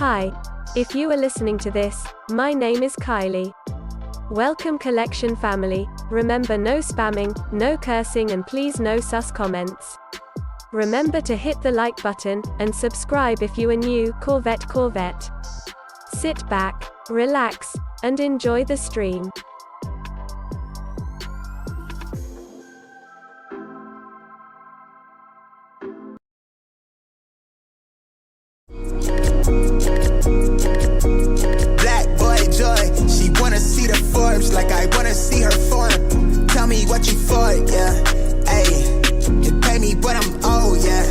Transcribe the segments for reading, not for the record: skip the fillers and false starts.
Hi. If you are listening to this, my name is Kylie. Welcome collection family. Remember, no spamming, no cursing, and please no sus comments. Remember to hit the like button, and subscribe if you are new. Corvette. Sit back, relax, and enjoy the stream. Black boy joy, she wanna see the Forbes like I wanna see her form. Tell me what you for, yeah. Ayy, you pay me, but I'm old, yeah.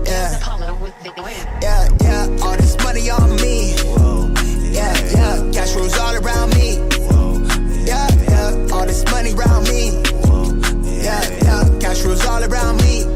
Yeah. All this money on me. Yeah. Cash rolls all around me. Yeah. All this money around me. Yeah. Cash rolls all around me.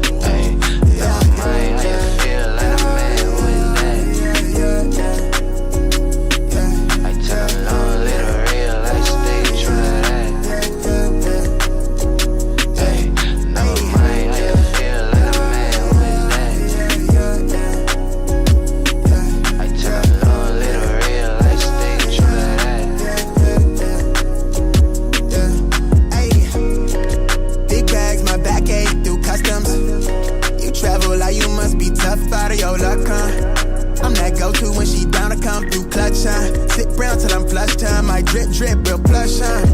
Out of your luck, huh? I'm that go-to when she down to come through clutch, huh? Sit brown till I'm flush time. My drip, real plush, huh?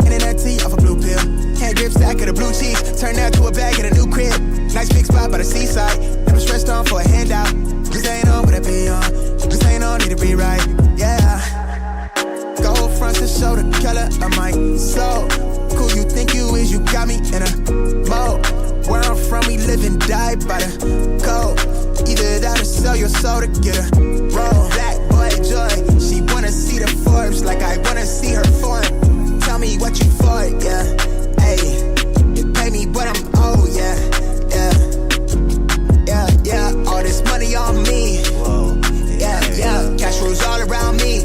Internet tea off a blue pill. Hand grip stack of the blue cheese. Turn that to a bag in a new crib. Nice big spot by the seaside. Never stressed on for a handout. Just ain't on what I be on. Just ain't on, need to be right, yeah. Gold fronts to show the color of my soul. Cool you think you is, you got me in a mode. Where I'm from, we live and die by the code. Either that or sell your soul to get a roll. Black boy joy, she wanna see the Forbes like I wanna see her form. Tell me what you for, yeah. Ayy, you pay me, but I'm old, yeah. All this money on me. Yeah. Cash rolls all around me.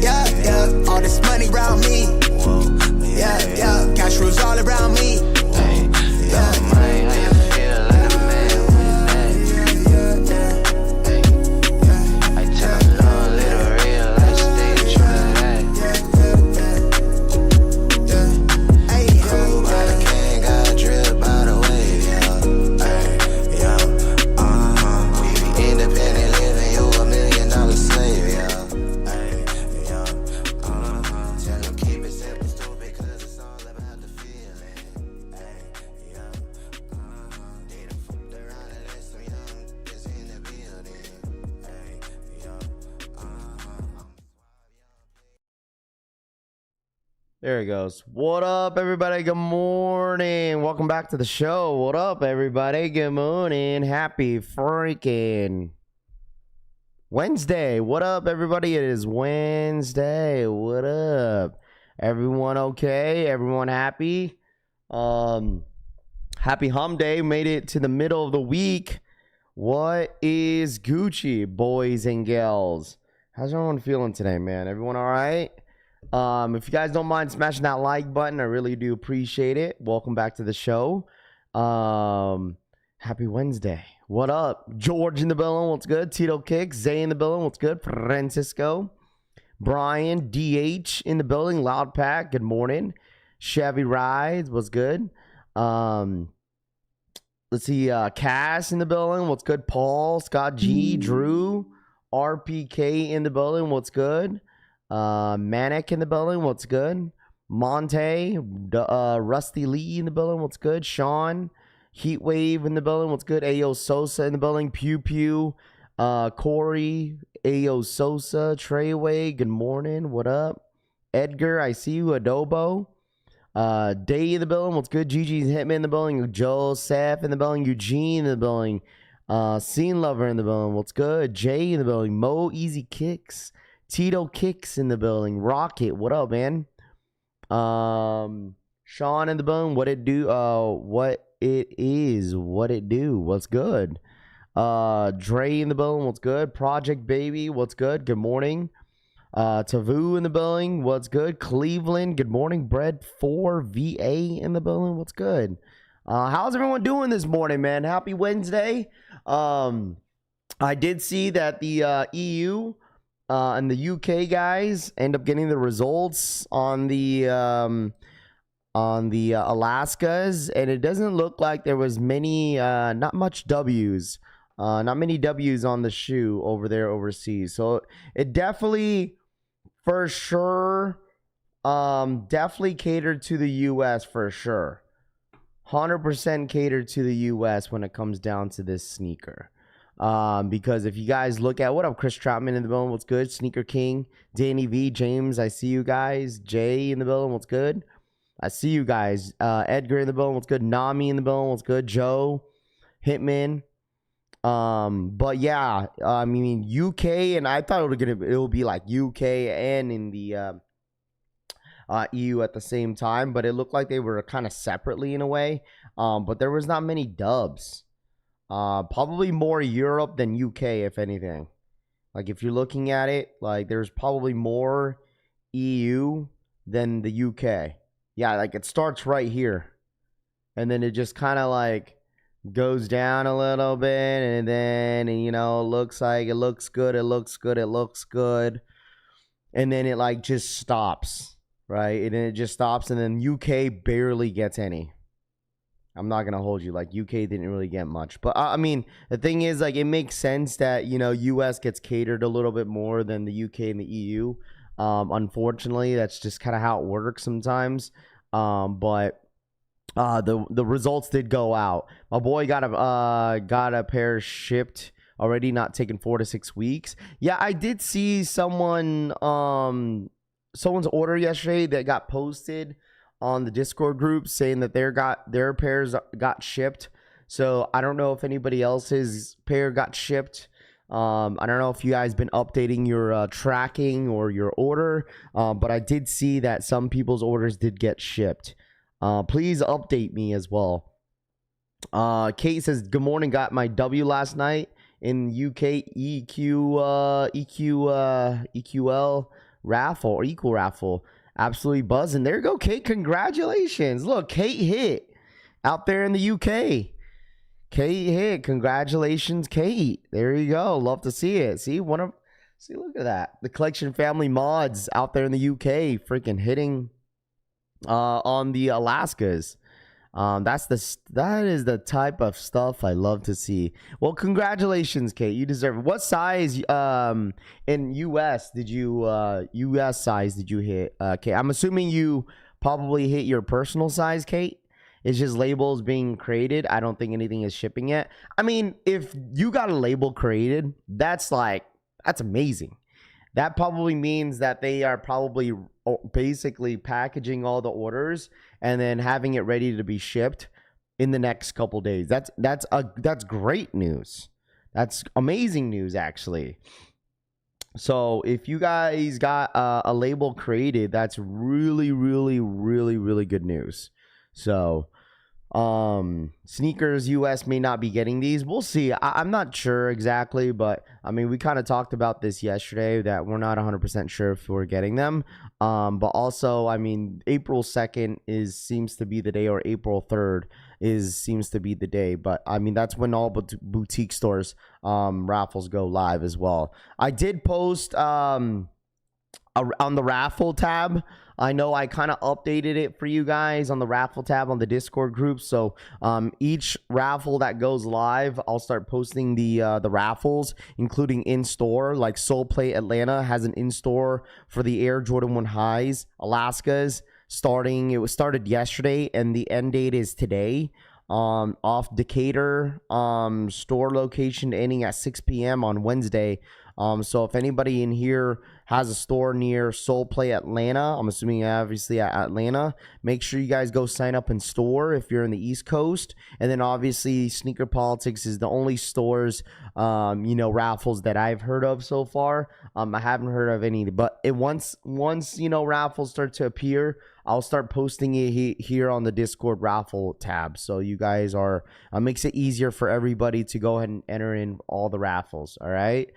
Yeah. All this money around me. Yeah. Cash rolls all around me. There he goes. What up, everybody? Good morning. Welcome back to the show. What up, everybody? Good morning. Happy freaking Wednesday. What up, everybody? It is Wednesday. What up? Everyone okay? Everyone happy? Happy Hum Day. Made it to the middle of the week. What is Gucci, boys and gals? How's everyone feeling today, man? Everyone all right? If you guys don't mind smashing that like button, I really do appreciate it. Welcome back to the show. Happy Wednesday. What up? George in the building, what's good? Tito Kicks, Zay in the building, what's good? Francisco, Brian, DH in the building, Loud Pack, good morning. Chevy Rides, what's good? Let's see, Cass in the building, what's good? Paul, Scott G, Drew, RPK in the building, what's good? Manic in the building, what's good? Monte, Rusty Lee in the building, what's good? Sean, Heatwave in the building, what's good? Ayo Sosa in the building, Pew Pew, Corey, Ayo Sosa, Treyway, good morning, what up? Edgar, I see you. Adobo, Day in the building, what's good? Gigi's Hitman in the building, Joel, Seth in the building, Eugene in the building, Scene Lover in the building, what's good? Jay in the building, Mo Easy Kicks, Tito Kicks in the building. Rocket, what up, man? Sean in the building. What it do? What it is? What it do? What's good? Dre in the building. What's good? Project Baby. What's good? Good morning. Tavu in the building. What's good? Cleveland. Good morning. Bread 4 VA in the building. What's good? How's everyone doing this morning, man? Happy Wednesday. I did see that the EU and the UK guys end up getting the results on the Alaskas, and it doesn't look like there was many not much W's. Not many W's on the shoe over there overseas. So it definitely, for sure, definitely catered to the US for sure. 100% catered to the US when it comes down to this sneaker. Because if you guys look at, what up, Chris Troutman in the building, what's good? Sneaker King, Danny V, James, I see you guys. Jay in the building, what's good? I see you guys. Edgar in the building, what's good? Nami in the building, what's good? Joe, Hitman. But yeah, I mean UK, and I thought it would be like UK and in the EU at the same time, but it looked like they were kind of separately in a way. But there was not many dubs. Probably more Europe than UK, if anything. Like if you're looking at it, like there's probably more EU than the UK. Yeah, like it starts right here, and then it just kind of like goes down a little bit, and then, you know, looks like it looks good, it looks good, it looks good, and then it like just stops, right? And then it just stops, and then UK barely gets any. I'm not gonna hold you, like UK didn't really get much, but I mean the thing is, like, it makes sense that, you know, US gets catered a little bit more than the UK and the EU. Unfortunately, that's just kind of how it works sometimes. But the results did go out. My boy got a pair shipped already, not taking 4 to 6 weeks. Yeah, I did see someone's order yesterday that got posted on the Discord group saying that their pairs got shipped. So I don't know if anybody else's pair got shipped. I don't know if you guys been updating your tracking or your order, but I did see that some people's orders did get shipped. Please update me as well. Kate says, good morning, got my W last night in UK EQL raffle or equal raffle. Absolutely buzzing. There you go, Kate. Congratulations. Look, Kate hit out there in the UK. Kate hit. Congratulations, Kate. There you go. Love to see it. See, look at that. The collection family mods out there in the UK freaking hitting on the Alaskas. That is the type of stuff I love to see. Well, congratulations, Kate. You deserve it. What size in US did you US size did you hit, Kate? I'm assuming you probably hit your personal size, Kate. It's just labels being created. I don't think anything is shipping yet. I mean, if you got a label created, that's amazing. That probably means that they are probably basically packaging all the orders and then having it ready to be shipped in the next couple days. That's great news. That's amazing news, actually. So if you guys got a label created, that's really, really, really, really good news. So sneakers US may not be getting these. We'll see. I'm not sure exactly, but I mean, we kind of talked about this yesterday that we're not 100% sure if we're getting them. But also, I mean, April 2nd seems to be the day, or April 3rd seems to be the day. But I mean, that's when all boutique stores raffles go live as well. I did post on the raffle tab. I know I kind of updated it for you guys on the raffle tab on the Discord group. So each raffle that goes live, I'll start posting the raffles, including in-store. Like Soul Plate Atlanta has an in-store for the Air Jordan 1 highs. Alaska's it was started yesterday, and the end date is today. Off Decatur store location ending at 6 p.m. on Wednesday. So if anybody in here has a store near Soul Play Atlanta, I'm assuming obviously at Atlanta, make sure you guys go sign up in store if you're in the East Coast. And then obviously Sneaker Politics is the only stores, raffles that I've heard of so far. I haven't heard of any, but once raffles start to appear, I'll start posting it here on the Discord raffle tab. So you guys makes it easier for everybody to go ahead and enter in all the raffles. All right.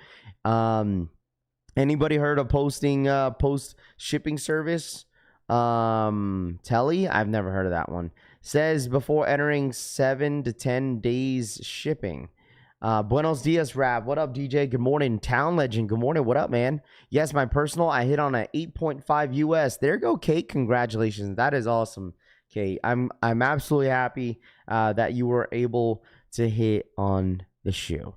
Anybody heard of post shipping service? Telly? I've never heard of that one. Says before entering 7 to 10 days shipping. Buenos dias, Rap. What up, DJ? Good morning. Town Legend. Good morning. What up, man? Yes, my personal, I hit on a 8.5 US. There you go, Kate. Congratulations. That is awesome, Kate. I'm absolutely happy that you were able to hit on the shoe.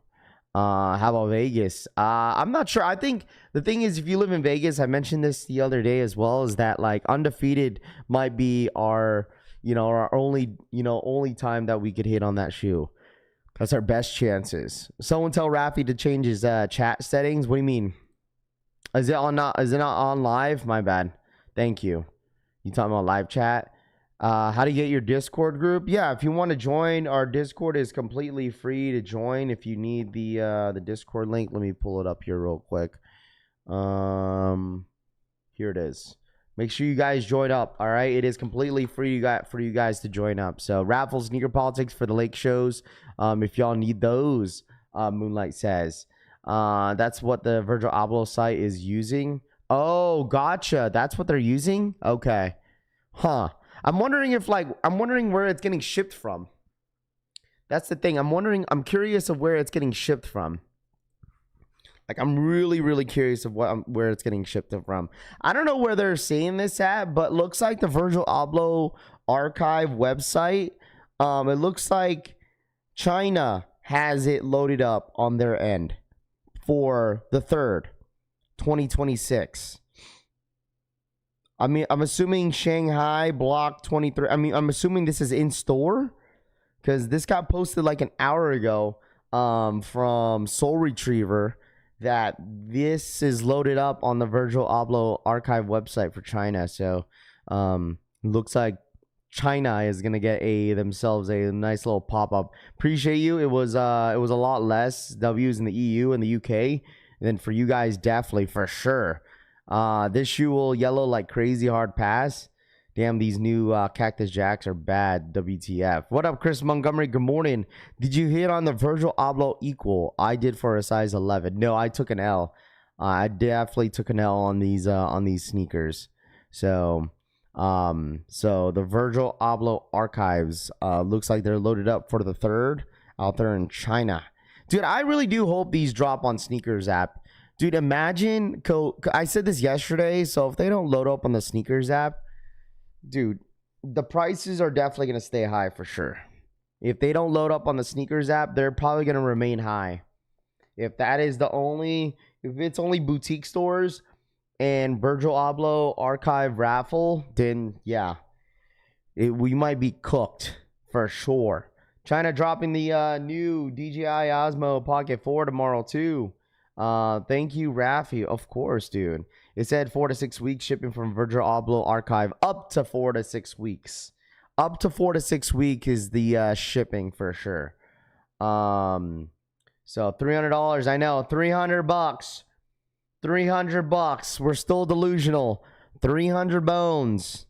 How about Vegas? I'm not sure. I think the thing is, if you live in Vegas, I mentioned this the other day as well, is that like undefeated might be our, our only time that we could hit on that shoe. That's our best chances. Someone tell Raffy to change his chat settings. What do you mean? Is it not on live? My bad. Thank you. You talking about live chat? How to get your Discord group? Yeah, if you want to join, our Discord is completely free to join. If you need the Discord link, let me pull it up here real quick. Here it is. Make sure you guys join up. All right, it is completely free for you guys to join up. So raffles, sneaker politics for the lake shows. If y'all need those, Moonlight says. That's what the Virgil Abloh site is using. Oh, gotcha. That's what they're using. Okay. Huh. I'm wondering where it's getting shipped from. That's the thing. I'm curious of where it's getting shipped from. Like, I'm really, really curious of where it's getting shipped from. I don't know where they're saying this at, but looks like the Virgil Abloh archive website. It looks like China has it loaded up on their end for the 3rd, 2026. I mean, I'm assuming Shanghai Block 23. I mean, I'm assuming this is in store because this got posted like an hour ago from Soul Retriever that this is loaded up on the Virgil Abloh archive website for China. So looks like China is gonna get themselves a nice little pop-up. Appreciate you. It was a lot less W's in the EU and the UK than for you guys, definitely for sure. This shoe will yellow like crazy hard pass. Damn, these new Cactus Jacks are bad. WTF. What up, Chris Montgomery? Good morning. Did you hit on the Virgil Abloh equal? I did for a size 11. No, I took an L. I definitely took an L on these sneakers. So the Virgil Abloh archives looks like they're loaded up for the 3rd out there in China. Dude, I really do hope these drop on Sneakers app. Dude, imagine, I said this yesterday, so if they don't load up on the Sneakers app, dude, the prices are definitely going to stay high for sure. If they don't load up on the Sneakers app, they're probably going to remain high. If it's only boutique stores and Virgil Abloh archive raffle, then yeah, we might be cooked for sure. China dropping the new DJI Osmo Pocket 4 tomorrow too. Thank you, Raffy. Of course, dude. It said 4 to 6 weeks shipping from Virgil Abloh archive, up to 4 to 6 weeks. Up to 4 to 6 weeks is the shipping for sure. So $300. I know, $300. $300. We're still delusional. 300 bones.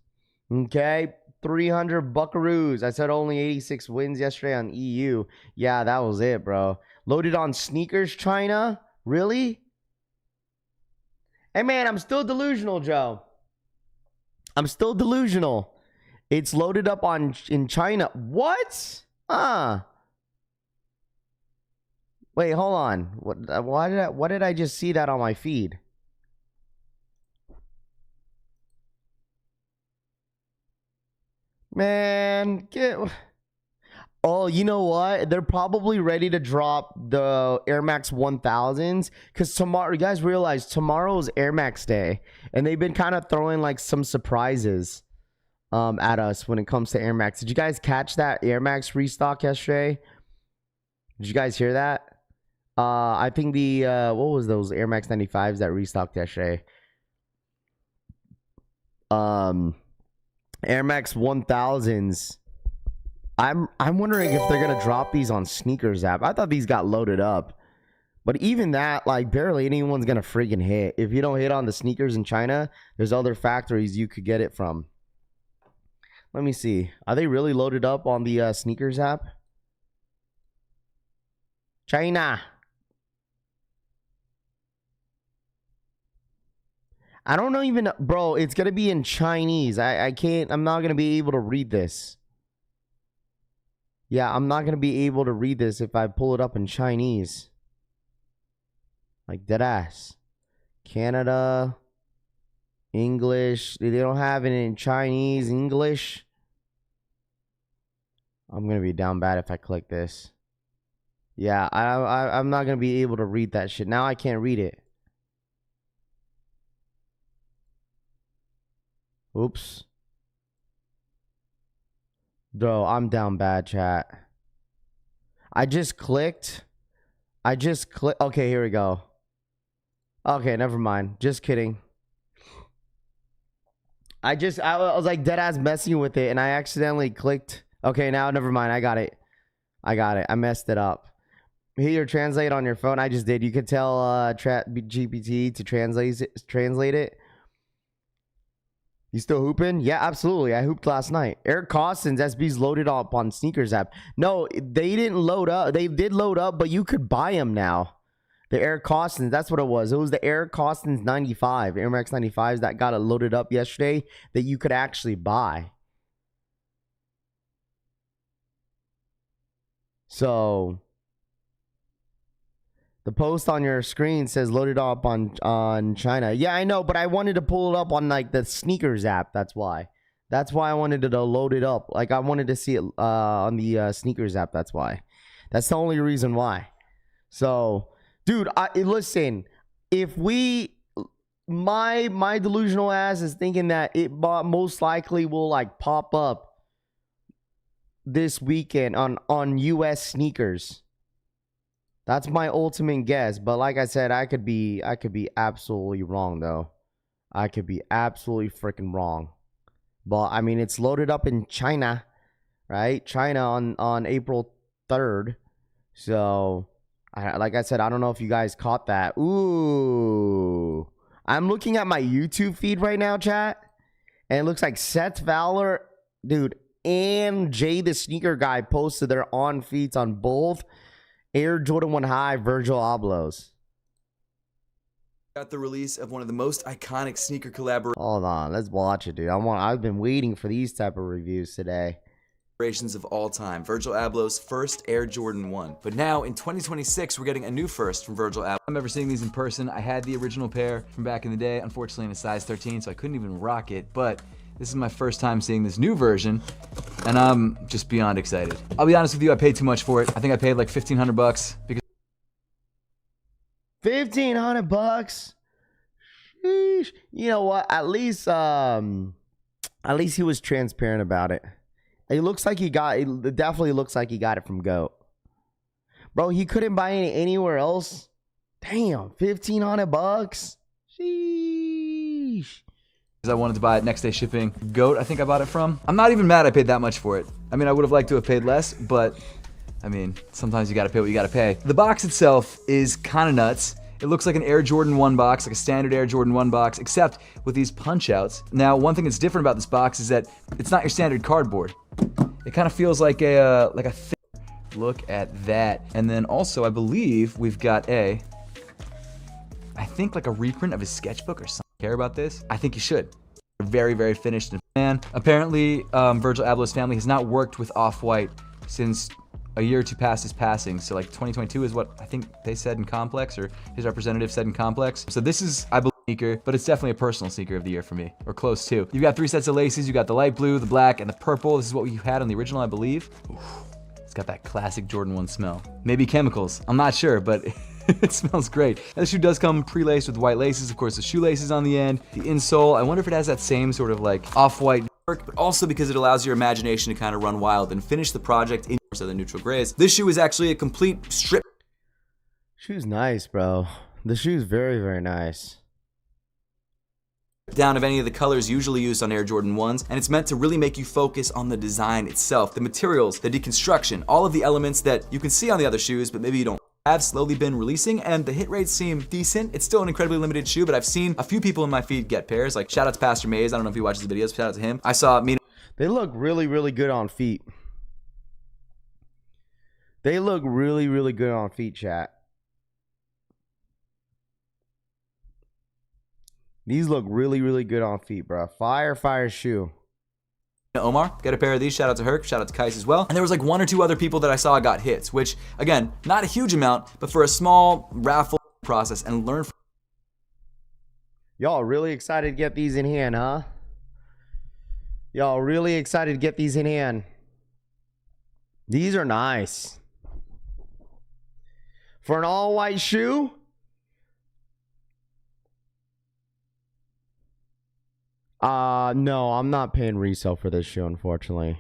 Okay, 300 buckaroos. I said only 86 wins yesterday on EU. Yeah, that was it, bro. Loaded on Sneakers China. Really? Hey, man, I'm still delusional, Joe. I'm still delusional. It's loaded up in China. What? Wait, hold on. What did I just see that on my feed? Man, oh, you know what? They're probably ready to drop the Air Max 1000s because tomorrow, you guys realize tomorrow's Air Max Day, and they've been kind of throwing like some surprises at us when it comes to Air Max. Did you guys catch that Air Max restock yesterday? Did you guys hear that? I think the what was those Air Max 95s that restocked yesterday? Air Max 1000s. I'm wondering if they're gonna drop these on Sneakers app. I thought these got loaded up, but even that, like, barely anyone's gonna freaking hit. If you don't hit on the sneakers in China, there's other factories you could get it from. Let me see. Are they really loaded up on the Sneakers app? China. I don't know even, bro. It's gonna be in Chinese. I can't. I'm not gonna be able to read this. Yeah, I'm not going to be able to read this if I pull it up in Chinese. Like deadass. Canada, English. They don't have it in Chinese, English. I'm going to be down bad if I click this. Yeah, I'm not going to be able to read that shit. Now I can't read it. Oops. Bro, I'm down bad, chat. I just clicked. Okay, here we go. Okay, never mind. Just kidding. I was like deadass messing with it and I accidentally clicked. Okay, now never mind. I got it. I messed it up. Here, translate on your phone. I just did. You could tell GPT to translate it. You still hooping? Yeah, absolutely. I hooped last night. Eric Costin's SB's loaded up on Sneakers app. No, they didn't load up. They did load up, but you could buy them now. The Eric Costins, that's what it was. It was the Eric Costins 95, Air Max 95s that got it loaded up yesterday that you could actually buy. So the post on your screen says loaded up on China. Yeah, I know, but I wanted to pull it up on like the Sneakers app. That's why. That's why I wanted to load it up. Like I wanted to see it on the Sneakers app. That's why. That's the only reason why. So, dude, listen. If my delusional ass is thinking that it most likely will like pop up this weekend on US sneakers. That's my ultimate guess, but like I said, I could be absolutely wrong though. I could be absolutely freaking wrong. But I mean, it's loaded up in China, right? China on April 3rd. So, like I said, I don't know if you guys caught that. Ooh. I'm looking at my YouTube feed right now, chat, and it looks like Seth Fowler, dude, and Jay the Sneaker Guy posted their on feeds on both Air Jordan 1 High VIRGiL Ablohs. Got the release of one of the most iconic sneaker collaborations Hold on, let's watch it, dude. I've been waiting for these type of reviews today. of all time, VIRGiL Abloh's first Air Jordan 1. But now, in 2026, we're getting a new first from VIRGiL Abloh. I remember seeing these in person. I had the original pair from back in the day, unfortunately in a size 13, so I couldn't even rock it, but this is my first time seeing this new version, and I'm just beyond excited. I'll be honest with you, I paid too much for it. I think I paid like 1,500 bucks because 1,500 bucks. Sheesh. You know what? At least he was transparent about it. It looks like it definitely looks like he got it from GOAT. Bro, he couldn't buy it anywhere else. Damn, 1,500 bucks. Sheesh. I wanted to buy it next day shipping. GOAT, I think I bought it from. I'm not even mad I paid that much for it. I mean, I would have liked to have paid less, but I mean, sometimes you gotta pay what you gotta pay. The box itself is kind of nuts. It looks like an Air Jordan 1 box, like a standard Air Jordan 1 box, except with these punch outs. Now, one thing that's different about this box is that it's not your standard cardboard. It kind of feels like a thick. Look at that. And then also, I believe we've got I think like a reprint of his sketchbook or something. Care about this? I think you should. Very, very finished. And apparently, VIRGiL Abloh's family has not worked with Off-White since a year or two past his passing. So like 2022 is what I think they said in Complex, or his representative said in Complex. So this is, I believe, a sneaker, but it's definitely a personal sneaker of the year for me, or close to. You've got 3 sets of laces. You got the light blue, the black, and the purple. This is what you had on the original, I believe. Oof. It's got that classic Jordan 1 smell. Maybe chemicals. I'm not sure, but it smells great. And the shoe does come pre-laced with white laces. Of course, the shoelaces on the end. The insole, I wonder if it has that same sort of like off-white work, but also because it allows your imagination to kind of run wild and finish the project in the neutral grays. This shoe is actually a complete strip. Shoe's nice, bro. The shoe's very, very nice. Down of any of the colors usually used on Air Jordan 1s, and it's meant to really make you focus on the design itself, the materials, the deconstruction, all of the elements that you can see on the other shoes, but maybe you don't. Have slowly been releasing, and the hit rates seem decent. It's still an incredibly limited shoe, but I've seen a few people in my feed get pairs. Like, shout out to Pastor Mays. I don't know if he watches the videos. Shout out to him. I saw me. They look really, really good on feet. They look really, really good on feet, chat. These look really, really good on feet, bro. Fire shoe. Omar, get a pair of these. Shout out to Herc, shout out to Kais as well. And there was like 1 or 2 other people that I saw got hits, which again, not a huge amount, but for a small raffle process and learn from. Y'all really excited to get these in hand, huh? Y'all really excited to get these in hand. These are nice. For an all-white shoe? No, I'm not paying resale for this shoe, unfortunately.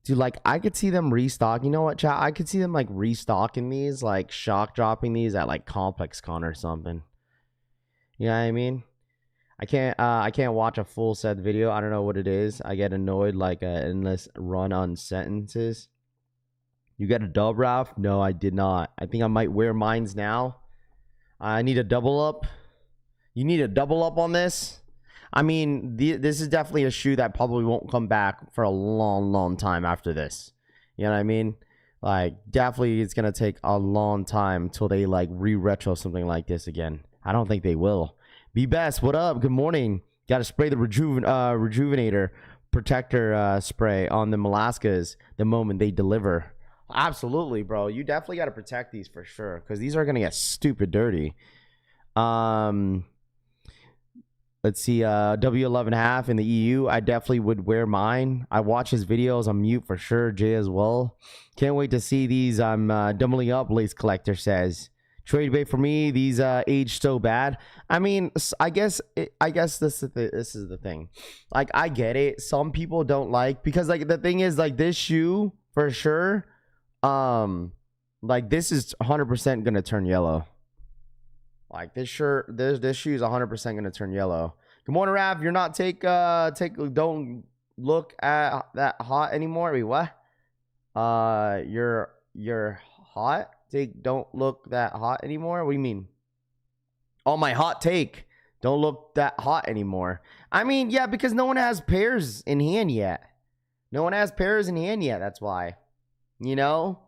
Dude, like, I could see them restock. You know what, chat? I could see them, like, restocking these, like, shock dropping these at, like, Complex Con or something. You know what I mean? I can't watch a full set video. I don't know what it is. I get annoyed, like, endless run on sentences. You got a dub, Ralph? No, I did not. I think I might wear mines now. I need a double up. You need a double up on this? I mean, this is definitely a shoe that probably won't come back for a long, long time after this. You know what I mean? Like, definitely it's going to take a long time till they, like, re-retro something like this again. I don't think they will. Be best, what up? Good morning. Got to spray the Rejuvenator Protector spray on the Molaskas the moment they deliver. Absolutely, bro. You definitely got to protect these for sure, because these are going to get stupid dirty. Let's see, W11 half in the EU. I definitely would wear mine. I watch his videos on mute for sure. Jay as well. Can't wait to see these. I'm doubling up, Lace Collector says. Trade bait for me. These aged so bad. I mean, I guess this is the thing. Like, I get it. Some people don't like, because like the thing is, like, this shoe for sure. Like, this is 100% gonna turn yellow. Like, this shoe is 100% gonna turn yellow. Good morning, Rav. You're not don't look at that hot anymore. Wait, what? You're hot. Don't look that hot anymore. What do you mean? Oh, my hot take. Don't look that hot anymore. I mean, yeah, because no one has pairs in hand yet. No one has pairs in hand yet. That's why. You know?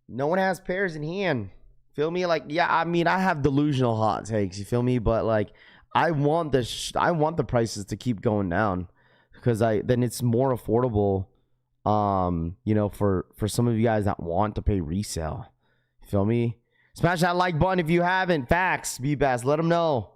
No one has pairs in hand. Feel me? Like, yeah, I mean, I have delusional hot takes, you feel me? But like, I want the prices to keep going down, because then it's more affordable, you know, for some of you guys that want to pay resale. You feel me? Smash that like button if you haven't. Facts, be best. Let them know.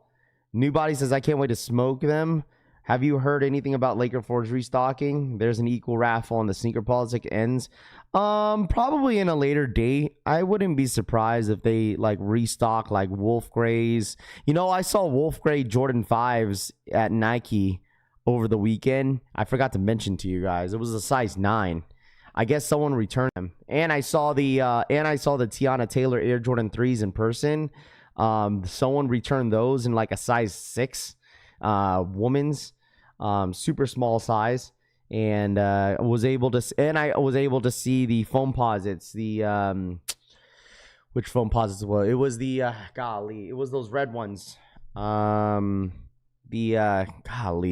New Body says, I can't wait to smoke them. Have you heard anything about Laker Forge restocking? There's an equal raffle on the sneaker politic ends. Probably in a later date. I wouldn't be surprised if they like restock like Wolf Grays. You know, I saw Wolf Gray Jordan 5s at Nike over the weekend. I forgot to mention to you guys, it was a size 9. I guess someone returned them. And I saw the Tiana Taylor Air Jordan 3s in person. Someone returned those in like a size 6. Woman's super small size, and I was able to see the foam posits, the which foam posits was it was the golly, it was those red ones, golly,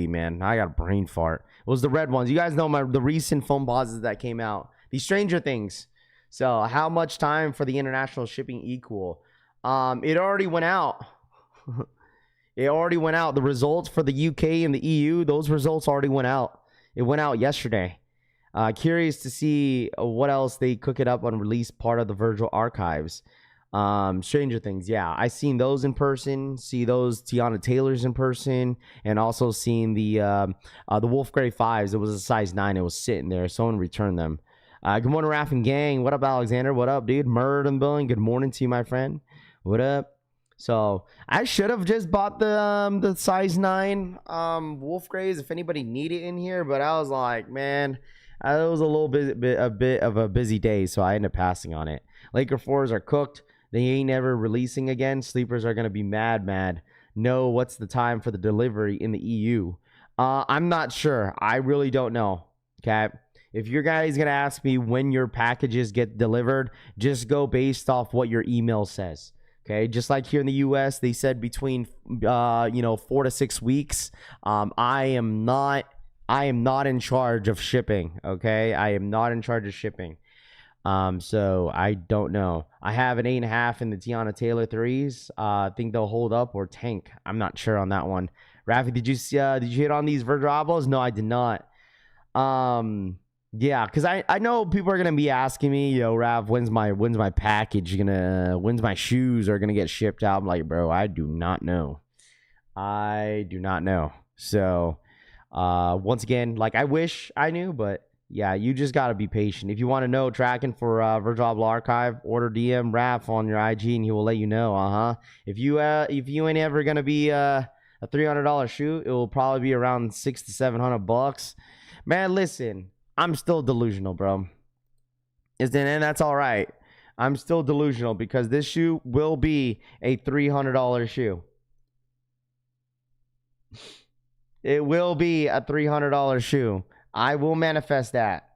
man, I got a brain fart. It was the red ones. You guys know the recent foam posits that came out, the Stranger Things. So how much time for the international shipping equal? It already went out. It already went out. The results for the UK and the EU, those results already went out. It went out yesterday. Curious to see what else they cook it up on release part of the VIRGiL archives. Stranger Things, yeah. I seen those in person. See those Tiana Taylors in person. And also seen the Wolf Gray 5s. It was a size 9. It was sitting there. Someone returned them. Good morning, Raff and gang. What up, Alexander? What up, dude? Murder and Billing. Good morning to you, my friend. What up? So I should have just bought the size 9 Wolf Grays if anybody needed in here, but I was like, man, it was a bit of a busy day, so I ended up passing on it. Laker 4s are cooked. They ain't ever releasing again. Sleepers are gonna be mad. No, what's the time for the delivery in the EU? I'm not sure. I really don't know. Okay. If your guys gonna ask me when your packages get delivered, just go based off what your email says. Okay, just like here in the U.S., they said between 4 to 6 weeks. I am not in charge of shipping. Okay, I am not in charge of shipping. So I don't know. I have an 8.5 in the Tiana Taylor 3s. I think they'll hold up or tank. I'm not sure on that one. Raffy, did you hit on these VIRGiL? No, I did not. Yeah, because I know people are gonna be asking me, yo, Rav, when's my package when's my shoes are gonna get shipped out? I'm like, bro, I do not know. I do not know. So once again, like, I wish I knew, but yeah, you just gotta be patient. If you want to know tracking for VIRGiL Archive, order DM Raff on your IG and he will let you know. If you ain't ever gonna be a $300 shoe, it will probably be around $600 to $700. Man, listen, I'm still delusional, bro. And that's all right. I'm still delusional because this shoe will be a $300 shoe. It will be a $300 shoe. I will manifest that.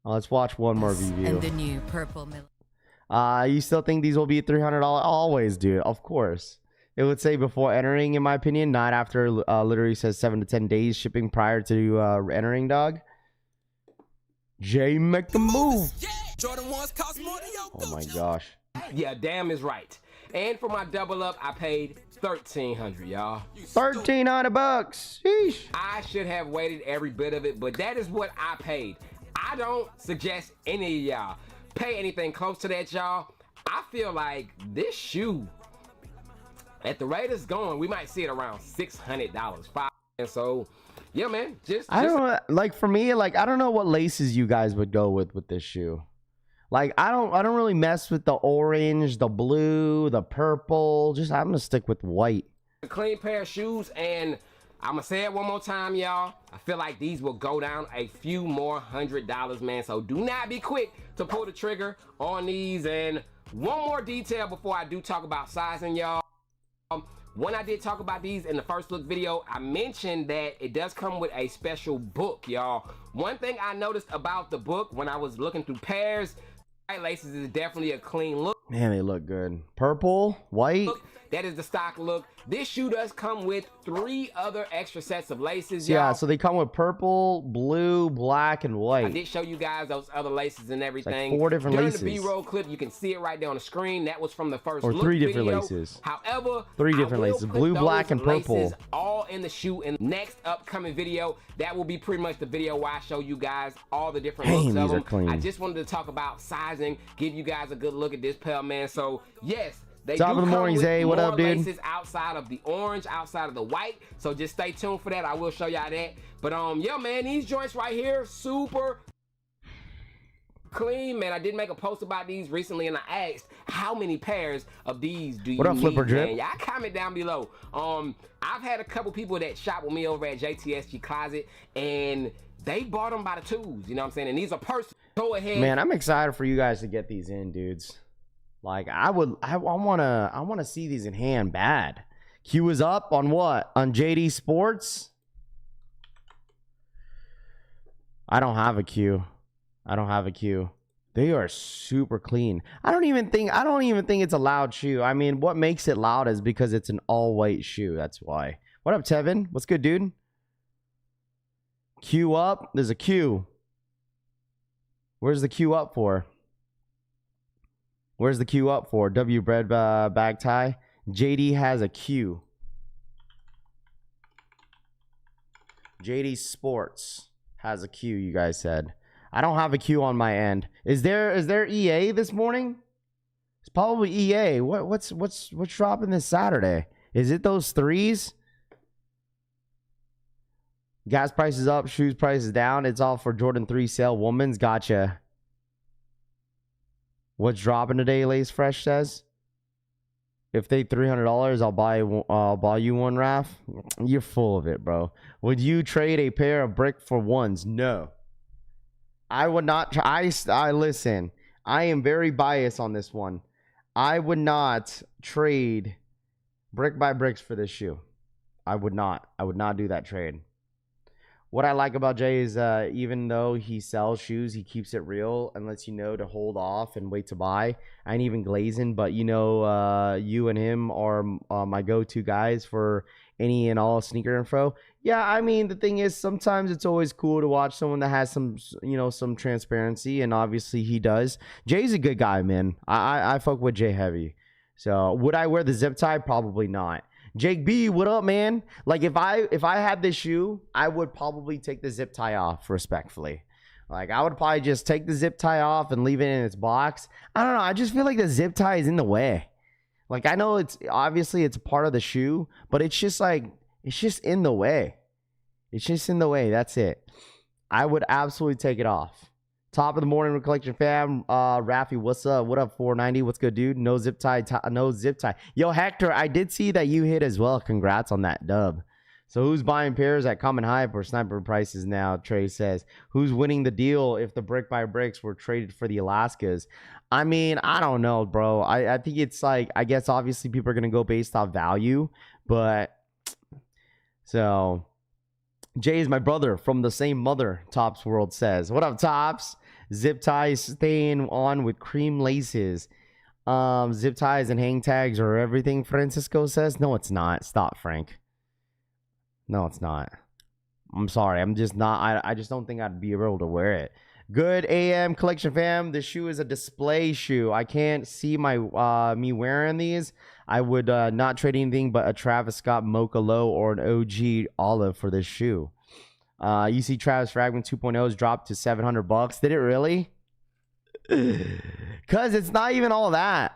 Let's watch one more review. And the new purple milk. You still think these will be $300? Always, dude. Of course. It would say before entering, in my opinion, not after. Literally says 7 to 10 days shipping prior to entering, dog. Jay, make the move. Oh my gosh. Yeah, damn is right. And for my double up, I paid $1,300, y'all. $1,300. Sheesh. I should have waited every bit of it, but that is what I paid. I don't suggest any of y'all pay anything close to that, y'all. I feel like this shoe, at the rate it's going, we might see it around $600. And so, yeah, man, I don't know, like, for me, like, I don't know what laces you guys would go with this shoe. Like, I don't really mess with the orange, the blue, the purple. I'm gonna stick with white. A clean pair of shoes, and I'm gonna say it one more time, y'all. I feel like these will go down a few more $100, man. So do not be quick to pull the trigger on these. And one more detail before I do talk about sizing, y'all. When I did talk about these in the first look video, I mentioned that it does come with a special book, y'all. One thing I noticed about the book when I was looking through pairs, white laces is definitely a clean look. Man, they look good. Purple, white. That is the stock look. This shoe does come with 3 other extra sets of laces, y'all. Yeah, so they come with purple, blue, black, and white. I did show you guys those other laces and everything. Like 4 different laces. During the B-roll clip, you can see it right there on the screen. That was from the first look 3 different video. laces. However, 3 different laces. Blue, black, and purple. Laces all in the shoe. In the next upcoming video, that will be pretty much the video where I show you guys all the different looks of them. Clean. I just wanted to talk about sizing, give you guys a good look at this pair, man. So, yes. They Top of the morning, Zay. What up, dude? Laces outside of the orange, outside of the white. So just stay tuned for that. I will show y'all that. But yeah, man, these joints right here, super clean, man. I did make a post about these recently, and I asked how many pairs of these do you need, Flipper Drip? man? Y'all comment down below. I've had a couple people that shop with me over at JTSG Closet, and they bought them by the twos. You know what I'm saying? And these are personal. Go ahead, man. I'm excited for you guys to get these in, dudes. Like, I wanna see these in hand bad. Q is up on what? On JD Sports? I don't have a Q. They are super clean. I don't even think it's a loud shoe. I mean, what makes it loud is because it's an all white shoe. That's why. What up, Tevin? What's good, dude? Q up. There's a Q. Where's the Q up for? Where's the Q up for? W bread bag tie. JD has a Q. JD Sports has a Q, you guys said. I don't have a Q on my end. Is there EA this morning? It's probably EA. What's dropping this Saturday? Is it those 3s? Gas prices up, shoes prices down. It's all for Jordan 3 sale. Woman's gotcha. What's dropping today, Lace Fresh says? If they $300, I'll buy you one, Raff. You're full of it, bro. Would you trade a pair of brick for ones? No. I would not. I listen. I am very biased on this one. I would not trade brick by bricks for this shoe. I would not. I would not do that trade. What I like about Jay is even though he sells shoes, he keeps it real and lets you know to hold off and wait to buy. I ain't even glazing, but you know, you and him are my go-to guys for any and all sneaker info. Yeah, I mean, the thing is, sometimes it's always cool to watch someone that has some, you know, some transparency, and obviously he does. Jay's a good guy, man. I fuck with Jay heavy. So would I wear the zip tie? Probably not. Jake B, what up, man? Like if I had this shoe, I would probably take the zip tie off respectfully. Like I would probably just take the zip tie off and leave it in its box. I don't know. I just feel like the zip tie is in the way. Like I know it's obviously it's part of the shoe, but it's just like it's just in the way. It's just in the way. That's it. I would absolutely take it off. Top of the morning, Collection fam. Raffy, what's up? What up, 490? What's good, dude? No zip tie. No zip tie. Yo, Hector, I did see that you hit as well. Congrats on that dub. So who's buying pairs at common hype or sniper prices now? Trey says. Who's winning the deal if the brick by bricks were traded for the Alaskas? I mean, I don't know, bro. I think it's like, I guess obviously people are going to go based off value. But, so, Jay is my brother from the same mother, Tops World says. What up, Tops? Zip ties staying on with cream laces. Zip ties and hang tags are everything, Francisco says. No, it's not. Stop, Frank. No, it's not. I'm sorry. I'm just not. I just don't think I'd be able to wear it. Good AM Collection fam. This shoe is a display shoe. I can't see my me wearing these. I would not trade anything but a Travis Scott Mocha Low or an OG Olive for this shoe. You see Travis Fragment 2.0's dropped to $700. Did it really? Because it's not even all that.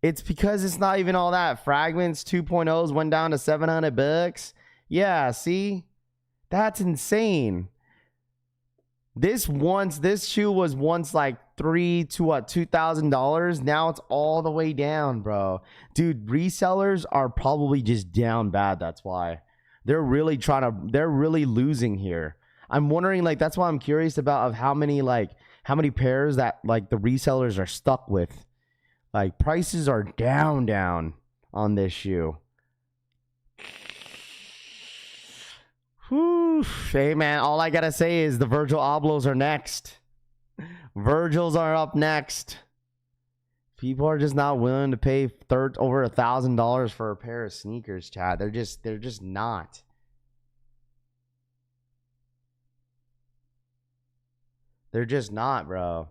It's because it's not even all that. Fragments 2.0's went down to $700. Yeah, see? That's insane. This shoe was once like $2,000. Now it's all the way down, bro. Dude, resellers are probably just down bad. That's why they're really losing here. I'm wondering, like, that's why I'm curious about of how many pairs that like the resellers are stuck with. Like prices are down on this shoe. Whew. Hey man, all I gotta say is the Virgil Ablohs are next. Virgils are up next. People are just not willing to pay over $1,000 for a pair of sneakers, Chad. They're just not. They're just not, bro.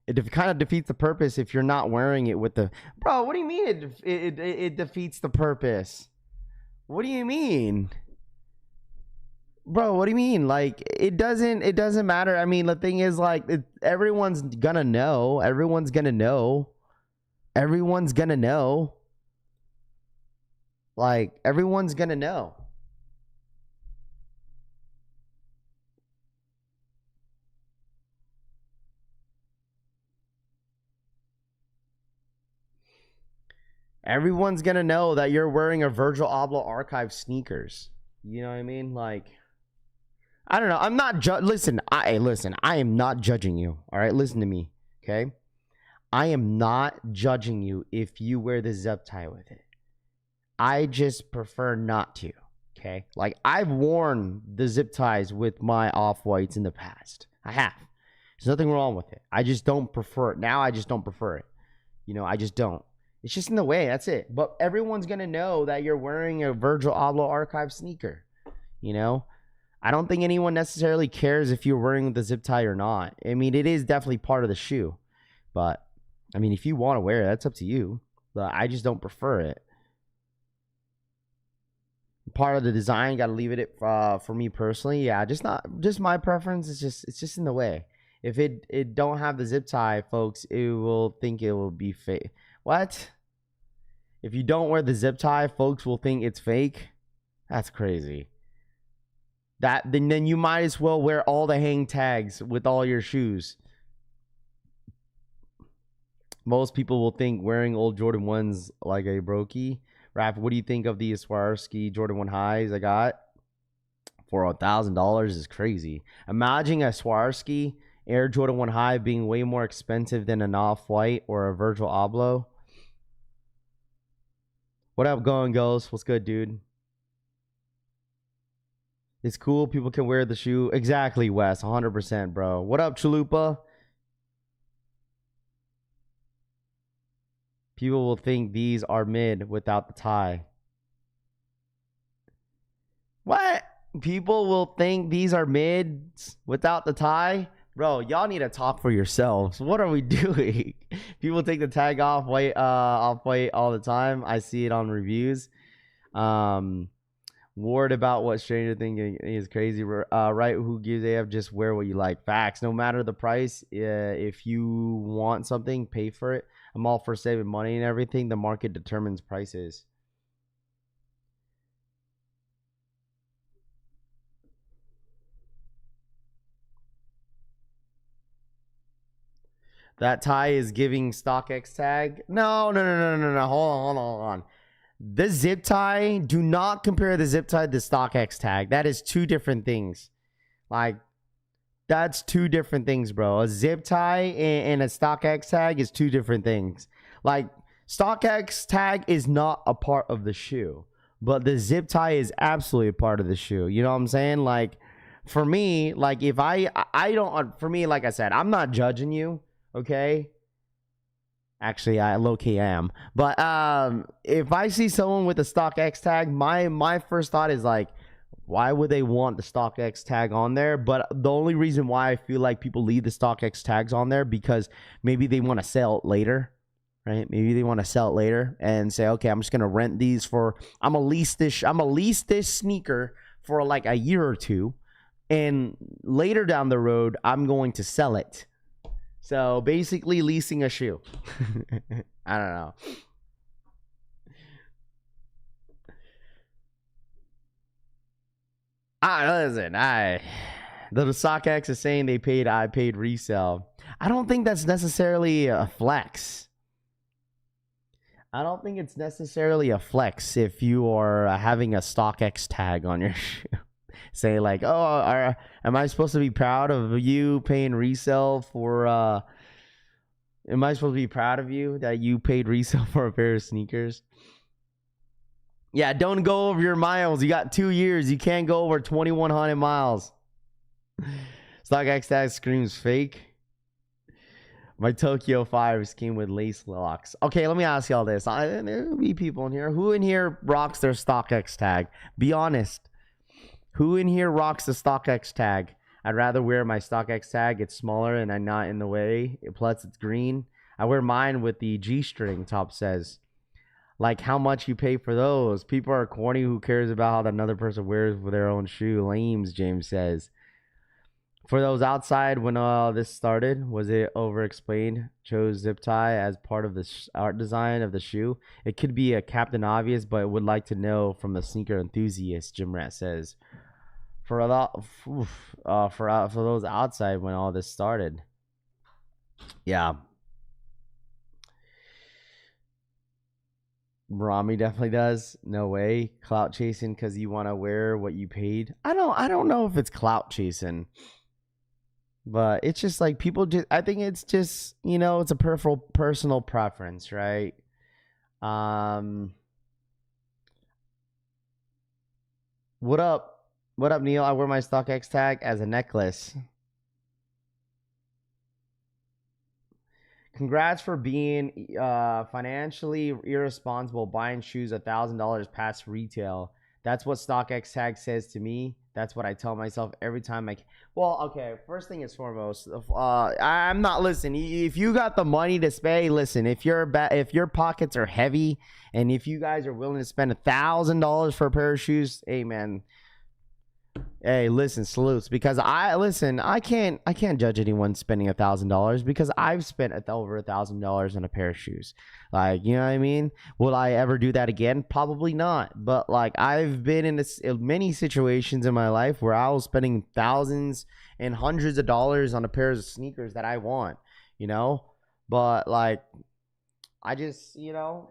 It kind of defeats the purpose if you're not wearing it with the... Bro, what do you mean it defeats the purpose? What do you mean? Bro, what do you mean? Like, it doesn't matter. I mean, the thing is, like, everyone's gonna know. Everyone's gonna know. Everyone's gonna know. Like, everyone's gonna know. Everyone's gonna know that you're wearing a Virgil Abloh Archive sneakers. You know what I mean? Like, I don't know. I'm not listen. I am not judging you. All right, listen to me, okay? I am not judging you if you wear the zip tie with it. I just prefer not to. Okay, like I've worn the zip ties with my off-whites in the past. I have. There's nothing wrong with it. I just don't prefer it now. I just don't prefer it. You know, I just don't. It's just in the way. That's it. But everyone's gonna know that you're wearing a Virgil Abloh Archive sneaker. You know, I don't think anyone necessarily cares if you're wearing the zip tie or not. I mean, it is definitely part of the shoe. But I mean, if you want to wear it, that's up to you. But I just don't prefer it. Part of the design, got to leave it for me personally. Yeah, just my preference. It's just in the way. If it don't have the zip tie, folks, it will think it will be fake. What? If you don't wear the zip tie, folks will think it's fake. That's crazy. Then you might as well wear all the hang tags with all your shoes. Most people will think wearing old Jordan 1s like a brokey. Raph, what do you think of the Swarovski Jordan 1 highs I got? For $1,000 is crazy. Imagine a Swarovski Air Jordan 1 high being way more expensive than an off-white or a Virgil Abloh. What up, Going Ghost? What's good, dude? It's cool. People can wear the shoe. Exactly, Wes. 100%, bro. What up, Chalupa? People will think these are mid without the tie. What? People will think these are mids without the tie? Bro, y'all need to talk for yourselves. What are we doing? People take the tag off white all the time. I see it on reviews. Ward about what Stranger Things is crazy. Right? Who gives a f? Just wear what you like. Facts. No matter the price, if you want something, pay for it. I'm all for saving money and everything. The market determines prices. That tie is giving StockX tag. No. Hold on. The zip tie, do not compare the zip tie to the StockX tag. That is two different things. Like, that's two different things, bro. A zip tie and a StockX tag is two different things. Like, StockX tag is not a part of the shoe, but the zip tie is absolutely a part of the shoe. You know what I'm saying? Like, for me, like, if I don't, for me, like I said, I'm not judging you, okay? Actually, I low-key am. But if I see someone with a StockX tag, my first thought is like, why would they want the StockX tag on there? But the only reason why I feel like people leave the StockX tags on there because maybe they want to sell it later, right? Maybe they want to sell it later and say, okay, I'm just gonna rent these for. I'm gonna lease this sneaker for like a year or two, and later down the road, I'm going to sell it. So basically leasing a shoe. I don't know. Listen, the StockX is saying I paid resale. I don't think that's necessarily a flex. I don't think it's necessarily a flex if you are having a StockX tag on your shoe. Say like, oh, am I supposed to be proud of you paying resale for am I supposed to be proud of you that you paid resale for a pair of sneakers? Yeah, don't go over your miles. You got 2 years. You can't go over 2,100 miles. StockX tag screams fake. My Tokyo 5s came with lace locks. Okay, let me ask y'all this. There'll be people in here. Who in here rocks their StockX tag? Be honest. Who in here rocks the StockX tag? I'd rather wear my StockX tag. It's smaller and I'm not in the way. Plus, it's green. I wear mine with the G-string, top says. Like, how much you pay for those? People are corny. Who cares about how another person wears for their own shoe? Lames, James says. For those outside, when this started, was it over-explained? Chose zip tie as part of the art design of the shoe. It could be a Captain Obvious, but would like to know from the sneaker enthusiast, Jim Rat says. For those outside when all this started. Yeah. Rami definitely does. No way. Clout chasing because you want to wear what you paid. I don't know if it's clout chasing. But it's just like people just, I think it's just, you know, it's a personal preference, right? What up? What up, Neil? I wear my StockX tag as a necklace. Congrats for being financially irresponsible buying shoes $1,000 past retail. That's what StockX tag says to me. That's what I tell myself every time well, okay, first thing is foremost, I'm not, listen, if you got the money to spend, listen, if your pockets are heavy and if you guys are willing to spend $1,000 for a pair of shoes, hey man, hey, listen, salutes, because I can't judge anyone spending $1,000 because I've spent over $1,000 on a pair of shoes. Like, you know what I mean? Will I ever do that again? Probably not. But like, I've been in many situations in my life where I was spending thousands and hundreds of dollars on a pair of sneakers that I want, you know? But like, I just, you know,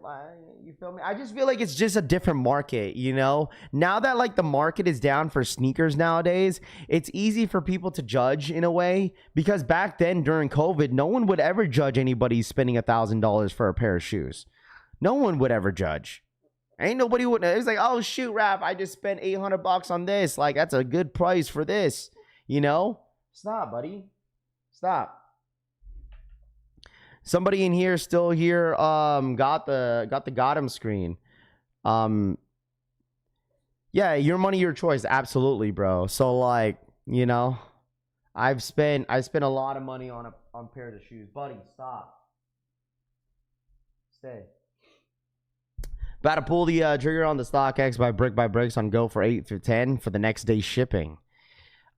you feel me? I just feel like it's just a different market, you know? Now that like the market is down for sneakers nowadays, it's easy for people to judge in a way, because back then during COVID, no one would ever judge anybody spending $1,000 for a pair of shoes. No one would ever judge. Ain't nobody would. It's like, oh shoot, Raph, I just spent $800 on this. Like, that's a good price for this, you know? Stop, buddy. Stop. Somebody in here still here got him screen. Yeah, your money, your choice. Absolutely, bro. So like, you know, I spent a lot of money on pairs of shoes. Buddy, stop. Stay. About to pull the trigger on the StockX by Bricks on Go for 8 through 10 for the next day shipping.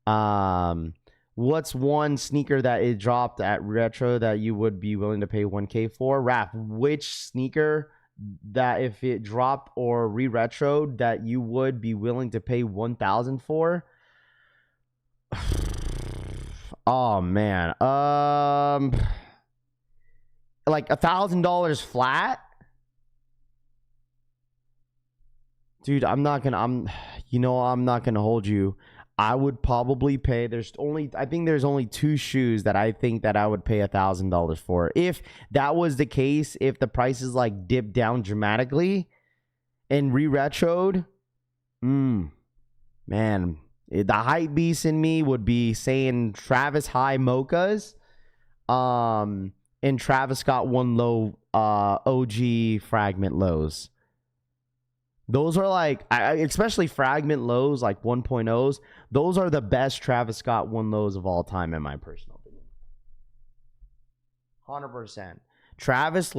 What's one sneaker that it dropped at Retro that you would be willing to pay 1K for? Raph, which sneaker that if it dropped or re-retroed that you would be willing to pay 1,000 for? Oh man, like $1,000 flat, dude. I'm not gonna hold you. I would probably pay. I think there's only 2 shoes that I think that I would pay $1,000 for. If that was the case, if the prices like dipped down dramatically and re-retroed, man. The hype beast in me would be saying Travis High Mochas, and Travis Scott One Low OG Fragment Lows. Those are like, especially Fragment Lows, like 1.0s. Those are the best Travis Scott One Lows of all time, in my personal opinion. 100%. Travis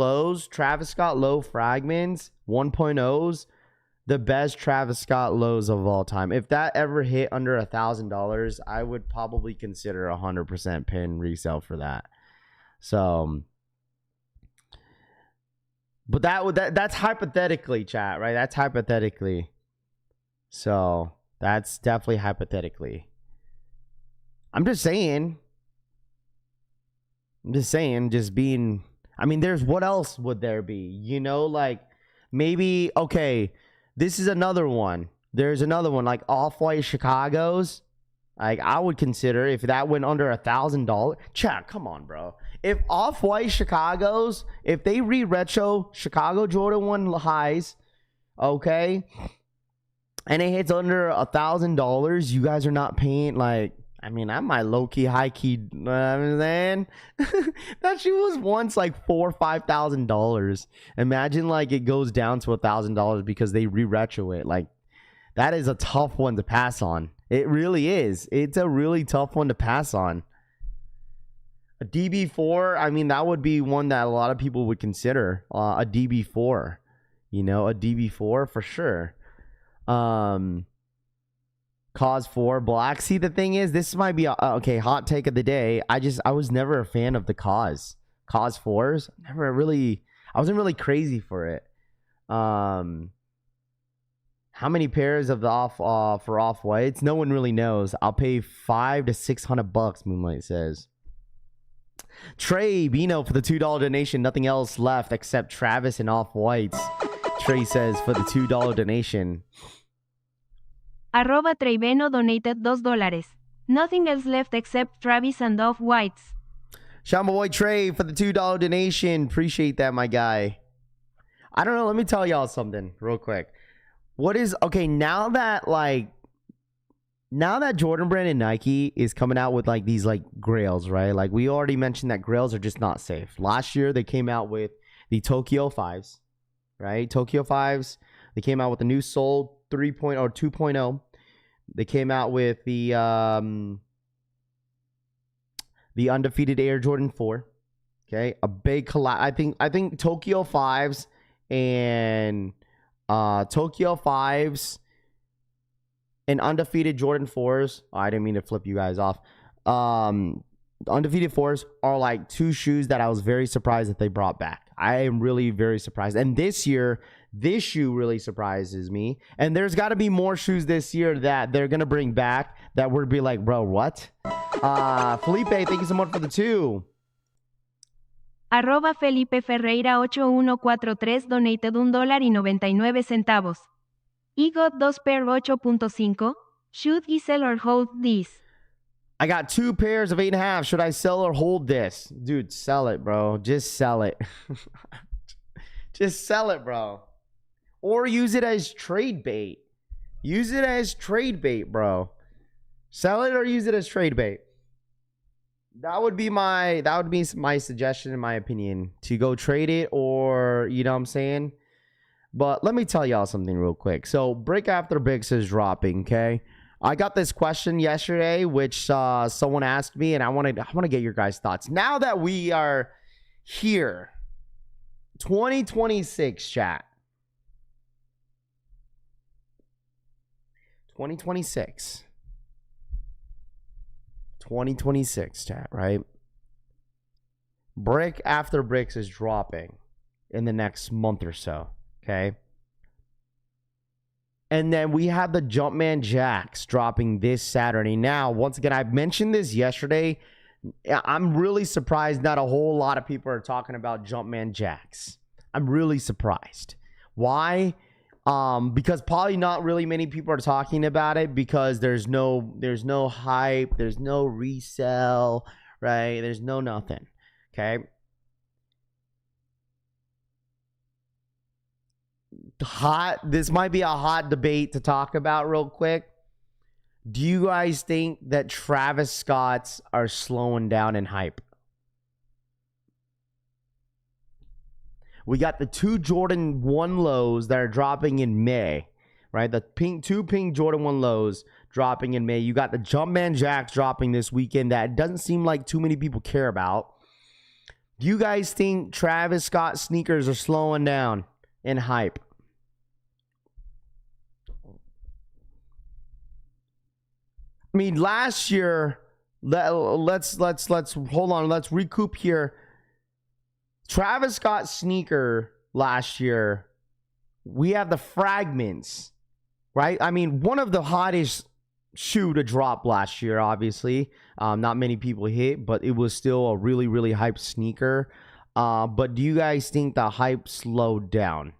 Scott Low Fragments 1.0s. The best Travis Scott lows of all time. If that ever hit under $1,000, I would probably consider 100% pin resale for that. So, but that's hypothetically, chat, right? That's hypothetically. So that's definitely hypothetically. I'm just saying. Just being. I mean, what else would there be? You know, like maybe okay. This is another one. There's another one like Off-White Chicago's. Like I would consider if that went under $1,000. Chat, come on, bro. If Off-White Chicago's, if they re-retro Chicago Jordan 1 highs, okay, and it hits under $1,000, you guys are not paying like. I mean, I might low-key, high-key, you know what I'm saying? That shit was once like $4,000 or $5,000. Imagine like it goes down to $1,000 because they re-retro it. Like, that is a tough one to pass on. It really is. It's a really tough one to pass on. A DB4, I mean, that would be one that a lot of people would consider. A DB4. You know, a DB4 for sure. Cause 4 black. See, the thing is, this might be okay. Hot take of the day. I was never a fan of the cause 4s. I wasn't really crazy for it. How many pairs of the off-whites? No one really knows. I'll pay $500 to $600. Moonlight says. Trey Bino for the $2 donation. Nothing else left except Travis and off-whites. Trey says for the $2 donation. @Treiveno donated $2. Nothing else left except Travis and Off-Whites. Shout my boy Trey for the $2 donation. Appreciate that, my guy. I don't know. Let me tell y'all something real quick. Now that Jordan Brand and Nike is coming out with like these like grails, right? Like we already mentioned that grails are just not safe. Last year they came out with the Tokyo 5s, right? Tokyo 5s. They came out with the new Soul 3.0 or 2.0. They came out with the undefeated Air Jordan 4. Okay, a big collab. I think Tokyo 5s and and undefeated Jordan 4s. Oh, I didn't mean to flip you guys off. Undefeated 4s are like 2 shoes that I was very surprised that they brought back. I am really very surprised. And this year, this shoe really surprises me. And there's got to be more shoes this year that they're going to bring back that would be like, bro, what? Felipe, thank you so much for the 2. @Felipe Ferreira 8143 donated $1.99. I got 2 pair 8.5. Should I sell or hold this? I got 2 pairs of 8.5. Should I sell or hold this? Dude, sell it, bro. Just sell it. Just sell it, bro. Or use it as trade bait. Use it as trade bait, bro. Sell it or use it as trade bait. That would be my suggestion, in my opinion, to go trade it, or you know what I'm saying. But let me tell y'all something real quick. So Brick After Bricks is dropping, okay? I got this question yesterday, which someone asked me, and I want to get your guys' thoughts. Now that we are here, 2026 chat. 2026. 2026 chat, right? Brick after bricks is dropping in the next month or so, okay? And then we have the Jumpman Jacks dropping this Saturday. Now, once again, I mentioned this yesterday. I'm really surprised not a whole lot of people are talking about Jumpman Jacks. I'm really surprised. Why? Because probably not really many people are talking about it because there's no hype, there's no resell, right? There's no nothing. Okay. This might be a hot debate to talk about real quick. Do you guys think that Travis Scott's are slowing down in hype? We got the 2 Jordan 1 lows that are dropping in May, right? The two pink Jordan 1 lows dropping in May. You got the Jumpman Jacks dropping this weekend that doesn't seem like too many people care about. Do you guys think Travis Scott sneakers are slowing down in hype? I mean, last year, let's hold on. Let's recoup here. Travis Scott sneaker last year, we have the fragments, right? I mean, one of the hottest shoe to drop last year, obviously. Not many people hit, but it was still a really, really hyped sneaker. But do you guys think the hype slowed down?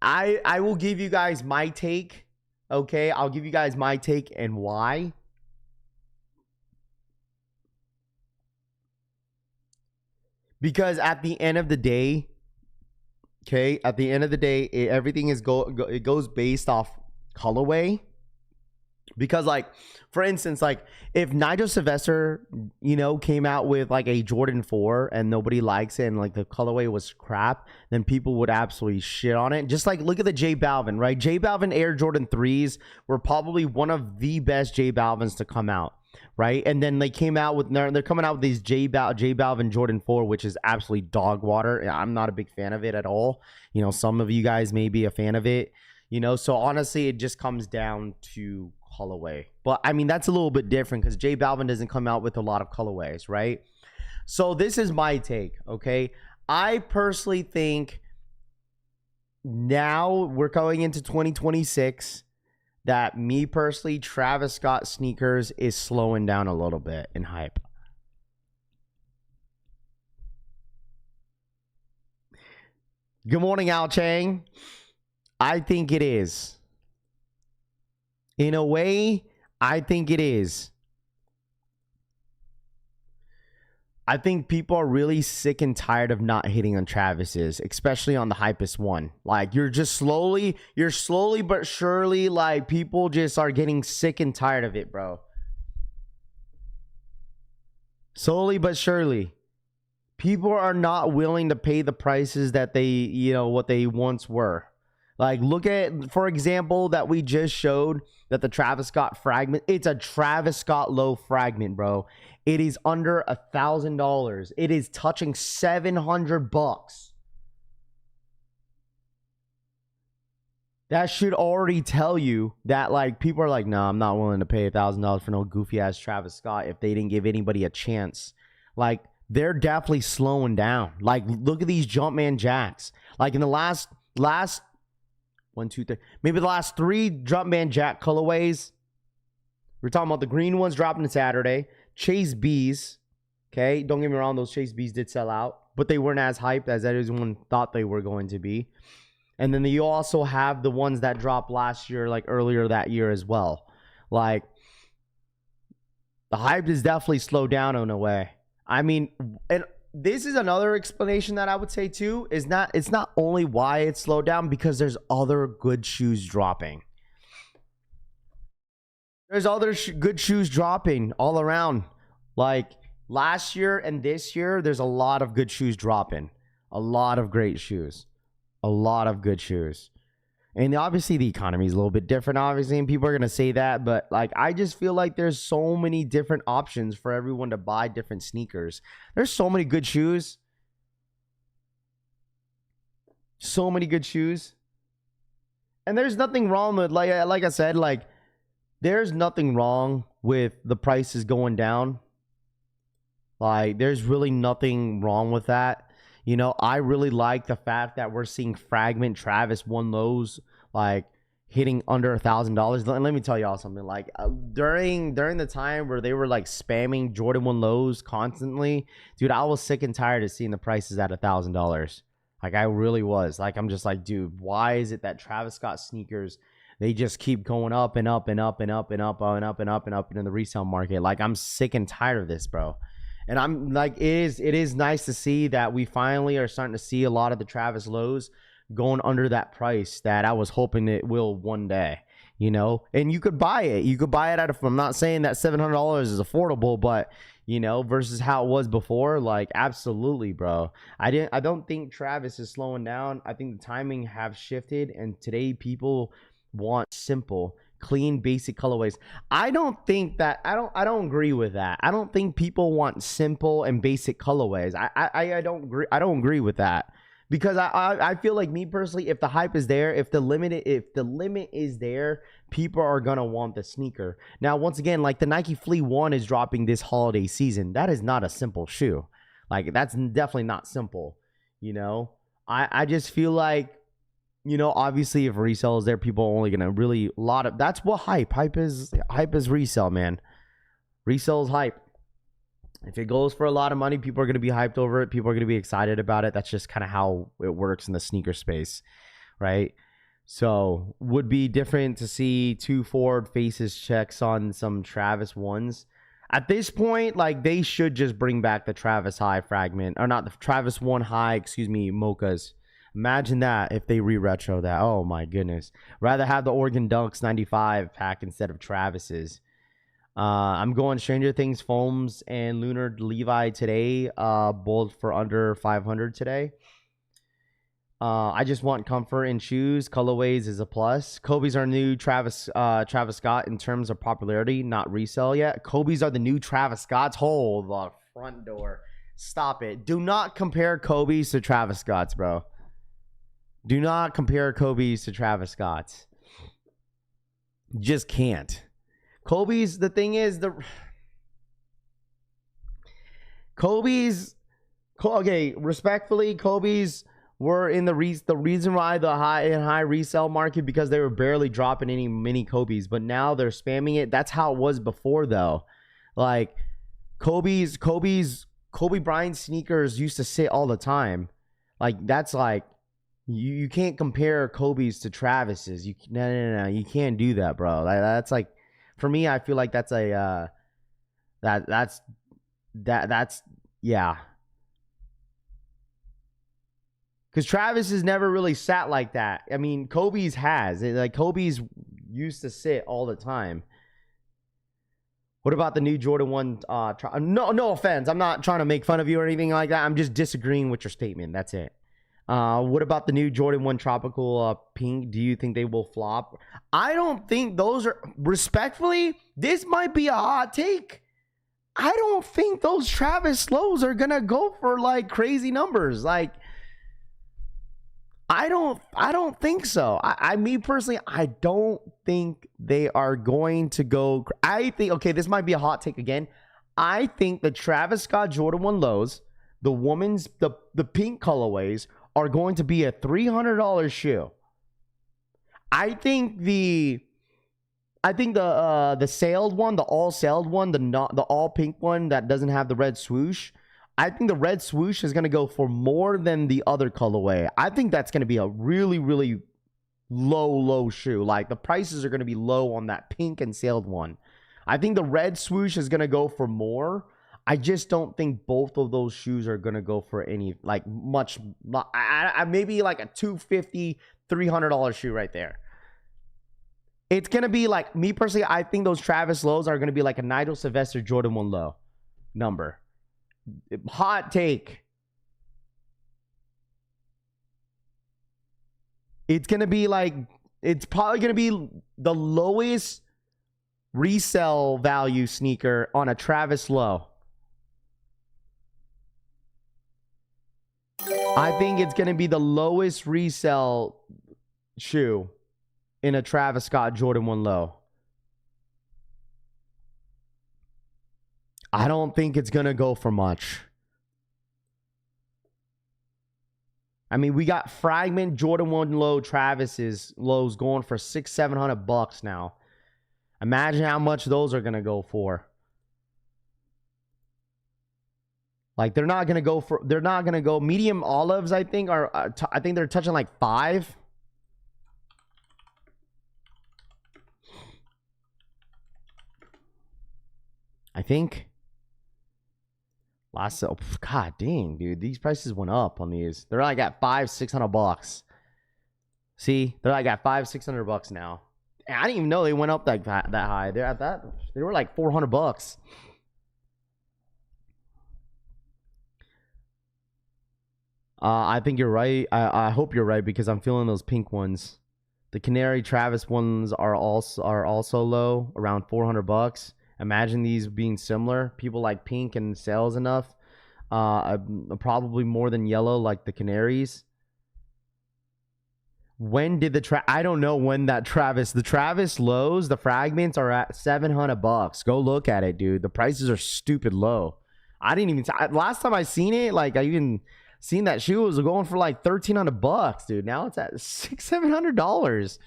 I will give you guys my take, okay? I'll give you guys my take and why. Because at the end of the day, okay, at the end of the day, everything is it goes based off colorway. Because, like, for instance, like, if Nigel Sylvester, you know, came out with, like, a Jordan 4 and nobody likes it and, like, the colorway was crap, then people would absolutely shit on it. Just, like, look at the J Balvin, right? J Balvin Air Jordan 3s were probably one of the best J Balvins to come out, right? And then they came out with, they're coming out with these J Balvin Jordan 4, which is absolutely dog water. I'm not a big fan of it at all. You know, some of you guys may be a fan of it, you know? So, honestly, it just comes down to colorway. But I mean, that's a little bit different because J Balvin doesn't come out with a lot of colorways, right? So this is my take, okay? I personally think now we're going into 2026 that me personally, Travis Scott sneakers is slowing down a little bit in hype. Good morning, Al Chang. I think it is. In a way, I think it is. I think people are really sick and tired of not hitting on Travis's, especially on the hypest one. Like, you're slowly but surely, like, people just are getting sick and tired of it, bro. Slowly but surely. People are not willing to pay the prices that they, you know, what they once were. Like, look at, for example, that we just showed that the Travis Scott fragment, it's a Travis Scott low fragment, bro. It is under $1,000. It is touching $700. That should already tell you that, like, people are like, no, I'm not willing to pay $1,000 for no goofy ass Travis Scott if they didn't give anybody a chance. Like, they're definitely slowing down. Like, look at these Jumpman Jacks. Like, in the last 1, 2, 3. Maybe the last 3 Jumpman Jack colorways. We're talking about the green ones dropping Saturday. Chase B's. Okay, don't get me wrong. Those Chase B's did sell out. But they weren't as hyped as everyone thought they were going to be. And then you also have the ones that dropped last year, like earlier that year as well. Like, the hype is definitely slowed down in a way. I mean, and this is another explanation that I would say too, is it's not only why it's slowed down, because there's other good shoes dropping. There's other good shoes dropping all around. Like, last year and this year, there's a lot of good shoes dropping. A lot of great shoes. A lot of good shoes. And obviously the economy is a little bit different, obviously, and people are going to say that. But like, I just feel like there's so many different options for everyone to buy different sneakers. There's so many good shoes. So many good shoes. And there's nothing wrong with, like I said, like, there's nothing wrong with the prices going down. Like, there's really nothing wrong with that. You know, I really like the fact that we're seeing Fragment Travis 1 lows like hitting under $1,000. Let me tell y'all something. Like during the time where they were like spamming Jordan 1 lows constantly, dude, I was sick and tired of seeing the prices at $1,000. Like, I really was. Like, I'm just like, dude, why is it that Travis Scott sneakers, they just keep going up and up and up and up and up and up and up and up in the resale market? Like, I'm sick and tired of this, bro. And I'm like, it is nice to see that we finally are starting to see a lot of the Travis lows going under that price that I was hoping it will one day, you know. And you could buy it. You could buy it at I'm not saying that $700 is affordable, but you know, versus how it was before, like, absolutely, bro. I don't think Travis is slowing down. I think the timing have shifted, and today people want simple, clean, basic colorways. I don't agree with that. I don't think people want simple and basic colorways. I don't agree with that, because I feel like, me personally, if the hype is there, if the limit is there, people are gonna want the sneaker. Now, once again, like the Nike Flea 1 is dropping this holiday season. That is not a simple shoe. Like, that's definitely not simple. You know, I just feel like, you know, obviously if resale is there, people are only gonna really that's what hype is resale, man. Resale is hype. If it goes for a lot of money, people are gonna be hyped over it. People are gonna be excited about it. That's just kind of how it works in the sneaker space, right? So would be different to see 2 forward faces checks on some Travis ones. At this point, like, they should just bring back the Travis High Fragment, or not the Travis 1 High, mochas. Imagine that if they re-retro that. Oh my goodness. Rather have the Oregon Dunks 95 pack instead of Travis's. I'm going Stranger Things foams and Lunar Levi today. Both for under 500 today. I just want comfort in shoes. Colorways is a plus. Kobe's are new Travis Scott in terms of popularity, not resale yet. Kobe's are the new Travis Scott's. Hold the front door. Stop it. Do not compare Kobe's to Travis Scott's, bro. Do not compare Kobe's to Travis Scott's. Just can't. Kobe's, the thing is, okay, respectfully, Kobe's were in the reason why the high resale market, because they were barely dropping any mini Kobe's, but now they're spamming it. That's how it was before, though. Like, Kobe Bryant sneakers used to sit all the time. Like, that's like, you can't compare Kobe's to Travis's. No, you can't do that, bro. Like, that's like, for me, I feel like that's a that's yeah. Because Travis has never really sat like that. I mean, Kobe's has. Like, Kobe's used to sit all the time. What about the new Jordan 1? No offense. I'm not trying to make fun of you or anything like that. I'm just disagreeing with your statement. That's it. What about the new Jordan 1 Tropical Pink? Do you think they will flop? I don't think those are... Respectfully, this might be a hot take. I don't think those Travis lows are going to go for, like, crazy numbers. Like... I don't think so. Me personally, I don't think they are going to go. I think, okay, this might be a hot take again. I think the Travis Scott Jordan 1 lows, the woman's, the pink colorways are going to be a $300 shoe. I think the sailed one, the all sailed one, the all pink one that doesn't have the red swoosh, I think the red swoosh is going to go for more than the other colorway. I think that's going to be a really, really low shoe. Like, the prices are going to be low on that pink and sailed one. I think the red swoosh is going to go for more. I just don't think both of those shoes are going to go for any, like, much. Maybe like a $250, $300 shoe right there. It's going to be like, me personally, I think those Travis lows are going to be like a Nigel Sylvester Jordan 1 low number. Hot take. it's gonna be like, it's probably gonna be the lowest resale value sneaker on a Travis low. I think it's gonna be the lowest resale shoe in a Travis Scott Jordan 1 low. I don't think it's gonna go for much. I mean, we got fragment Jordan 1 low Travis's lows going for $600-700 now. Imagine how much those are gonna go for. Like, they're not gonna go medium olives. I think I think they're touching like 5. I think. God dang, dude, these prices went up on these. They're like at $500-600. See, they're like at $500-600 now. And I didn't even know they went up that high. They're at that. They were like $400. I think you're right. I hope you're right because I'm feeling those pink ones. The Canary Travis ones are also low, around $400. Imagine these being similar. People like pink and sales enough. Probably more than yellow, like the Canaries. When did I don't know when that the Travis lows, the fragments are at $700. Go look at it, dude. The prices are stupid low. I didn't even last time I seen it, like I even seen that shoe was going for like $1,300, dude. Now it's at $600-700.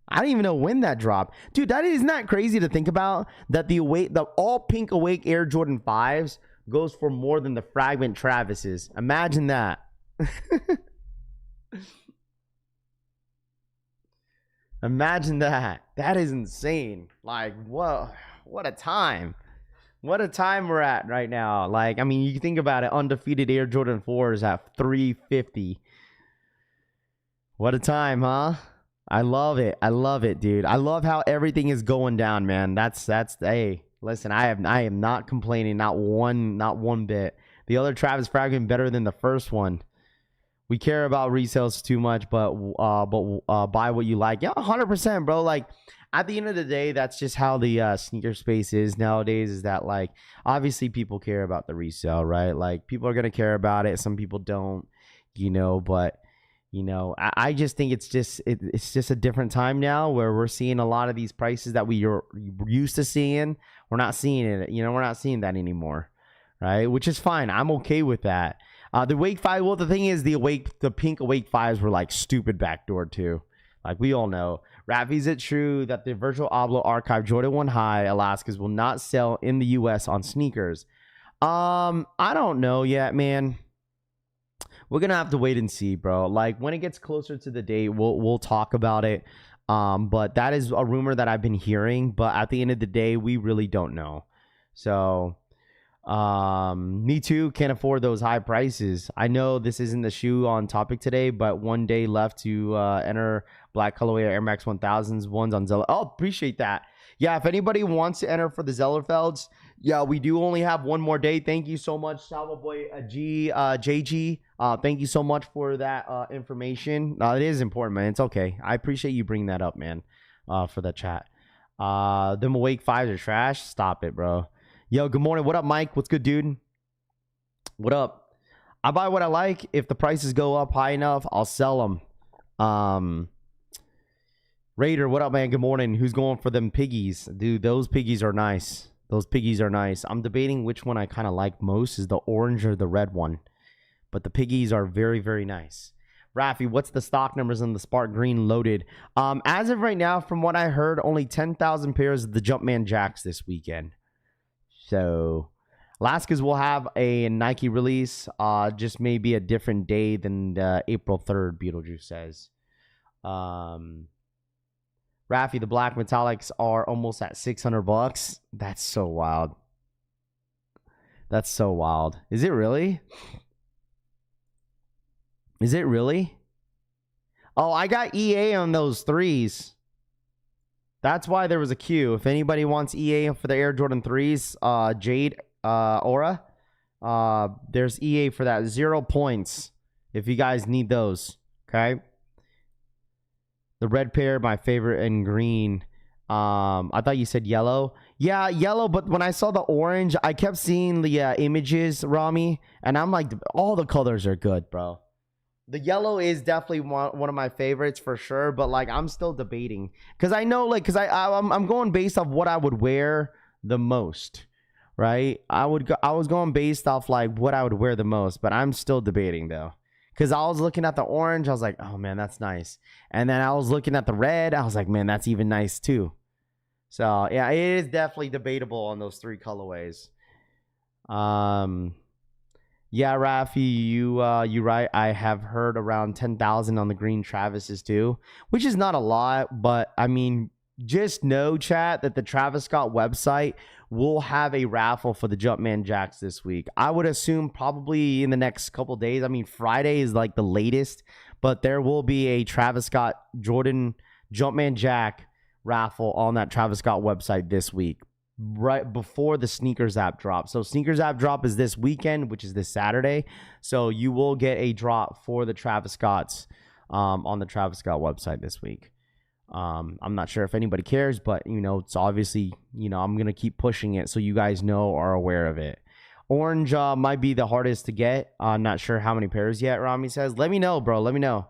I don't even know when that dropped. Dude, that is not crazy to think about that the all pink Awake Air Jordan 5s goes for more than the fragment Travis's. Imagine that. Imagine that. That is insane. Like, whoa, what a time. What a time we're at right now. Like, I mean, you can think about it. Undefeated Air Jordan 4s at $350. What a time, huh? I love it. I love it, dude. I love how everything is going down, man. That's hey, listen, I am not complaining, not one bit. The other Travis fragment better than the first one. We care about resales too much, but buy what you like. Yeah, 100%, bro. Like, at the end of the day, that's just how the sneaker space is nowadays, is that, like, obviously people care about the resale, right? Like, people are going to care about it. Some people don't, but I just think it's just a different time now where we're seeing a lot of these prices that we are used to seeing. We're not seeing it. We're not seeing that anymore, right? Which is fine. I'm okay with that. The Awake 5, well, the thing is, the pink Awake 5s were like stupid backdoor too. Like we all know. Raffy, is it true that the Virgil Abloh Archive Jordan 1 High Alaskas will not sell in the US on sneakers? I don't know yet, man. We're gonna have to wait and see, bro. Like, when it gets closer to the date, we'll talk about it. But that is a rumor that I've been hearing. But at the end of the day, we really don't know. So, me too. Can't afford those high prices. I know this isn't the shoe on topic today, but one day left to enter black colorway Air Max 1000s ones on Zeller. Oh, appreciate that. Yeah, if anybody wants to enter for the Zellerfelds, yeah, we do only have one more day. Thank you so much, Salvo Boy JG. Thank you so much for that information. It is important, man. It's okay. I appreciate you bringing that up, man, for the chat. Them Awake 5s are trash. Stop it, bro. Yo, good morning. What up, Mike? What's good, dude? What up? I buy what I like. If the prices go up high enough, I'll sell them. Raider, what up, man? Good morning. Who's going for them piggies? Dude, those piggies are nice. Those piggies are nice. I'm debating which one I kind of like most, is the orange or the red one. But the piggies are very, very nice. Raffy, what's the stock numbers on the Spark Green loaded? As of right now, from what I heard, only 10,000 pairs of the Jumpman Jacks this weekend. So, Alaska's will have a Nike release, just maybe a different day than April 3rd, Beetlejuice says. Raffy, the black metallics are almost at $600. That's so wild. That's so wild. Is it really? Is it really? Oh, I got EA on those 3s. That's why there was a queue. If anybody wants EA for the Air Jordan 3s, Jade, Aura, there's EA for that. 0 points if you guys need those. Okay? The red pair, my favorite, and green. I thought you said yellow. Yeah, yellow, but when I saw the orange, I kept seeing the images, Rami, and I'm like, all the colors are good, bro. The yellow is definitely one of my favorites for sure, but like I'm still debating because I know, like, because I'm going based off what I would wear the most, right? I was going based off like what I would wear the most, but I'm still debating though. Because I was looking at the orange, I was like, oh man, that's nice. And then I was looking at the red, I was like, man, that's even nice too. So yeah, it is definitely debatable on those 3 colorways. Yeah, Rafi, you right. I have heard around 10,000 on the green Travis's too, which is not a lot, but I mean, just know, chat, that the Travis Scott website will have a raffle for the Jumpman Jacks this week. I would assume probably in the next couple days. I mean, Friday is like the latest, but there will be a Travis Scott Jordan Jumpman Jack raffle on that Travis Scott website this week, right before the Sneakers app drop. So Sneakers app drop is this weekend, which is this Saturday. So you will get a drop for the Travis Scotts on the Travis Scott website this week. I'm not sure if anybody cares, but you know, it's obviously, you know, I'm going to keep pushing it so you guys know, are aware of it. Orange might be the hardest to get. I'm not sure how many pairs yet, Rami says. Let me know, bro. Let me know.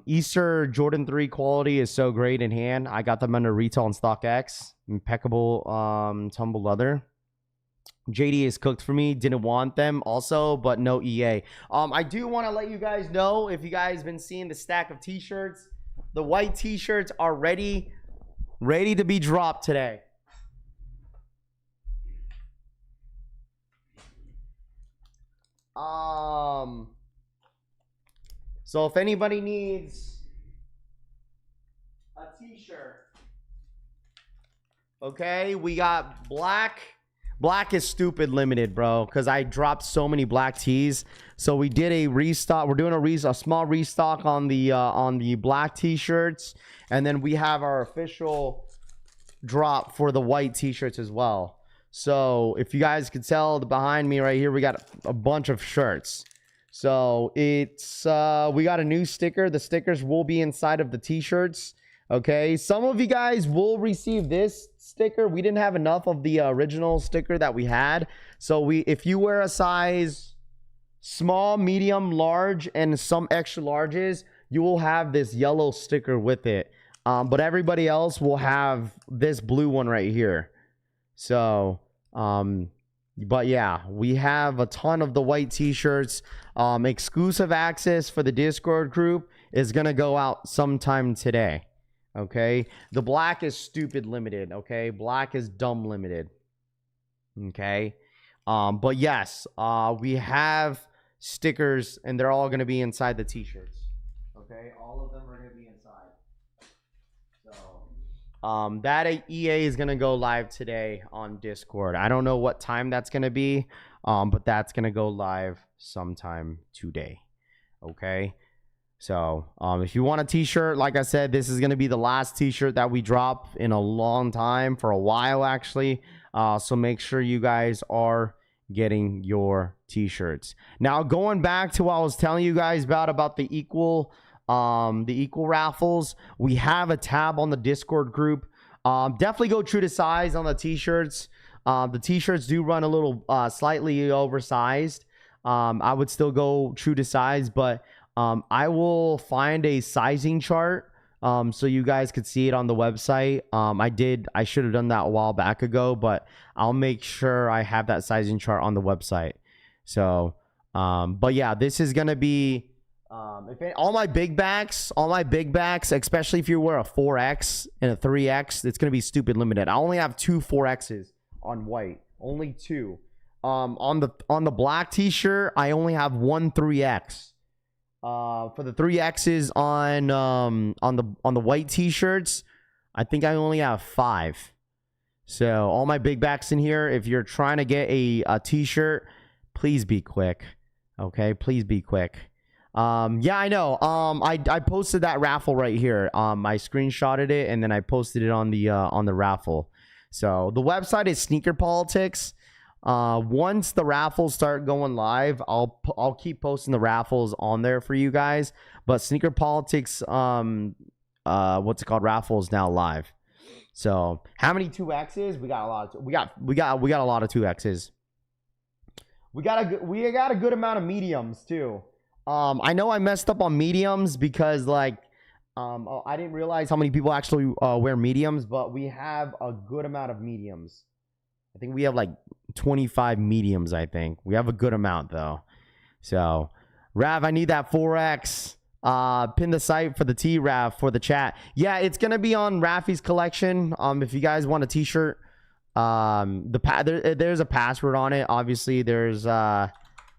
Easter Jordan 3 quality is so great in hand. I got them under retail on StockX. Impeccable tumble leather. JD is cooked for me. Didn't want them also, but no EA. I do want to let you guys know, if you guys been seeing the stack of t-shirts, the white t-shirts are ready to be dropped today. So if anybody needs a t-shirt, okay, we got black. Black is stupid limited, bro, because I dropped so many black tees. So we did a restock. We're doing a small restock on the black t-shirts, and then we have our official drop for the white t-shirts as well. So if you guys could tell, behind me right here, we got a bunch of shirts. So it's we got a new sticker. The stickers will be inside of the t-shirts. Okay, some of you guys will receive this sticker. We didn't have enough of the original sticker that we had. So if you wear a size small, medium, large, and some extra larges, you will have this yellow sticker with it. But everybody else will have this blue one right here. So, but yeah, we have a ton of the white t-shirts. Exclusive access for the Discord group is going to go out sometime today. Okay, the black is stupid limited. Okay, black is dumb limited. Okay, but yes, we have stickers, and they're all going to be inside the t-shirts. Okay, all of them are going to be inside. So that EA is going to go live today on Discord. I don't know what time that's going to be, but that's going to go live sometime today. Okay. So if you want a t-shirt, like I said, this is going to be the last t-shirt that we drop in a long time, for a while actually. So make sure you guys are getting your t-shirts. Now, going back to what I was telling you guys about the equal raffles, we have a tab on the Discord group. Definitely go true to size on the t-shirts. The t-shirts do run a little slightly oversized. I would still go true to size, but I will find a sizing chart so you guys could see it on the website. I should have done that a while back ago, but I'll make sure I have that sizing chart on the website. So, but yeah, this is going to be, all my big backs, especially if you wear a 4X and a 3X, it's going to be stupid limited. I only have 2 4Xs on white, only 2. On the black t-shirt, I only have 1 3X. For the 3Xs on the white t-shirts, I think I only have 5. So all my big backs in here, if you're trying to get a t-shirt, please be quick. Okay, please be quick. Yeah, I know. I posted that raffle right here. I screenshotted it and then I posted it on the raffle. So the website is Sneaker Politics. Once the raffles start going live, I'll keep posting the raffles on there for you guys. But Sneaker Politics, what's it called? Raffles now live. So how many 2X's? We got a lot. We got a lot of 2X's. We got a good amount of mediums too. I know I messed up on mediums because like I didn't realize how many people actually wear mediums, but we have a good amount of mediums. I think we have like 25 mediums. I think we have a good amount though. So Rav, I need that 4X. Pin the site for the T-Rav for the chat. Yeah, it's gonna be on Raffy's collection. If you guys want a t-shirt, there's a password on it. Obviously there's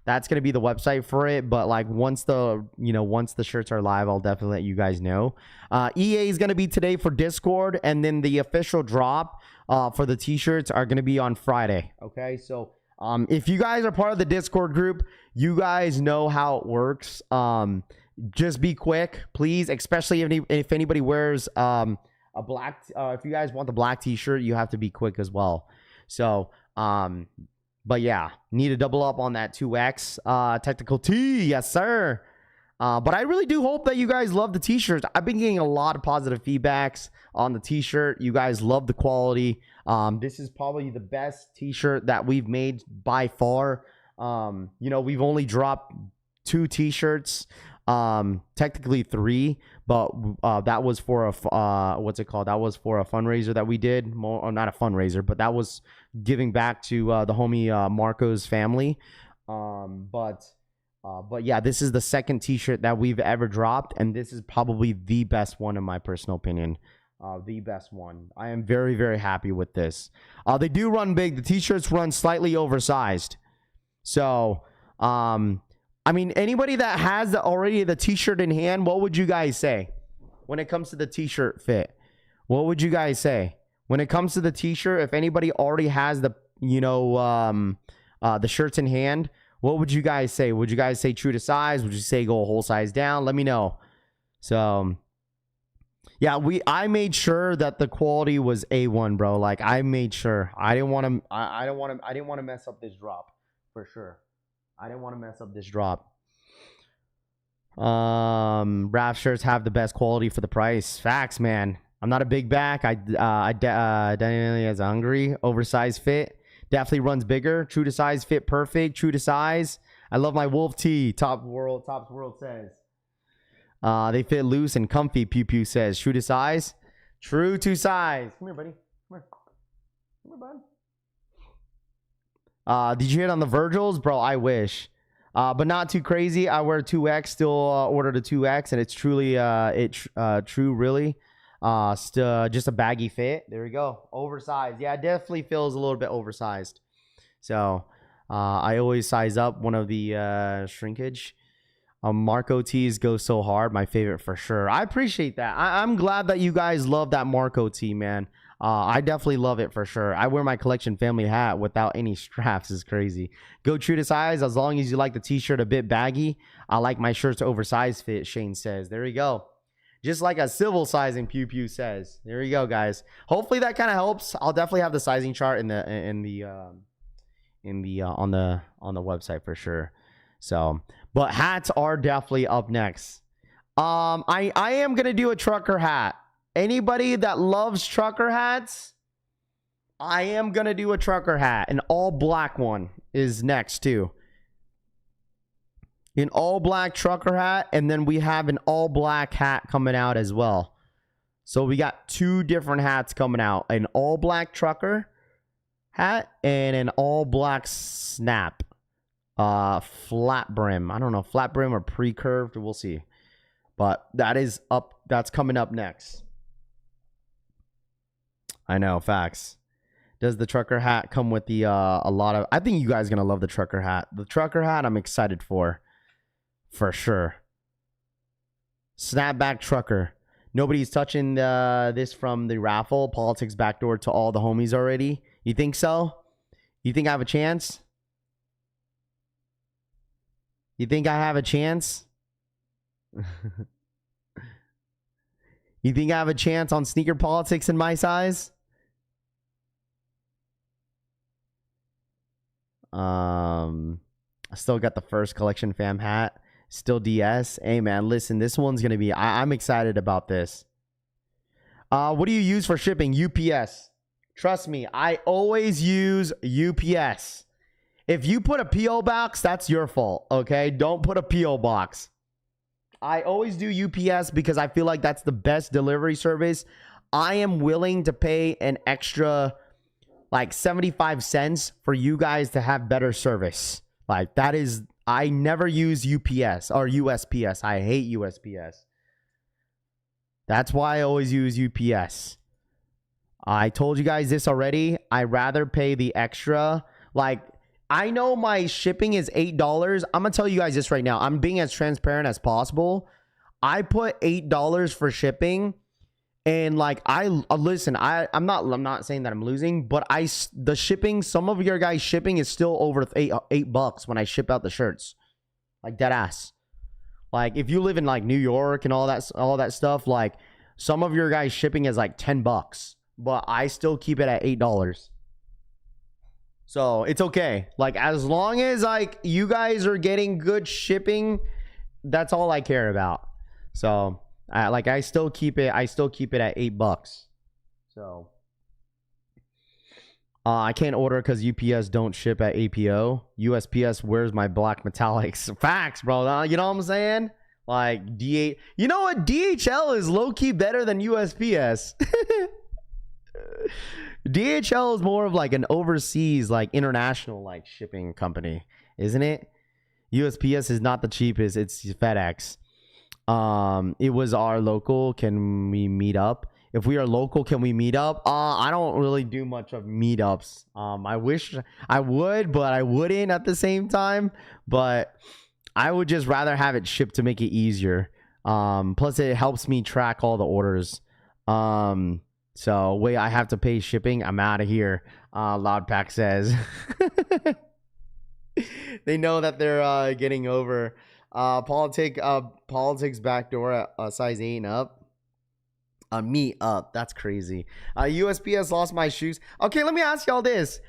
that's gonna be the website for it, but like once the shirts are live, I'll definitely let you guys know. EA is gonna be today for Discord, and then the official drop for the t-shirts are gonna be on Friday. Okay, so if you guys are part of the Discord group, you guys know how it works. Just be quick, please, especially if anybody wears a black if you guys want the black t-shirt, you have to be quick as well. So but yeah, need to double up on that 2X technical T. Yes sir. But I really do hope that you guys love the t-shirts. I've been getting a lot of positive feedbacks on the t-shirt. You guys love the quality. This is probably the best t-shirt that we've made by far. We've only dropped 2 t-shirts, technically 3, but that was for a what's it called? That was for a fundraiser that we did. Not a fundraiser, but that was giving back to the homie Marco's family. But yeah, this is the second t-shirt that we've ever dropped, and this is probably the best one in my personal opinion. The best one. I am very, very happy with this. They do run big. The t-shirts run slightly oversized. So, I mean, anybody that has already the t-shirt in hand, what would you guys say when it comes to the t-shirt fit? What would you guys say when it comes to the t-shirt? If anybody already has the shirts in hand, what would you guys say? Would you guys say true to size? Would you say go a whole size down? Let me know. So yeah, I made sure that the quality was A1, bro. Like I made sure. I didn't want to mess up this drop for sure. I didn't want to mess up this drop. Raff shirts have the best quality for the price. Facts, man. I'm not a big back. I definitely has a hungry oversized fit. Definitely runs bigger. True to size fit perfect. True to size. I love my wolf tee. Tops world says. They fit loose and comfy. Pew Pew says. True to size. True to size. Come here, buddy. Come here, bud. Did you hit on the VIRGILs? Bro, I wish. But not too crazy. I wear 2X, still ordered a 2X, and it's truly true, really. Still just a baggy fit. There we go. Oversized. Yeah, it definitely feels a little bit oversized. So I always size up one of the shrinkage. Marco tees go so hard. My favorite for sure. I appreciate that. I'm glad that you guys love that Marco tee, man. I definitely love it for sure. I wear my collection family hat without any straps. Is crazy. Go true to size as long as you like the t-shirt a bit baggy. I like my shirts oversized fit, Shane says. There you go. Just like a civil sizing, Pew Pew says. There you go, guys. Hopefully that kind of helps. I'll definitely have the sizing chart on the website for sure. So, but hats are definitely up next. I am gonna do a trucker hat. Anybody that loves trucker hats, I am going to do a trucker hat. An all black one is next too. An all black trucker hat. And then we have an all black hat coming out as well. So we got 2 different hats coming out. An all black trucker hat and an all black snap. Flat brim. I don't know, flat brim or pre-curved. We'll see. But that is up. That's coming up next. I know, facts. Does the trucker hat come with the a lot of? I think you guys are gonna love the trucker hat. The trucker hat, I'm excited for sure. Snapback trucker. Nobody's touching this from the raffle. Politics backdoor to all the homies already. You think so? You think I have a chance? You think I have a chance? You think I have a chance on sneaker politics in my size? I still got the first collection fam hat. Still DS. Hey man, listen, this one's gonna be. I'm excited about this. What do you use for shipping? UPS. Trust me, I always use UPS. If you put a PO box, that's your fault. Okay, don't put a PO box. I always do UPS because I feel like that's the best delivery service. I am willing to pay an extra like 75 cents for you guys to have better service. Like that is, I never use UPS or USPS. I hate USPS. That's why I always use UPS. I told you guys this already. I rather pay the extra. Like, I know my shipping is $8. I'm gonna tell you guys this right now. I'm being as transparent as possible. I put $8 for shipping, and like listen. I'm not saying that I'm losing, but the shipping. Some of your guys' shipping is still over $8 when I ship out the shirts, like dead ass. Like if you live in like New York and all that stuff, like some of your guys' shipping is like $10, but I still keep it at $8. So it's okay. Like as long as like you guys are getting good shipping, that's all I care about. So I still keep it at $8. So I can't order because UPS don't ship at APO. USPS, where's my black metallics? Facts, bro. You know what I'm saying? Like you know what? DHL is low-key better than USPS. DHL is more of like an overseas, like international, like shipping company, isn't it? USPS is not the cheapest. It's FedEx. It was our local. Can we meet up? If we are local, can we meet up? I don't really do much of meetups. I wish I would, but I wouldn't at the same time. But I would just rather have it shipped to make it easier. Plus it helps me track all the orders. So wait, I have to pay shipping. I'm out of here. Loudpack says. They know that they're getting over. Politics backdoor at size 8 and up. Me up. That's crazy. USPS lost my shoes. Okay, let me ask y'all this.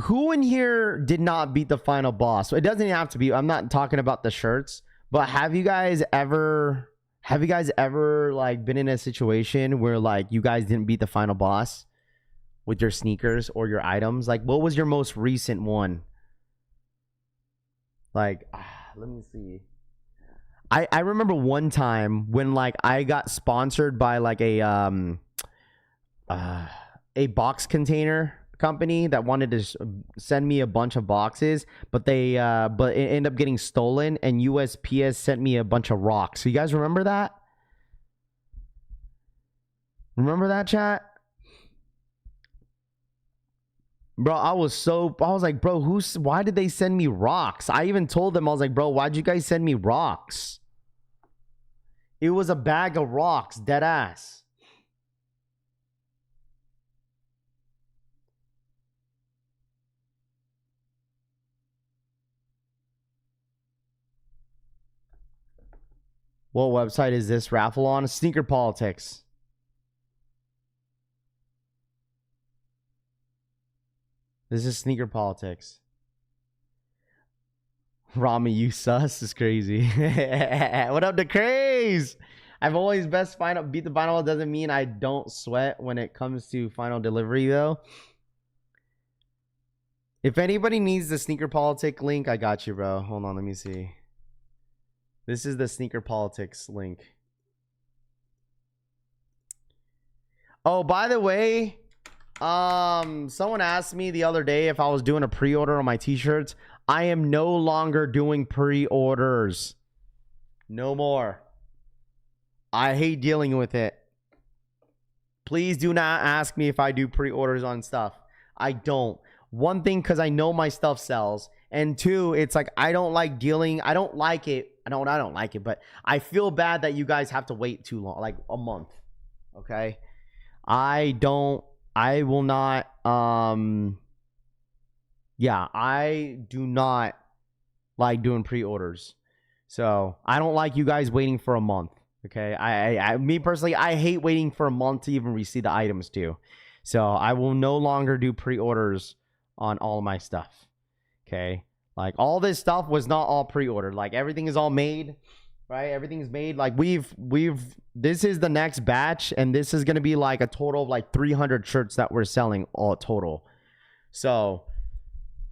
Who in here did not beat the final boss? It doesn't even have to be. I'm not talking about the shirts, but have you guys ever like been in a situation where like you guys didn't beat the final boss with your sneakers or your items? Like what was your most recent one? Like let me see. I remember one time when like I got sponsored by like a box container company that wanted to send me a bunch of boxes, but it ended up getting stolen, and USPS sent me a bunch of rocks. So you guys remember that? Remember that, chat? Bro, I was like, bro, why did they send me rocks? I even told them, I was like, bro, why'd you guys send me rocks? It was a bag of rocks, dead ass. What website is this raffle on? Sneaker Politics. This is Sneaker Politics. Rami, you sus is crazy. What up, the craze? I've always beat the final. Doesn't mean I don't sweat when it comes to final delivery though. If anybody needs the Sneaker Politics link, I got you, bro. Hold on, let me see. This is the Sneaker Politics link. Oh, by the way, someone asked me the other day if I was doing a pre-order on my t-shirts. I am no longer doing pre-orders. No more. I hate dealing with it. Please do not ask me if I do pre-orders on stuff. I don't. One thing, because I know my stuff sells. And two, it's like I don't like dealing. I don't like it. I don't like it, but I feel bad that you guys have to wait too long, like a month. Okay? I will not. Yeah, I do not like doing pre-orders. So I don't like you guys waiting for a month. Okay, me personally, I hate waiting for a month to even receive the items too. So I will no longer do pre-orders on all of my stuff. Okay, like all this stuff was not all pre-ordered. Like everything is all made, right? Everything's made. Like we've this is the next batch, and this is gonna be like a total of like 300 shirts that we're selling all total. So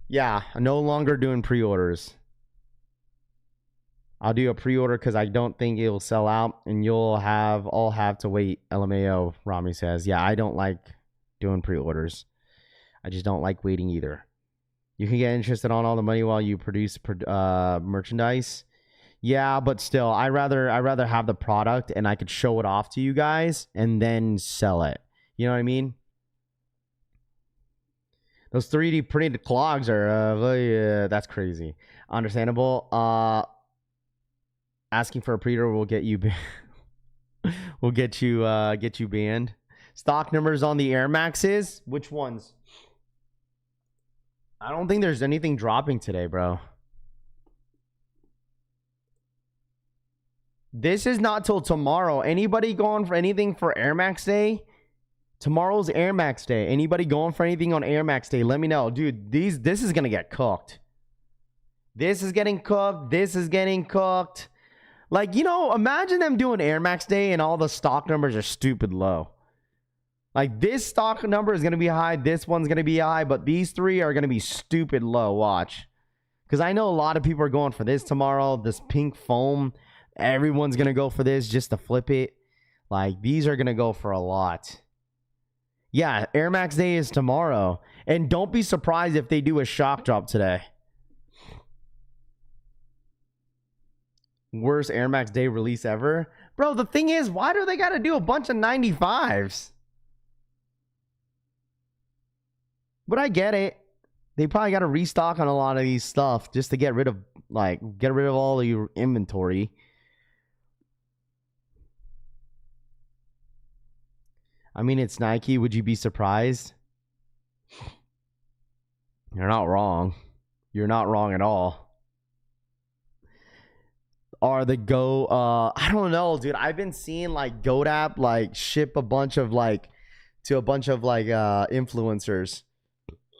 yeah, I'm no longer doing pre-orders. I'll do a pre-order because I don't think it will sell out, and you'll all have to wait. LMAO, Rami says. Yeah, I don't like doing pre-orders. I just don't like waiting either. You can get interested on all the money while you produce merchandise. Yeah, but still, I rather have the product and I could show it off to you guys and then sell it. You know what I mean? Those 3D printed clogs are that's crazy. Understandable. Asking for a pre-order will get you will get you banned. Stock numbers on the Air Maxes? Which ones? I don't think there's anything dropping today, bro. This is not till tomorrow. Anybody going for anything for Air Max Day? Tomorrow's Air Max Day. Anybody going for anything on Air Max Day? Let me know. Dude, this is going to get cooked. This is getting cooked. This is getting cooked. Like, you know, imagine them doing Air Max Day and all the stock numbers are stupid low. Like, this stock number is going to be high. This one's going to be high. But these three are going to be stupid low. Watch. Because I know a lot of people are going for this tomorrow. This pink foam. Everyone's going to go for this just to flip it. Like, these are going to go for a lot. Yeah, Air Max Day is tomorrow. And don't be surprised if they do a shock drop today. Worst Air Max Day release ever. Bro, the thing is, why do they got to do a bunch of 95s? But I get it. They probably got to restock on a lot of these stuff just to get rid of all of your inventory. I mean, it's Nike. Would you be surprised? You're not wrong. You're not wrong at all. Are the I don't know, dude. I've been seeing like GoDap like ship a bunch of like to a bunch of like influencers.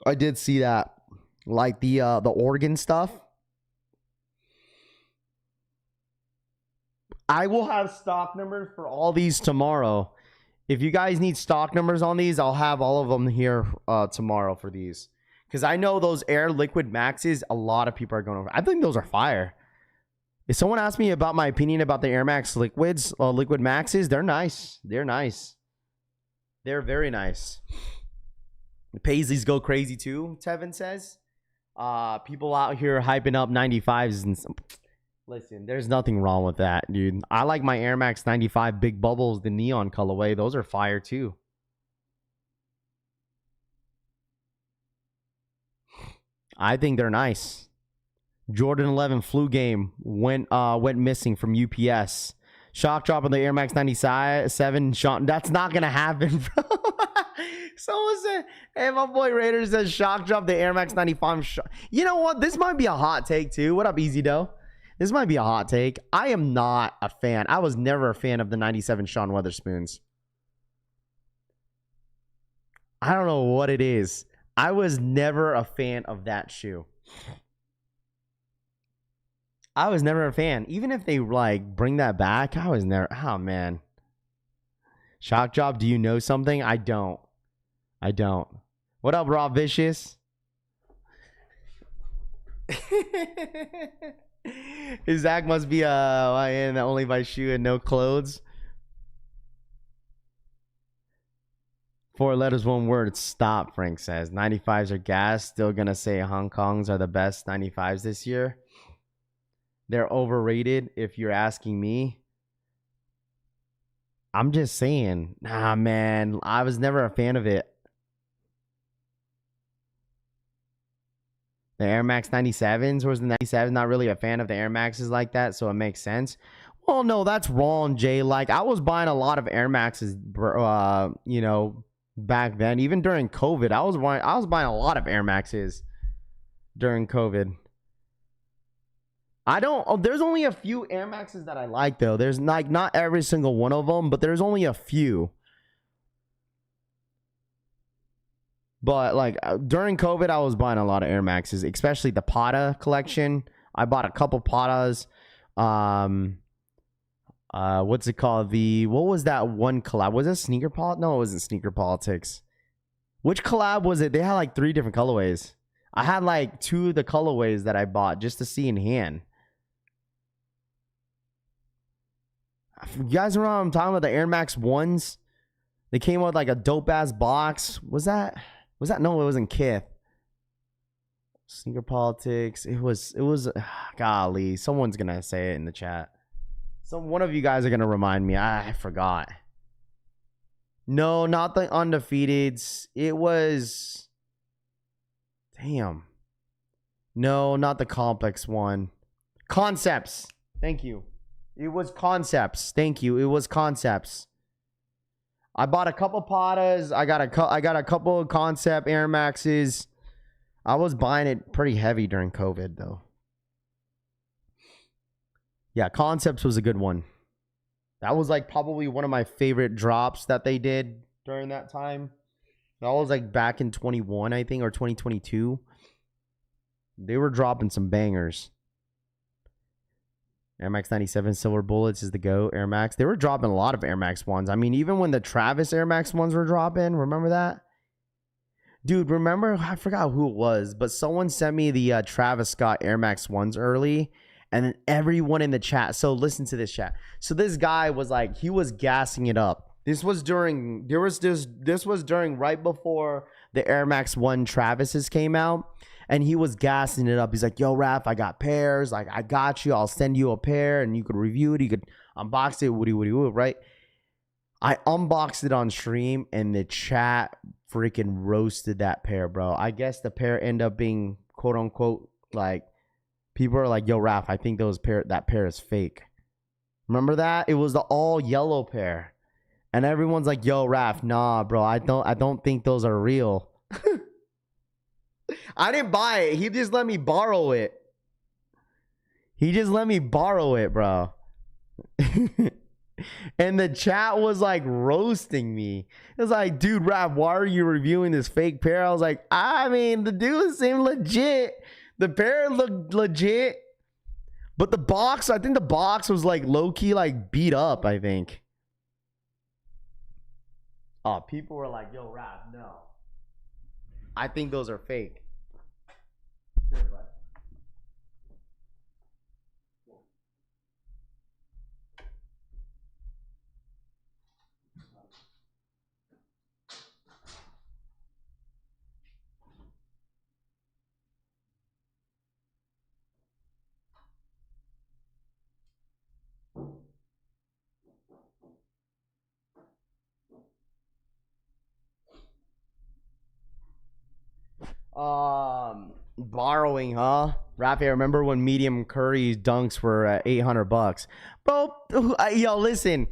I did see that, like the Oregon stuff. I will have stock numbers for all these tomorrow. If you guys need stock numbers on these, I'll have all of them here tomorrow for these. Because I know those Air Liquid Maxes, a lot of people are going over. I think those are fire. If someone asked me about my opinion about the Air Max Liquids, Liquid Maxes, they're nice. They're nice. They're very nice. Paisleys go crazy too, Tevin says. People out here hyping up 95s and some. Listen, there's nothing wrong with that, dude. I like my Air Max 95 Big Bubbles, the neon colorway. Those are fire too. I think they're nice. Jordan 11 flu game went missing from UPS. Shock drop on the Air Max 97. Sean, that's not gonna happen, bro. Someone said, hey, my boy Raider says shock drop the Air Max 95. You know what? This might be a hot take too. What up, Easy Dough? This might be a hot take. I am not a fan. I was never a fan of the 97 Sean Weatherspoons. I don't know what it is. I was never a fan of that shoe. I was never a fan. Even if they like bring that back, I was never. Oh man. Shock Job, do you know something? I don't. What up, Rob Vicious? Zach must be YN that only buys shoe and no clothes. 4 letters, 1 word. Stop, Frank says. 95s are gas. Still gonna say Hong Kong's are the best 95s this year. They're overrated if you're asking me. I'm just saying. Nah, man. I was never a fan of it. The Air Max 97s, was the 97 not really a fan of the Air Maxes like that, so it makes sense. Well, no, that's wrong, Jay. Like, I was buying a lot of Air Maxes, you know, back then. Even during COVID, I was buying a lot of Air Maxes during COVID. There's only a few Air Maxes that I like, though. There's like not every single one of them, but there's only a few. But like during COVID, I was buying a lot of Air Maxes, especially the Pata collection. I bought a couple Patas. What's it called? What was that one collab? Was it Sneaker Politics? No, it wasn't Sneaker Politics. Which collab was it? They had like 3 different colorways. I had like 2 of the colorways that I bought just to see in hand. You guys remember I'm talking about the Air Max 1s? They came with like a dope ass box. Was that? No, it wasn't Kith. Sneaker Politics. It was golly. Someone's gonna say it in the chat. One of you guys are gonna remind me. I forgot. No, not the undefeateds. It was. Damn. No, not the complex one. Concepts. Thank you. It was Concepts. Thank you. It was Concepts. I bought a couple Patas. I got a couple of Concept Air Maxes. I was buying it pretty heavy during COVID though. Yeah, Concepts was a good one. That was like probably one of my favorite drops that they did during that time. That was like back in 21, I think, or 2022. They were dropping some bangers. Air Max 97 Silver Bullets is the GOAT. Air Max. They were dropping a lot of Air Max ones. I mean, even when the Travis Air Max ones were dropping, remember that? Dude, remember? I forgot who it was, but someone sent me the Travis Scott Air Max ones early. And then everyone in the chat. So listen to this chat. So this guy was like, he was gassing it up. This was during right before the Air Max 1 Travis's came out. And he was gassing it up. He's like, yo, Raph, I got pairs. Like, I got you. I'll send you a pair and you could review it. You could unbox it. Woody, right? I unboxed it on stream and the chat freaking roasted that pair, bro. I guess the pair ended up being quote unquote like, people are like, yo, Raph, I think that pair is fake. Remember that? It was the all yellow pair. And everyone's like, yo, Raph, nah, bro, I don't think those are real. I didn't buy it. He just let me borrow it. Bro. And the chat was like roasting me. It was like, dude, Raph, why are you reviewing this fake pair? I was like, I mean, the dude seemed legit. The pair looked legit. But the box, I think the box was like low-key like beat up, I think. Oh, people were like, yo, Raph, no. I think those are fake. Borrowing, huh? Rafi, remember when medium Curry's dunks were at $800? Bro, yo, listen.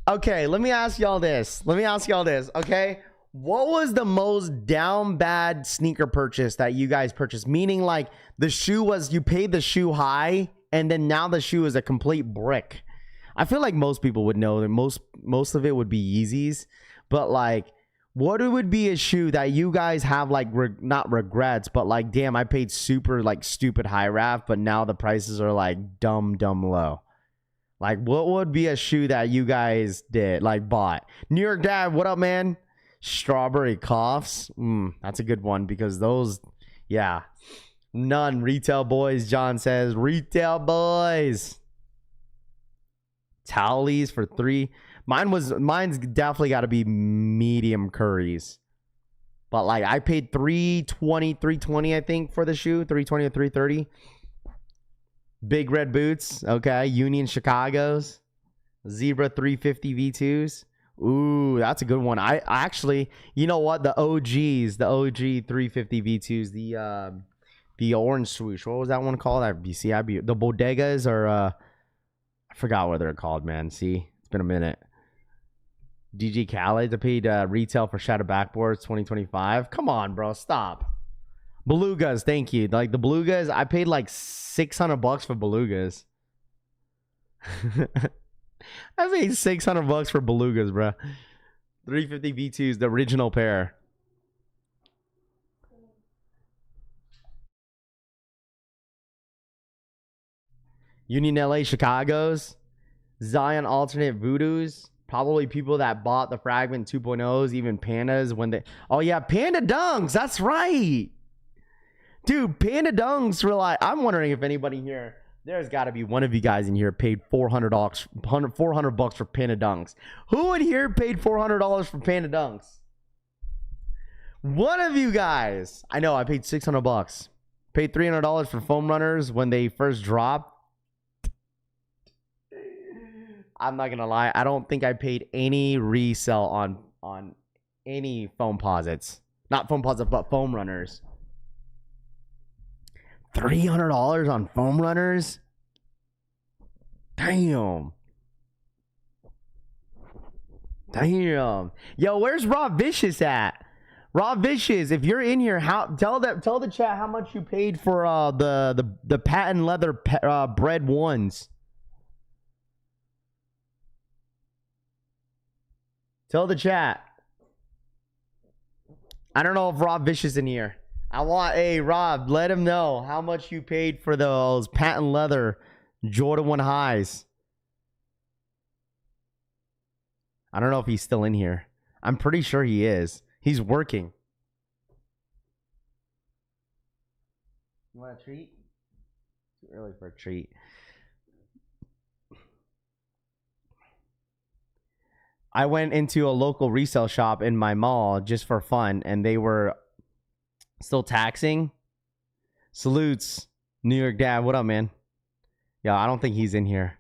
Okay, let me ask y'all this. Okay, what was the most down bad sneaker purchase that you guys purchased? Meaning, like, the shoe was, you paid the shoe high, and then now the shoe is a complete brick. I feel like most people would know that most of it would be Yeezys, but like, what would be a shoe that you guys have like not regrets, but like, damn, I paid super like stupid high RAF, but now the prices are like dumb low. Like, what would be a shoe that you guys did like bought? New York Dad, what up, man? Strawberry coughs. That's a good one because those, yeah, none. Retail boys, John says. Retail boys. Towelies for $3. Mine's definitely got to be medium Curry's. But like I paid $320 I think for the shoe, $320 or $330. Big red boots, okay. Union Chicago's, Zebra 350 V2s. Ooh, that's a good one. I actually, you know what? The OG 350 V2s, the orange swoosh. What was that one called? The bodegas, or I forgot what they're called, man. See, it's been a minute. DG Khaled, I paid retail for Shadow Backboards 2025. Come on, bro, stop. Belugas, thank you. Like the Belugas, I paid like $600 for Belugas. I paid $600 for Belugas, bro. 350 V2s, the original pair. Union LA Chicago's, Zion alternate voodoos, probably people that bought the fragment 2.0s, even pandas when they, oh yeah, panda dunks, that's right. Dude, panda dunks were like, I'm wondering if anybody here, there's got to be one of you guys in here paid $400 for panda dunks. Who in here paid $400 for panda dunks? One of you guys. I know I paid $600. Paid $300 for foam runners when they first dropped. I'm not gonna lie, I don't think I paid any resell on any foam posits. Not foam posits, but foam runners. $300 on foam runners? Damn. Damn. Yo, where's Rob Vicious at? Rob Vicious, if you're in here, tell the chat how much you paid for the patent leather bread ones. Tell the chat. I don't know if Rob Vicious in here. I want, hey Rob, let him know how much you paid for those patent leather Jordan 1 highs. I don't know if he's still in here. I'm pretty sure he is. He's working. You want a treat? Too early for a treat. I went into a local resale shop in my mall just for fun, and they were still taxing. Salutes, New York Dad. What up, man? Yeah, I don't think he's in here.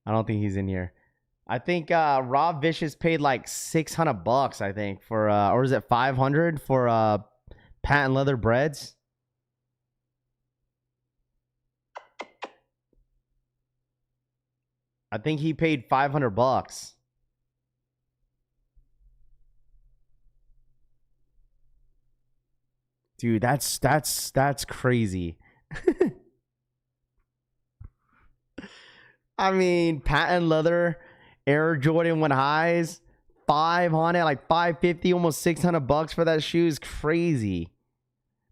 I think Rob Vicious paid like $600, I think, for or is it $500 for patent leather breads? I think he paid $500. Dude, that's crazy. I mean, patent leather Air Jordan 1 highs, 500, like 550, almost $600 for that shoe is crazy.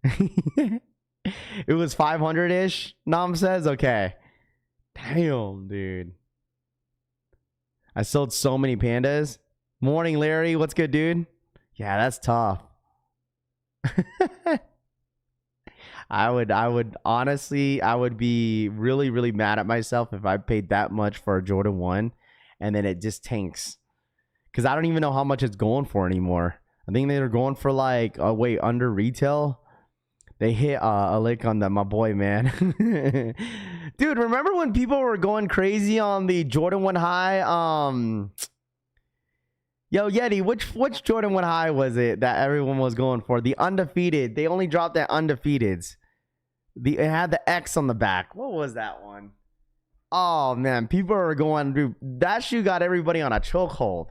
It was 500-ish, Nam says. Okay. Damn, dude. I sold so many pandas. Morning, Larry. What's good, dude? Yeah, that's tough. I would honestly, I would be really, really mad at myself if I paid that much for a Jordan 1 and then it just tanks. Because I don't even know how much it's going for anymore. I think they're going for like, under retail. They hit a lick on that, my boy, man. Dude, remember when people were going crazy on the Jordan 1 high? Yo, Yeti, which Jordan 1 high was it that everyone was going for? The undefeated. They only dropped that undefeateds. It had the X on the back. What was that one? Oh, man. People are going, dude. That shoe got everybody on a chokehold.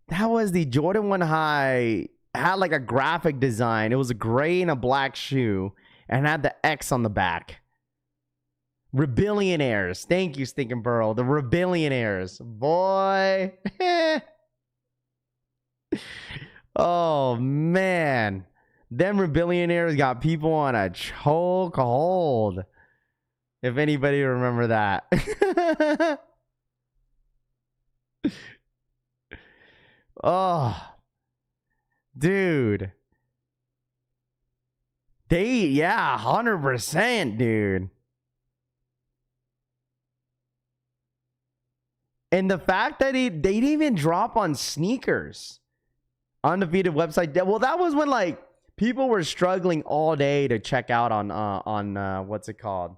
That was the Jordan 1 high. It had like a graphic design. It was a gray and a black shoe. And had the X on the back. Rebillionaires. Thank you, Stinking Burrow. The Rebillionaires. Boy. Oh, man. Them Rebillionaires got people on a chokehold. If anybody remember that. Oh. Dude. Yeah, 100%, dude. And the fact that they didn't even drop on sneakers. Undefeated website. Well, that was when like people were struggling all day to check out on what's it called?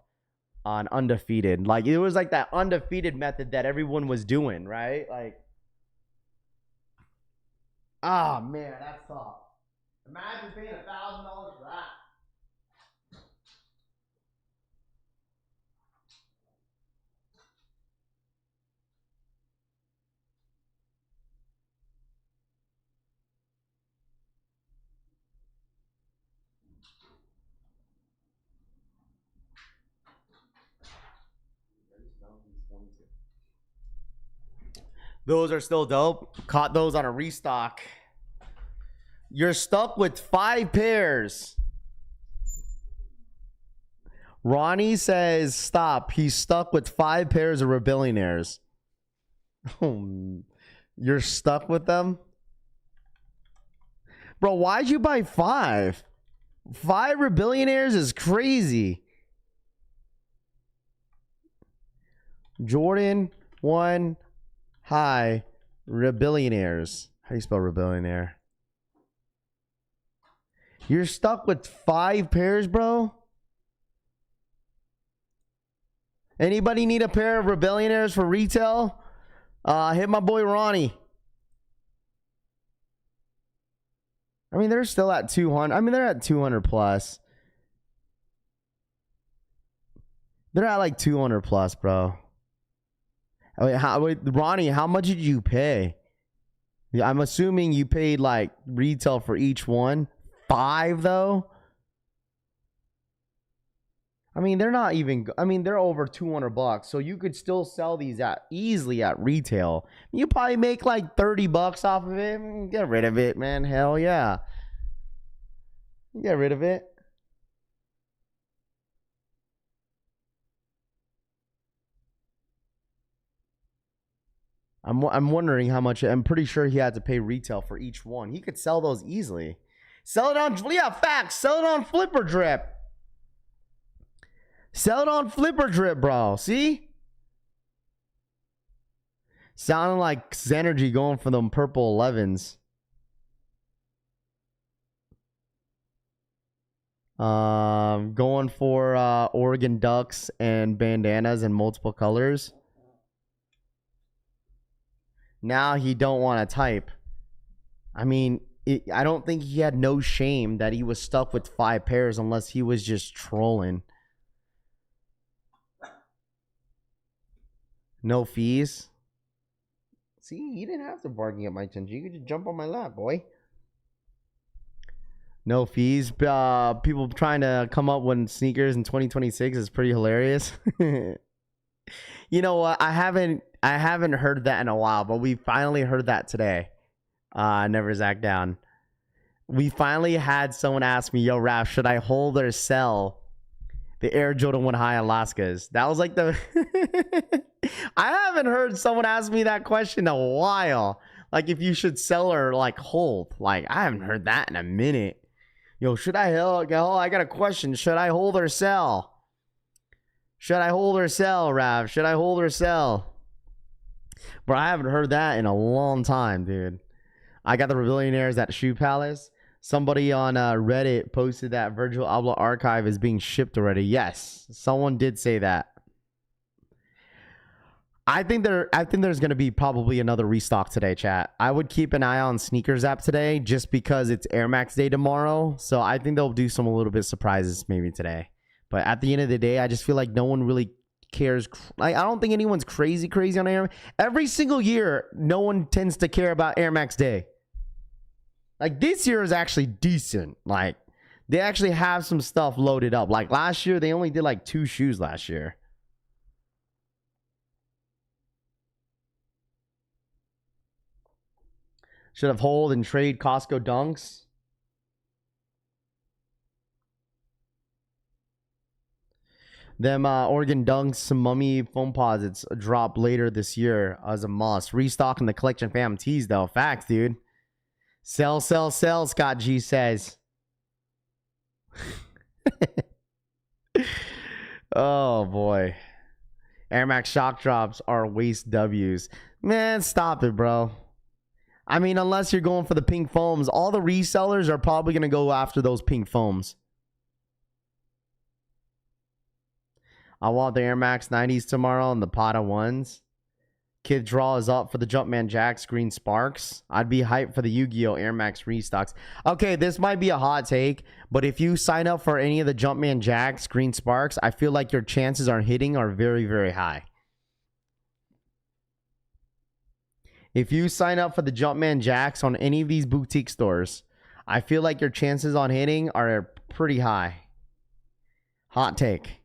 On undefeated. Like it was like that undefeated method that everyone was doing, right? Like, oh man, that's tough. Imagine paying $1,000 for that. Those are still dope. Caught those on a restock. You're stuck with 5 pairs. Ronnie says, stop. He's stuck with 5 pairs of Rebillionaires. You're stuck with them? Bro, why'd you buy 5? 5 Rebillionaires is crazy. Jordan 1 high Rebillionaires. How do you spell Rebillionaire? You're stuck with 5 pairs, bro? Anybody need a pair of Rebillionaires for retail? Hit my boy Ronnie. I mean, they're still at 200. I mean, they're at 200 plus. They're at like 200 plus, bro. Wait, Ronnie, how much did you pay? Yeah, I'm assuming you paid like retail for each one. 5 though. I mean, they're not even. I mean, they're over 200 bucks, so you could still sell these at easily at retail. You probably make like 30 bucks off of it. Get rid of it, man. Hell yeah. Get rid of it. I'm wondering how much. I'm pretty sure he had to pay retail for each one. He could sell those easily. Sell it on, yeah, facts. Sell it on Flipper Drip. Sell it on Flipper Drip, bro. See? Sounding like Xenergy going for them purple 11s. Going for Oregon Ducks and bandanas in multiple colors. Now he don't want to type. I mean, I don't think he had no shame that he was stuck with 5 pairs unless he was just trolling. No fees. See, you didn't have to bargain at my attention. You could just jump on my lap, boy. No fees. People trying to come up with sneakers in 2026 is pretty hilarious. You know what? I haven't heard that in a while, but we finally heard that today. Never Zach down. We finally had someone ask me, yo, Raph, should I hold or sell the Air Jordan 1 High Alaskas? That was like the... I haven't heard someone ask me that question in a while. Like, if you should sell or, like, hold. Like, I haven't heard that in a minute. Yo, should I hold? I got a question. Should I hold or sell? Should I hold or sell, Raph? Should I hold or sell? Bro, I haven't heard that in a long time, dude. I got the Rebillionaires at Shoe Palace. Somebody on Reddit posted that VIRGiL Abloh archive is being shipped already. Yes, someone did say that. I think there's going to be probably another restock today, chat. I would keep an eye on Sneakers app today just because it's Air Max Day tomorrow. So I think they'll do some a little bit surprises maybe today. But at the end of the day, I just feel like no one really cares. Like, I don't think anyone's crazy on Air. Every single year, no one tends to care about Air Max Day. Like, this year is actually decent. Like, they actually have some stuff loaded up. Like, last year, they only did like 2 shoes last year. Should have hold and trade Costco Dunks. Them Oregon Dunks, some mummy foam posits drop later this year as a must. Restock in the collection fam tees though. Facts, dude. Sell, Scott G says. Oh boy. Air Max shock drops are waste W's. Man, stop it, bro. I mean, unless you're going for the pink foams, all the resellers are probably going to go after those pink foams. I want the Air Max 90s tomorrow and the Pata ones. Kid Draw is up for the Jumpman Jacks Green Sparks. I'd be hyped for the Yu-Gi-Oh! Air Max restocks. Okay, this might be a hot take, but if you sign up for any of the Jumpman Jacks Green Sparks, I feel like your chances on hitting are very, very high. If you sign up for the Jumpman Jacks on any of these boutique stores, I feel like your chances on hitting are pretty high. Hot take.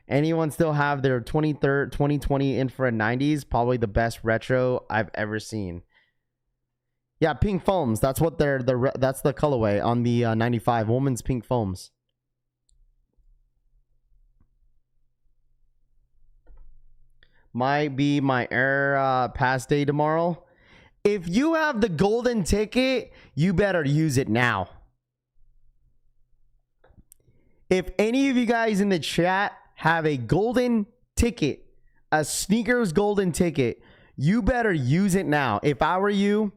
Anyone still have their 2020 infrared 90s? Probably the best retro I've ever seen. Yeah, pink foams. That's what that's the colorway on the 95 woman's pink foams. Might be my air pass day tomorrow. If you have the golden ticket, you better use it now. If any of you guys in the chat have a golden ticket, a sneakers golden ticket, you better use it now. If I were you,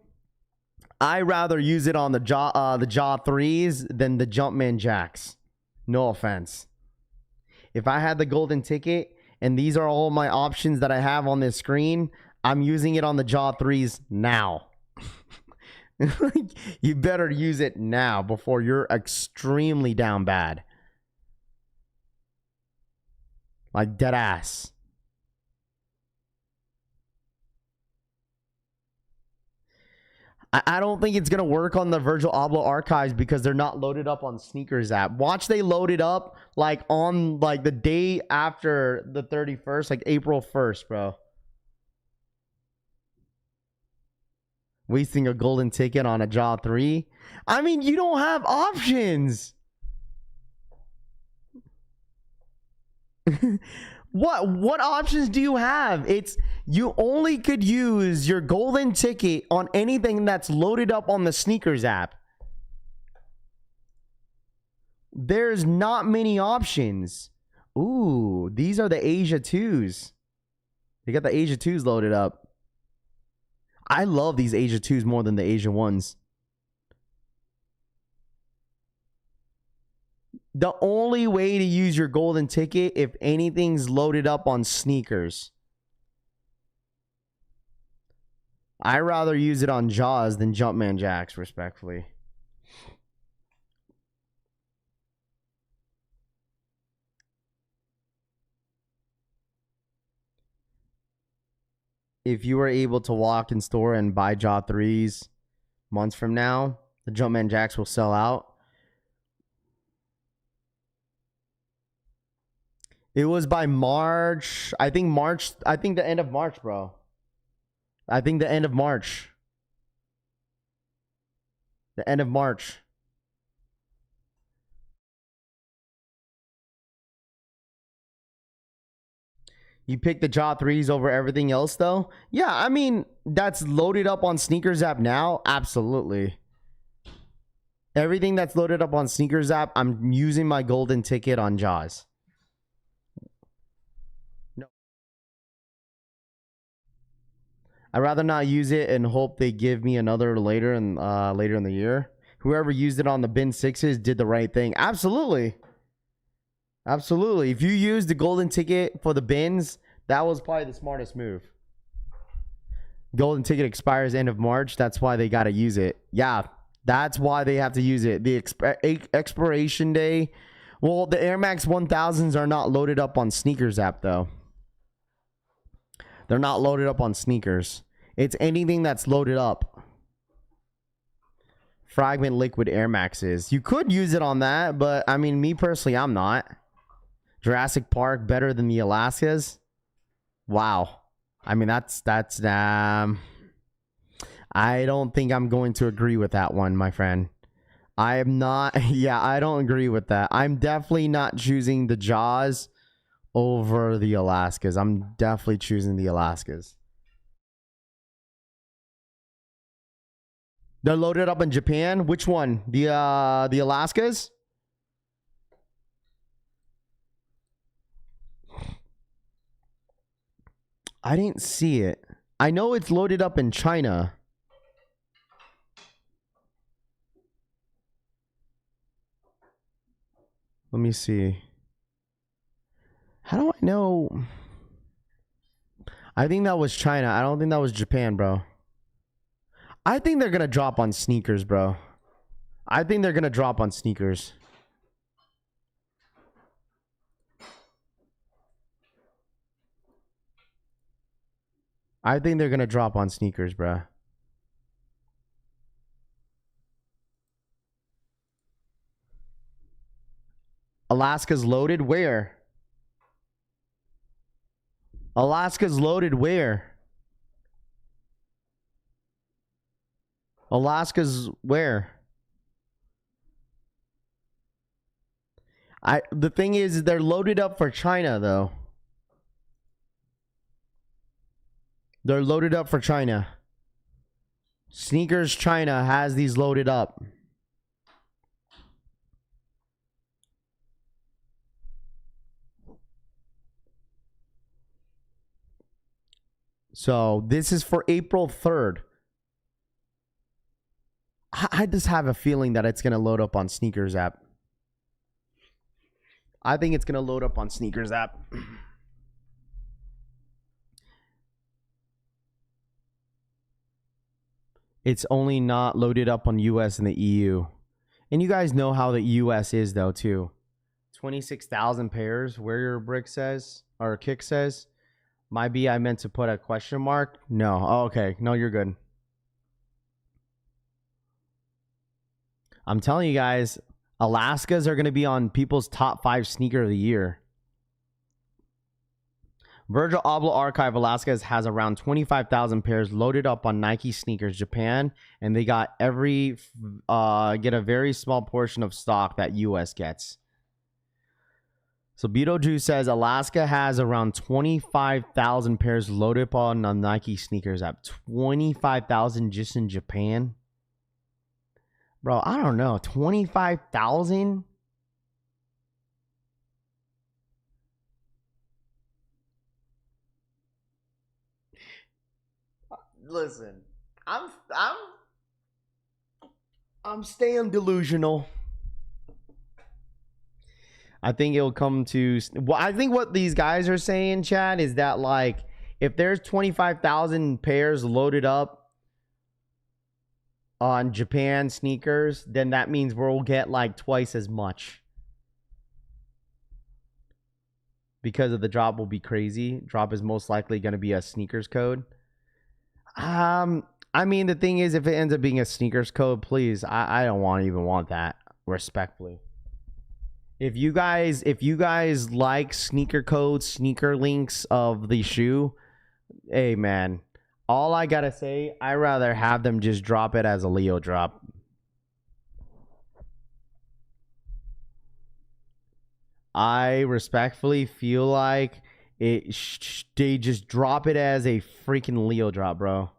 I'd rather use it on the jaw 3s than the Jumpman Jacks. No offense. If I had the golden ticket and these are all my options that I have on this screen, I'm using it on the jaw 3s now. You better use it now before you're extremely down bad. Like dead ass. I don't think it's going to work on the Virgil Abloh archives because they're not loaded up on Sneakers app. Watch they load it up like on like the day after the 31st, like April 1st, bro. Wasting a golden ticket on a jaw 3. I mean, you don't have options. What options do you have? It's you only could use your golden ticket on anything that's loaded up on the Sneakers app. There's not many options. Ooh, these are the Asia 2s. They got the Asia 2s loaded up. I love these Asia 2s more than the Asia 1s. The only way to use your golden ticket if anything's loaded up on Sneakers. I'd rather use it on Jaws than Jumpman Jacks, respectfully. If you were able to walk in store and buy Jaw 3s months from now, the Jumpman Jacks will sell out. It was by March. I think the end of March, bro. I think the end of March. The end of March. You pick the Jaw 3s over everything else, though? Yeah, I mean, that's loaded up on Sneakers app now? Absolutely. Everything that's loaded up on Sneakers app, I'm using my golden ticket on Jaws. No. I'd rather not use it and hope they give me another later in the year. Whoever used it on the bin 6s did the right thing. Absolutely. Absolutely. If you use the golden ticket for the bins, that was probably the smartest move. Golden ticket expires end of March. That's why they got to use it. Yeah, that's why they have to use it. The expiration day. Well, the Air Max 1000s are not loaded up on Sneakers app, though. They're not loaded up on Sneakers. It's anything that's loaded up. Fragment Liquid Air Maxes. You could use it on that, but I mean, me personally, I'm not. Jurassic Park better than the Alaskas? Wow. I mean, that's I don't think I'm going to agree with that one, my friend. I am not. Yeah, I don't agree with that. I'm definitely not choosing the Jaws over the Alaskas. I'm definitely choosing the Alaskas. They're loaded up in Japan. Which one? The Alaskas? I didn't see it. I know it's loaded up in China. Let me see. How do I know? I think that was China. I don't think that was Japan, bro. I think they're going to drop on Sneakers, bro. I think they're going to drop on Sneakers. I think they're going to drop on Sneakers, bro. Alaska's loaded where? Alaska's loaded where? Alaska's where? The thing is, they're loaded up for China, though. They're loaded up for China. Sneakers China has these loaded up. So this is for April 3rd. I just have a feeling that it's going to load up on Sneakers app. I think it's going to load up on Sneakers app. It's only not loaded up on US and the EU. And you guys know how the US is though too. 26,000 pairs where your brick says or kick says. Might be I meant to put a question mark. No. Oh, okay. No, you're good. I'm telling you guys, Alaskas are going to be on people's top 5 sneaker of the year. VIRGIL Abloh Archive Alaskas has around 25,000 pairs loaded up on Nike sneakers Japan, and they got get a very small portion of stock that US gets. So Beetlejuice says Alaska has around 25,000 pairs loaded up on a Nike sneakers app. 25,000 just in Japan? Bro, I don't know. 25,000? Listen, I'm staying delusional. I think it'll come to... Well, I think what these guys are saying, Chad, is that, like, if there's 25,000 pairs loaded up on Japan sneakers, then that means we'll get, like, twice as much. Because of the drop will be crazy. Drop is most likely going to be a sneakers code. I mean, the thing is, if it ends up being a sneakers code, please, I don't even want that, respectfully. If you guys like sneaker codes, sneaker links of the shoe, hey man, all I gotta say, I'd rather have them just drop it as a Leo drop. I respectfully feel like they just drop it as a freaking Leo drop, bro.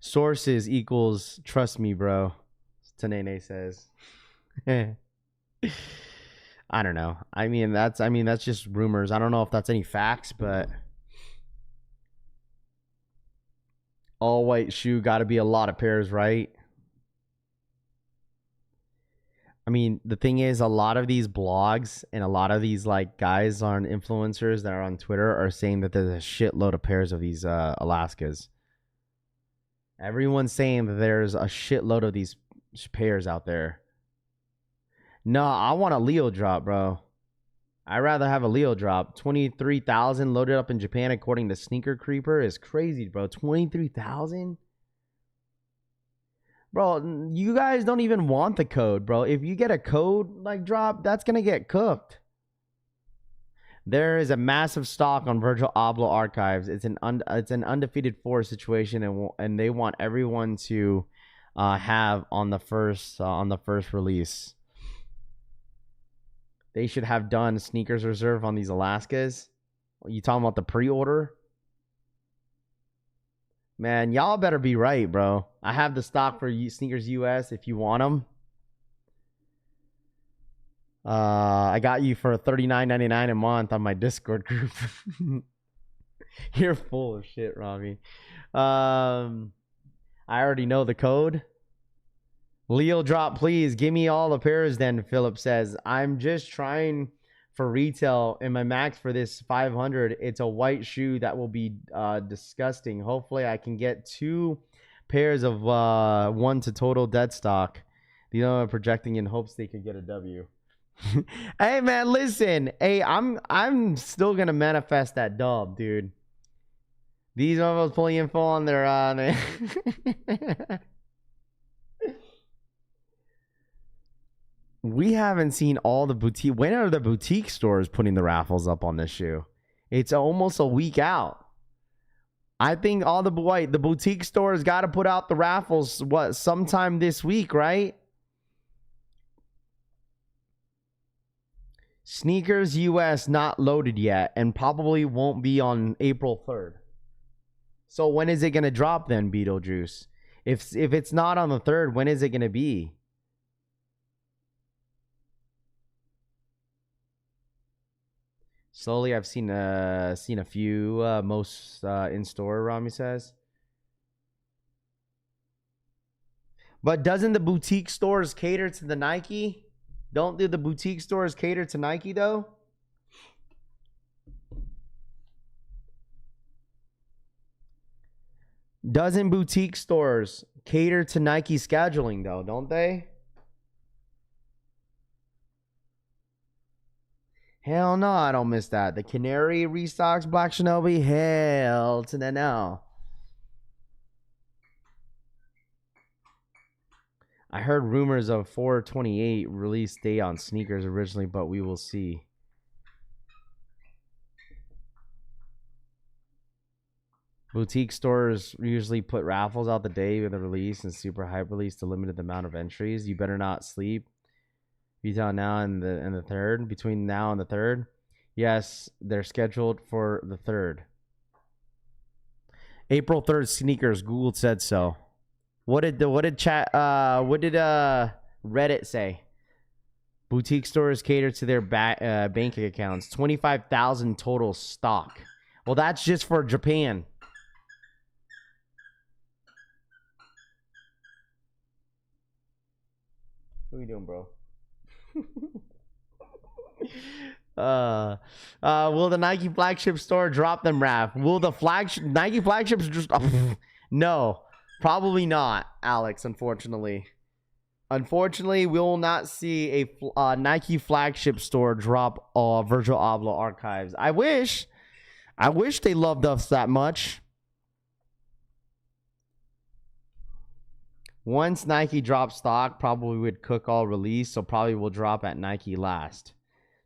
Sources equals trust me, bro. Tanene says. I don't know. I mean that's just rumors. I don't know if that's any facts, but all white shoe got to be a lot of pairs, right? I mean, the thing is, a lot of these blogs and a lot of these like guys on influencers that are on Twitter are saying that there's a shitload of pairs of these Alaskas. Everyone's saying that there's a shitload of these pairs out there. No, I want a Leo drop, bro. I'd rather have a Leo drop. 23,000 loaded up in Japan according to Sneaker Creeper is crazy, bro. 23,000? Bro, you guys don't even want the code, bro. If you get a code like drop, that's going to get cooked. There is a massive stock on VIRGIL Abloh Archives. It's an undefeated 4 situation, and they want everyone to have on the first release. They should have done sneakers reserve on these Alaskas. You talking about the pre-order? Man, y'all better be right, bro. I have the stock for Sneakers US if you want them. I got you for $39.99 a month on my Discord group. You're full of shit, Robbie. I already know the code. Leo drop, please. Give me all the pairs then, Philip says. I'm just trying for retail, and my max for this 500. It's a white shoe that will be disgusting. Hopefully I can get 2 pairs of 1 to total dead stock. You know, I'm projecting in hopes they could get a W. Hey man, listen. Hey, I'm still gonna manifest that dub, dude. These are those pulling info on their We haven't seen all the boutique. When are the boutique stores putting the raffles up on this shoe? It's almost a week out. I think all the boutique stores got to put out the raffles sometime this week, right? Sneakers US not loaded yet and probably won't be on April 3rd. So when is it gonna drop then, Beetlejuice? If it's not on the 3rd, when is it gonna be? Slowly, I've seen a few, most in store. Rami says, but doesn't the boutique stores cater to the Nike? Don't the boutique stores cater to Nike though? Doesn't boutique stores cater to Nike scheduling though? Don't they? Hell no, I don't miss that. The Canary restocks Black Shinobi. Hell to the no. I heard rumors of 4/28 release date on sneakers originally, but we will see. Boutique stores usually put raffles out the day of the release and super hype release to limit the amount of entries. You better not sleep. Between now and the 3rd. Between now and the 3rd. Yes, they're scheduled for the 3rd. April 3rd sneakers. Google said so. What did Reddit say? Boutique stores cater to their bank accounts. 25,000 total stock. Well, that's just for Japan. What are you doing, bro? Will the Nike flagship store drop them, Raph? Will the Nike flagships just no, probably not, Alex. Unfortunately, we will not see a Nike flagship store drop Virgil Abloh archives. I wish they loved us that much. Once Nike drops stock, probably would cook all release, so probably will drop at Nike last.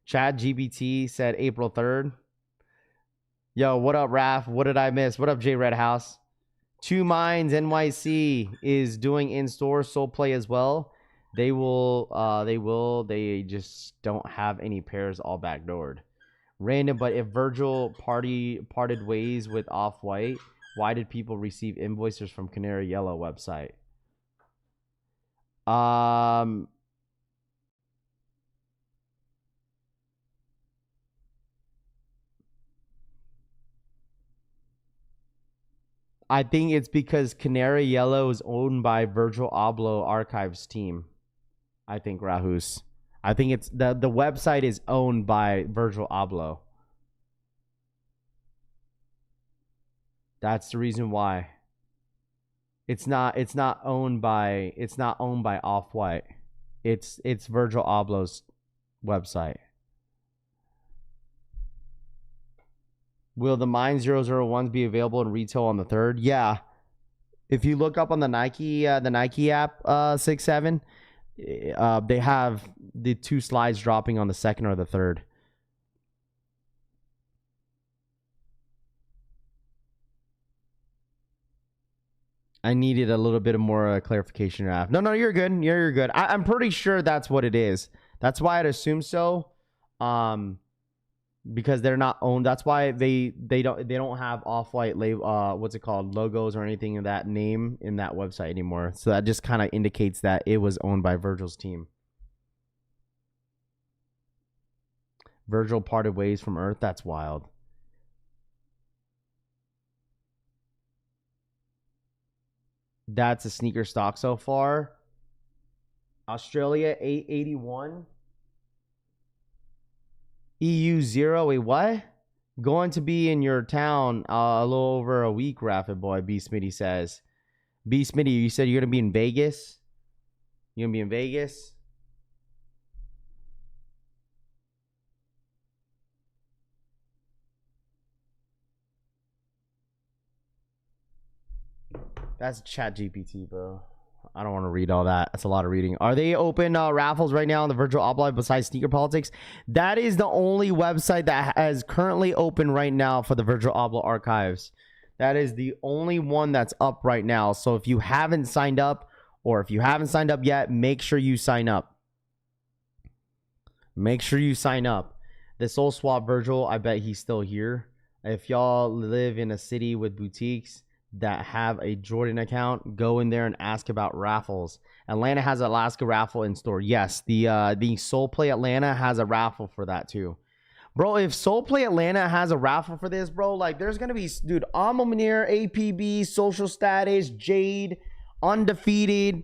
Chad GBT said April 3rd. Yo, what up, Raph? What did I miss? What up, J Red House? Two Minds NYC is doing in-store soul play as well. They just don't have any pairs all backdoored. Random, but if Virgil parted ways with Off-White, why did people receive invoices from Canary Yellow website? I think it's because Canary Yellow is owned by Virgil Abloh Archives team. I think, Rahus. I think it's the website is owned by Virgil Abloh. That's the reason why. It's not owned by Off-White. It's Virgil Abloh's website. Will the Mine 001s be available in retail on the 3rd? Yeah. If you look up on the Nike app 6-7, they have the 2 slides dropping on the 2nd or the 3rd. I needed a little bit of more clarification, Raph. No, you're good. You're good. I'm pretty sure that's what it is. That's why I'd assume so. Because they're not owned. That's why they don't have Off-White label, what's it called, logos or anything in that name in that website anymore. So that just kind of indicates that it was owned by Virgil's team. Virgil parted ways from Earth. That's wild. That's a sneaker stock so far. Australia 881. EU 0, wait, what? Going to be in your town a little over a week, Rapid Boy, B. Smitty says. B. Smitty, you said you're going to be in Vegas? You're going to be in Vegas? That's Chat GPT, bro. I don't want to read all that. That's a lot of reading. Are they open raffles right now on the Virgil Abloh besides Sneaker Politics? That is the only website that is currently open right now for the Virgil Abloh archives. That is the only one that's up right now. So if you haven't signed up, or if you haven't signed up yet, make sure you sign up. Make sure you sign up. The Soul Swap Virgil, I bet he's still here. If y'all live in a city with boutiques, that have a Jordan account, go in there and ask about raffles. Atlanta has an Alaska raffle in store. Yes, the Soul Play Atlanta has a raffle for that too. Bro, if Soul Play Atlanta has a raffle for this, bro, like there's going to be, dude, Alma Munir, APB, Social Status, Jade, Undefeated.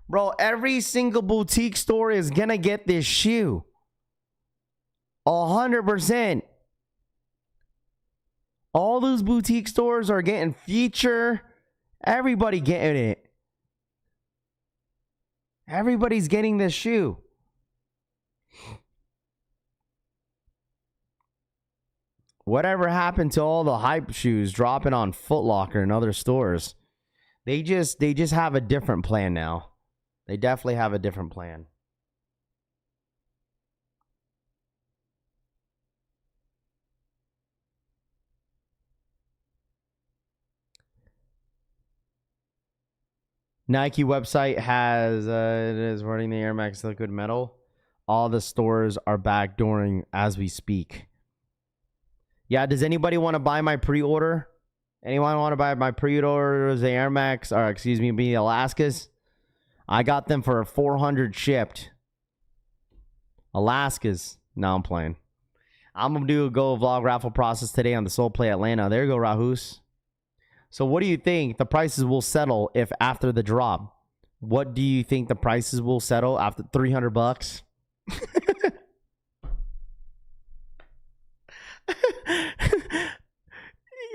Bro, every single boutique store is going to get this shoe. 100%. All those boutique stores are getting feature. Everybody getting it. Everybody's getting this shoe. Whatever happened to all the hype shoes dropping on Foot Locker and other stores? They just have a different plan now. They definitely have a different plan. Nike website has it is running the Air Max liquid metal. All the stores are backdooring as we speak. Yeah, does anybody want to buy my pre-order? Anyone want to buy my pre-orders, the Air Max, or excuse me, the Alaskas? I got them for 400 shipped. Alaskas. No, I'm playing. I'm going to do a Go Vlog raffle process today on the Soul Play Atlanta. There you go, Rahus. So what do you think the prices will settle if after the drop? What do you think the prices will settle after 300 bucks?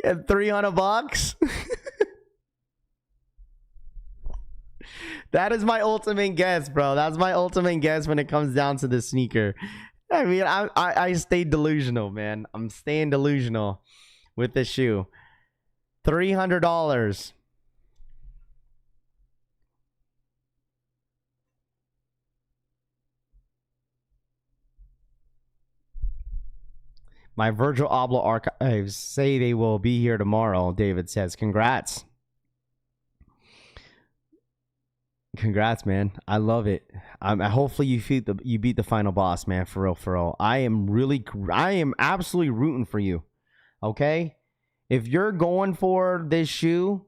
At 300 bucks? That is my ultimate guess, bro. That's my ultimate guess when it comes down to the sneaker. I mean, I stay delusional, man. I'm staying delusional with this shoe. $300. My Virgil Abloh archives say they will be here tomorrow, David says. Congrats. Congrats, man. I love it. Hopefully you beat the final boss, man. For real, for real. I am absolutely rooting for you. Okay? If you're going for this shoe,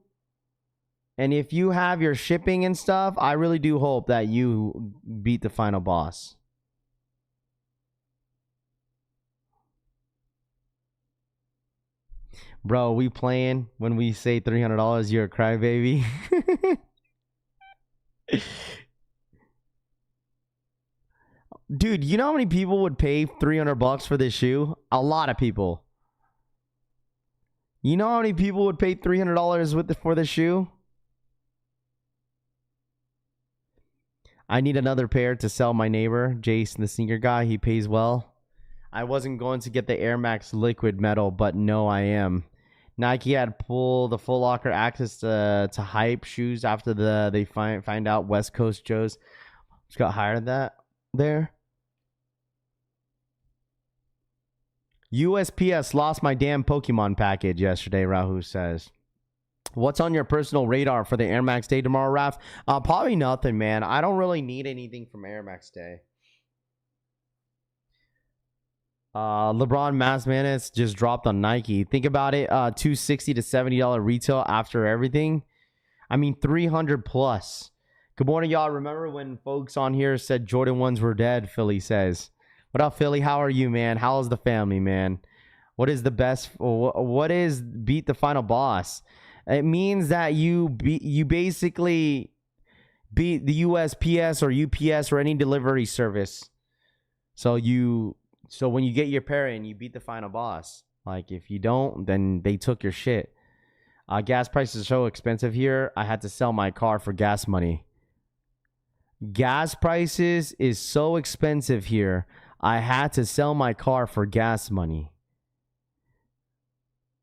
and if you have your shipping and stuff, I really do hope that you beat the final boss. Bro, we playing when we say $300, you're a crybaby. Dude, you know how many people would pay 300 bucks for this shoe? A lot of people. You know how many people would pay $300 for this shoe? I need another pair to sell my neighbor, Jason, the sneaker guy. He pays well. I wasn't going to get the Air Max liquid metal, but no, I am. Nike had pulled the Full Locker access to hype shoes after they find out West Coast Joe's got higher than that there. USPS lost my damn Pokemon package yesterday, Rahu says. What's on your personal radar for the Air Max Day tomorrow, Raph? Probably nothing, man. I don't really need anything from Air Max Day. LeBron Mass Manis just dropped on Nike. Think about it. $260 to $70 retail after everything. I mean, 300 plus. Good morning, y'all. Remember when folks on here said Jordan 1s were dead? Philly says. What up, Philly? How are you, man? How's the family, man? What is the best? What is beat the final boss? It means that you basically beat the USPS or UPS or any delivery service. So when you get your pair in, you beat the final boss. Like if you don't, then they took your shit. Gas prices are so expensive here. I had to sell my car for gas money. Gas prices is so expensive here. I had to sell my car for gas money.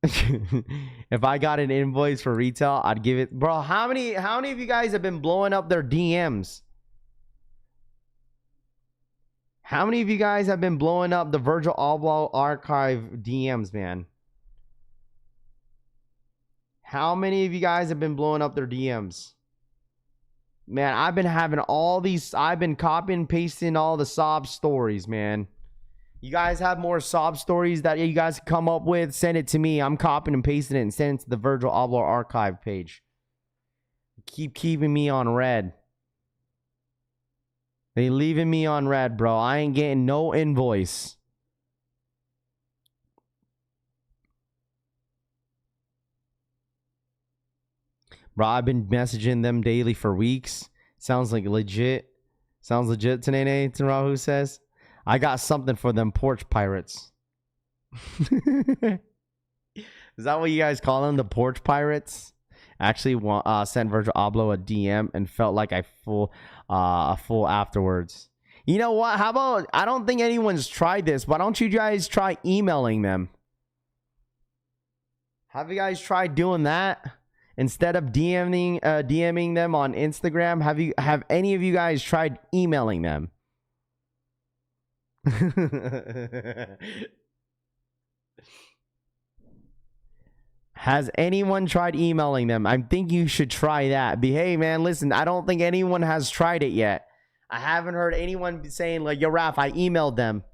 If I got an invoice for retail, I'd give it. Bro, how many of you guys have been blowing up their DMs? How many of you guys have been blowing up the Virgil Abloh archive DMs, man? How many of you guys have been blowing up their DMs? Man, I've been having all these. I've been copying and pasting all the sob stories, man. You guys have more sob stories that you guys come up with? Send it to me. I'm copying and pasting it and sending it to the Virgil Abloh archive page. Keep keeping me on red. They leaving me on red, bro. I ain't getting no invoice. Bro, I've been messaging them daily for weeks. Sounds like legit. Sounds legit, Tanene, Rahu says. I got something for them porch pirates. Is that what you guys call them? The porch pirates? Actually sent Virgil Abloh a DM and felt like a fool afterwards. You know what? How about, I don't think anyone's tried this. Why don't you guys try emailing them? Have you guys tried doing that? Instead of DMing them on Instagram, have any of you guys tried emailing them? Has anyone tried emailing them? I think you should try that. Hey, man, listen, I don't think anyone has tried it yet. I haven't heard anyone saying, like, yo, Raph, I emailed them.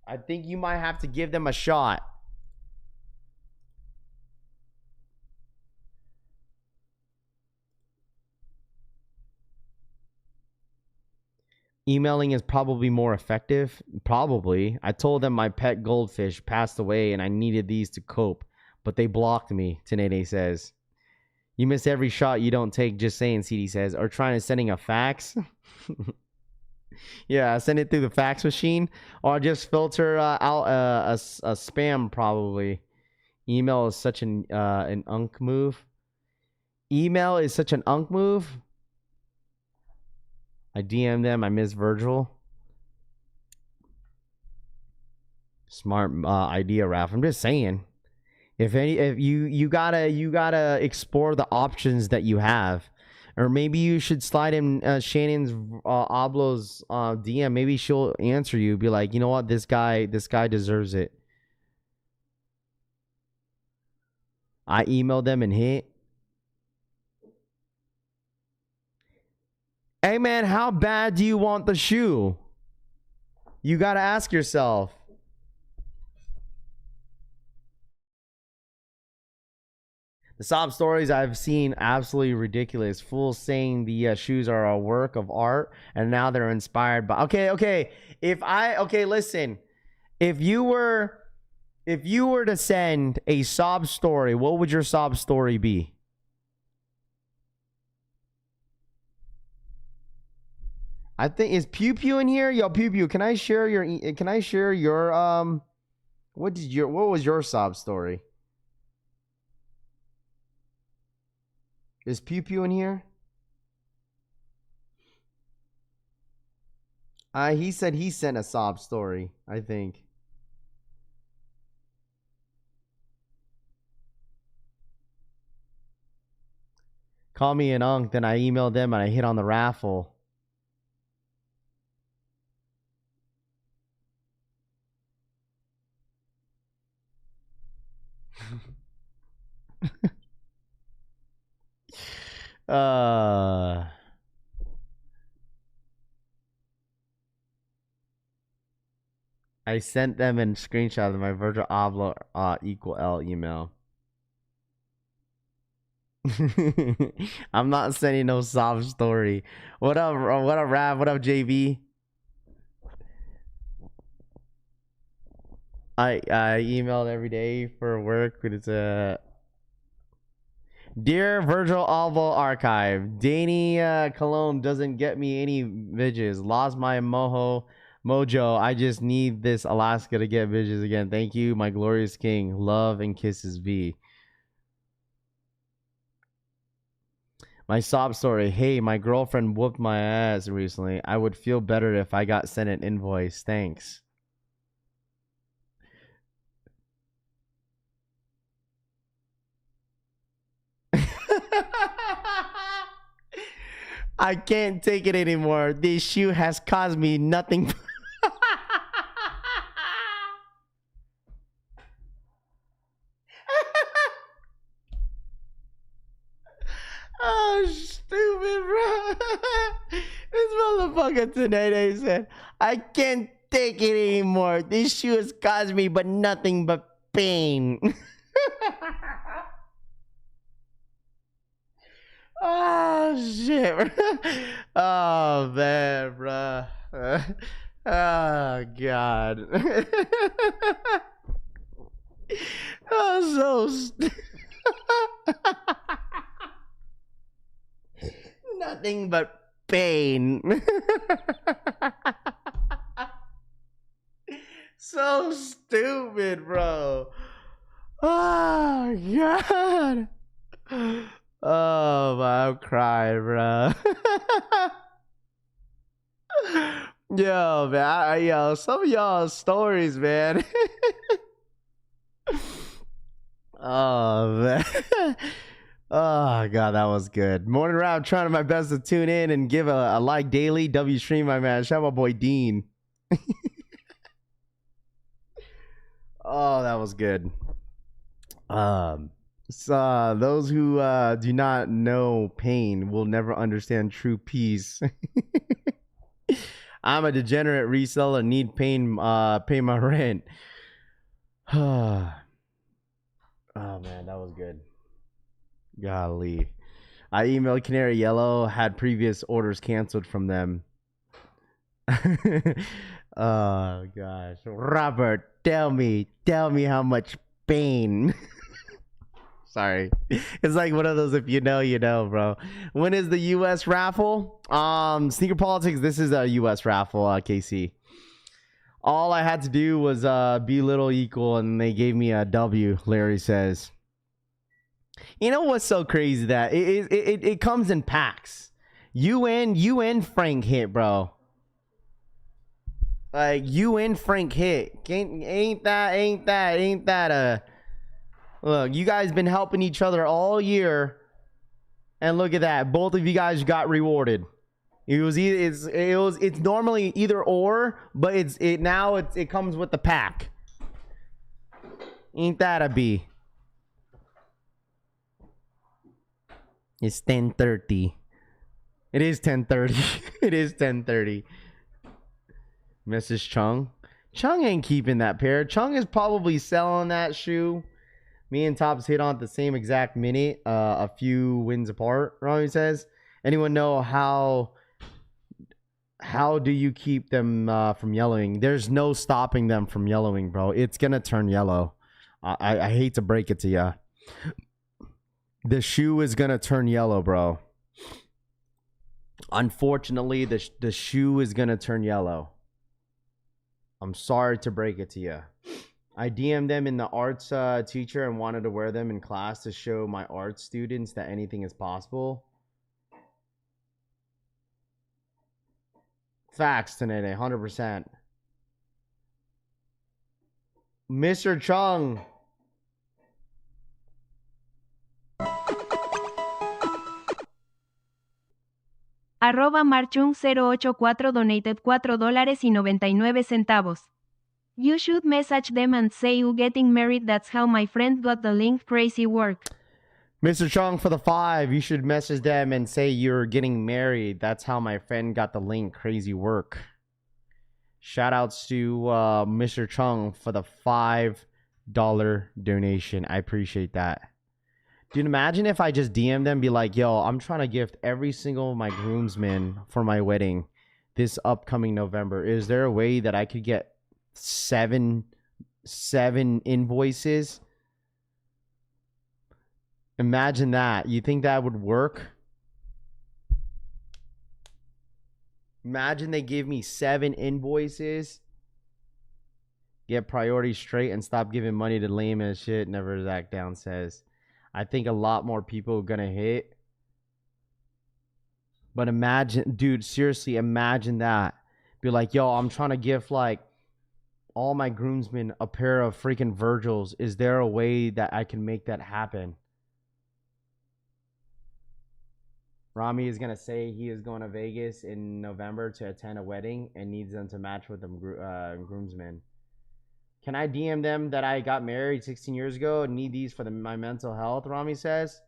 I think you might have to give them a shot. Emailing is probably more effective. Probably. I told them my pet goldfish passed away and I needed these to cope. But they blocked me, Tanene says. You miss every shot you don't take, just saying, CD says. Or trying to sending a fax. Yeah, send it through the fax machine. Or just filter out a spam, probably. Email is such an unk move. Email is such an unk move. I DM them. I miss Virgil. Smart idea, Raph. I'm just saying. If you gotta explore the options that you have, or maybe you should slide in Shannon's Abloh's DM. Maybe she'll answer you. Be like, you know what, this guy deserves it. I emailed them and hit. Hey man, how bad do you want the shoe? You gotta ask yourself. The sob stories I've seen absolutely ridiculous. Fools saying the shoes are a work of art and now they're inspired by. Okay. Listen. If you were to send a sob story, what would your sob story be? I think, is Pew Pew in here? Yo, Pew Pew, can I share your what was your sob story? Is Pew Pew in here? He said he sent a sob story, I think. Call me an unk, then I emailed them and I hit on the raffle. I sent them a screenshot of my Virgil Abloh equal L email. I'm not sending no sob story. What up, Rav? What up, JB? I emailed every day for work, but it's a Dear Virgil Abloh archive, Danny Cologne doesn't get me any vidges. Lost my mojo. I just need this Alaska to get vidges again. Thank you, my glorious king. Love and kisses, V. My sob story. Hey, my girlfriend whooped my ass recently. I would feel better if I got sent an invoice. Thanks. I can't take it anymore. This shoe has caused me nothing. Oh, stupid, bro. This motherfucker today said, I can't take it anymore. This shoe has caused me but nothing but pain. Oh shit. Oh man, bro. Oh god. Oh, so nothing but pain. So stupid, bro. Oh god. Oh, I'm crying, bro. Yo, man, yo, some of y'all stories, man. Oh man. Oh god, that was good. Morning round, trying my best to tune in and give a like daily. W stream, my man. Shout out my boy Dean. Oh, that was good. So those who do not know pain will never understand true peace. I'm a degenerate reseller, need pain, pay my rent. Oh man, that was good. Golly. I emailed Canary Yellow, had previous orders canceled from them. Oh gosh. Robert, tell me how much pain. Sorry. It's like one of those, if you know, you know, bro. When is the US raffle? Sneaker Politics, this is a US raffle, KC. All I had to do was be little equal, and they gave me a W, Larry says. You know what's so crazy? That it comes in packs. You and Frank hit, bro. Like, you and Frank hit. Ain't that look, you guys been helping each other all year, and look at that. Both of you guys got rewarded. It's normally either or, but it comes with the pack. Ain't that a B? It's 10:30. It is 10:30. It is 10:30. Mrs. Chung. Chung ain't keeping that pair. Chung is probably selling that shoe. Me and Tops hit on at the same exact minute, a few wins apart. Ronnie says, anyone know how do you keep them from yellowing? There's no stopping them from yellowing, bro. It's gonna turn yellow. I hate to break it to you. The shoe is gonna turn yellow, bro. Unfortunately, the shoe is gonna turn yellow. I'm sorry to break it to you. I DM'd them in the arts teacher and wanted to wear them in class to show my art students that anything is possible. Facts, Tanene, 100%. Mr. Chung. Arroba Marchung084 donated $4.99. You should message them and say you getting married. That's how my friend got the link. Crazy work. Mr. Chung for the 5. You should message them and say you're getting married. That's how my friend got the link. Crazy work. Shout outs to Mr. Chung for the $5 donation. I appreciate that. Dude, imagine if I just DM them and be like, yo, I'm trying to gift every single of my groomsmen for my wedding this upcoming November. Is there a way that I could get seven invoices? Imagine that. You think that would work? Imagine they give me 7 invoices. Get priority straight and stop giving money to lame as shit. Never Zach Down says. I think a lot more people are gonna hit. But imagine, dude, seriously, imagine that. Be like, yo, I'm trying to gift like all my groomsmen a pair of freaking VIRGILs. Is there a way that I can make that happen? Rami is gonna say he is going to Vegas in November to attend a wedding and needs them to match with the groomsmen. Can I DM them that I got married 16 years ago and need these for my mental health? Rami says.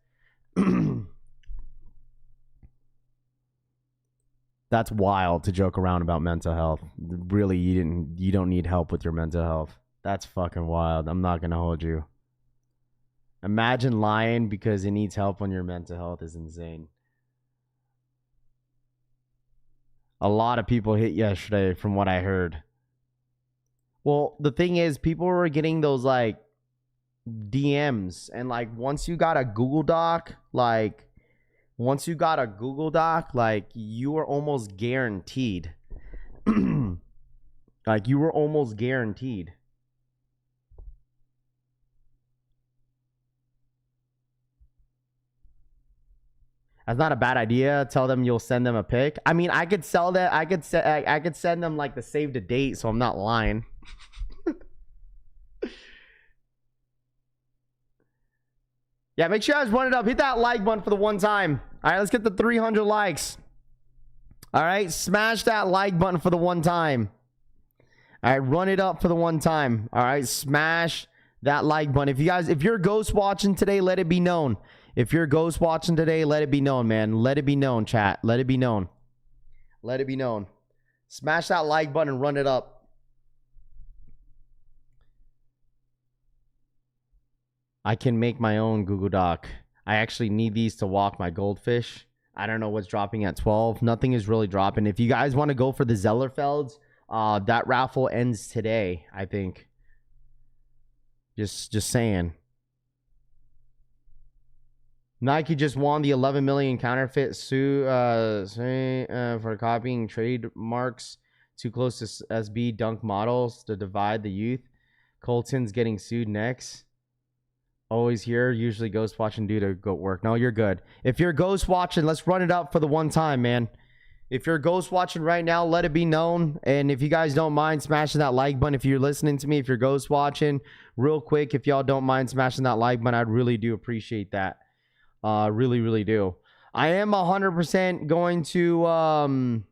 That's wild to joke around about mental health. Really, you don't need help with your mental health. That's fucking wild. I'm not gonna hold you. Imagine lying because it needs help on your mental health is insane. A lot of people hit yesterday from what I heard. Well, the thing is, people were getting those like DMs, and like once you got a Google Doc, like you were almost guaranteed. Like you were almost guaranteed. That's not a bad idea. Tell them you'll send them a pic. I mean, I could sell that. I could send them like the save the date, so I'm not lying. Yeah, make sure you guys run it up. Hit that like button for the one time. All right, let's get the 300 likes. All right, smash that like button for the one time. All right, run it up for the one time. All right, smash that like button. If you're ghost watching today, let it be known. If you're ghost watching today, let it be known, man. Let it be known, chat. Let it be known. Let it be known. Smash that like button and run it up. I can make my own Google Doc. I actually need these to walk my goldfish. I don't know what's dropping at 12. Nothing is really dropping. If you guys want to go for the Zellerfelds, that raffle ends today, I think. Just saying. Nike just won the 11 million counterfeit suit for copying trademarks too close to SB dunk models to divide the youth. Colton's getting sued next. Always here, usually ghost watching due to go work. No, you're good. If you're ghost watching, let's run it up for the one time, man. If you're ghost watching right now, let it be known. And if you guys don't mind smashing that like button, if you're listening to me, if you're ghost watching, real quick, if y'all don't mind smashing that like button, I'd really do appreciate that. Really, really do. I am 100% going to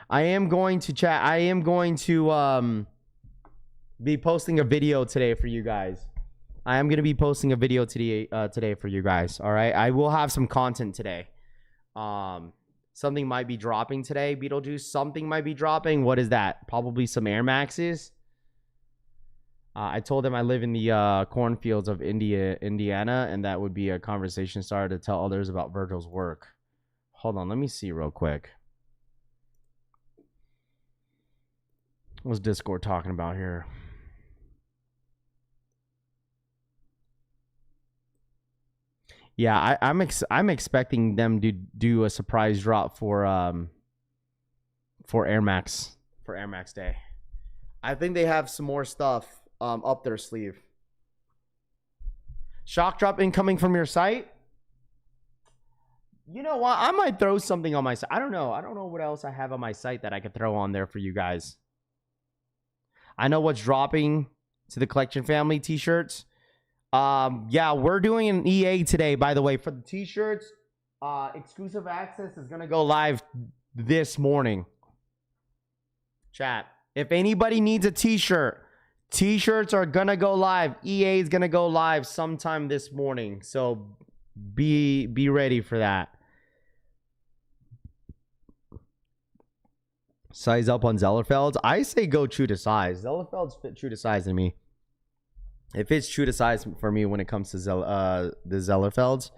I am going to be posting a video today for you guys. I am going to be posting a video today for you guys. All right. I will have some content today. Something might be dropping today, Beetlejuice. Something might be dropping. What is that? Probably some Air Maxes. I told them I live in the cornfields of Indiana, and that would be a conversation starter to tell others about Virgil's work. Hold on, let me see real quick. What's Discord talking about here? Yeah, I'm expecting them to do a surprise drop for Air Max Day. I think they have some more stuff up their sleeve. Shock drop incoming from your site. You know what? I might throw something on my site. I don't know what else I have on my site that I could throw on there for you guys. I know what's dropping to the collection family t-shirts. Yeah, we're doing an EA today, by the way, for the t-shirts. Exclusive access is gonna go live this morning. Chat. If anybody needs a t-shirt, t-shirts are gonna go live. EA is gonna go live sometime this morning, so be ready for that. Size up on Zellerfelds. I say go true to size. Zellerfelds fit true to size to me. It fits true to size for me when it comes to the Zellerfelds.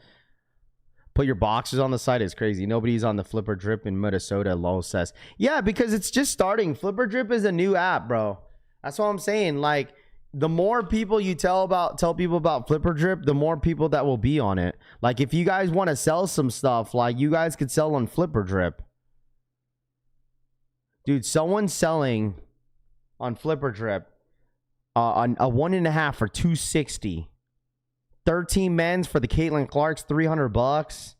Put your boxes on the site is crazy. Nobody's on the Flipper Drip in Minnesota, Lowell says. Yeah, because it's just starting. Flipper Drip is a new app, bro. That's what I'm saying. Like, the more people you tell people about Flipper Drip, the more people that will be on it. Like, if you guys want to sell some stuff, like, you guys could sell on Flipper Drip. Dude, someone's selling on Flipper Drip on a 1.5 for $260. 13 men's for the Caitlin Clark's $300.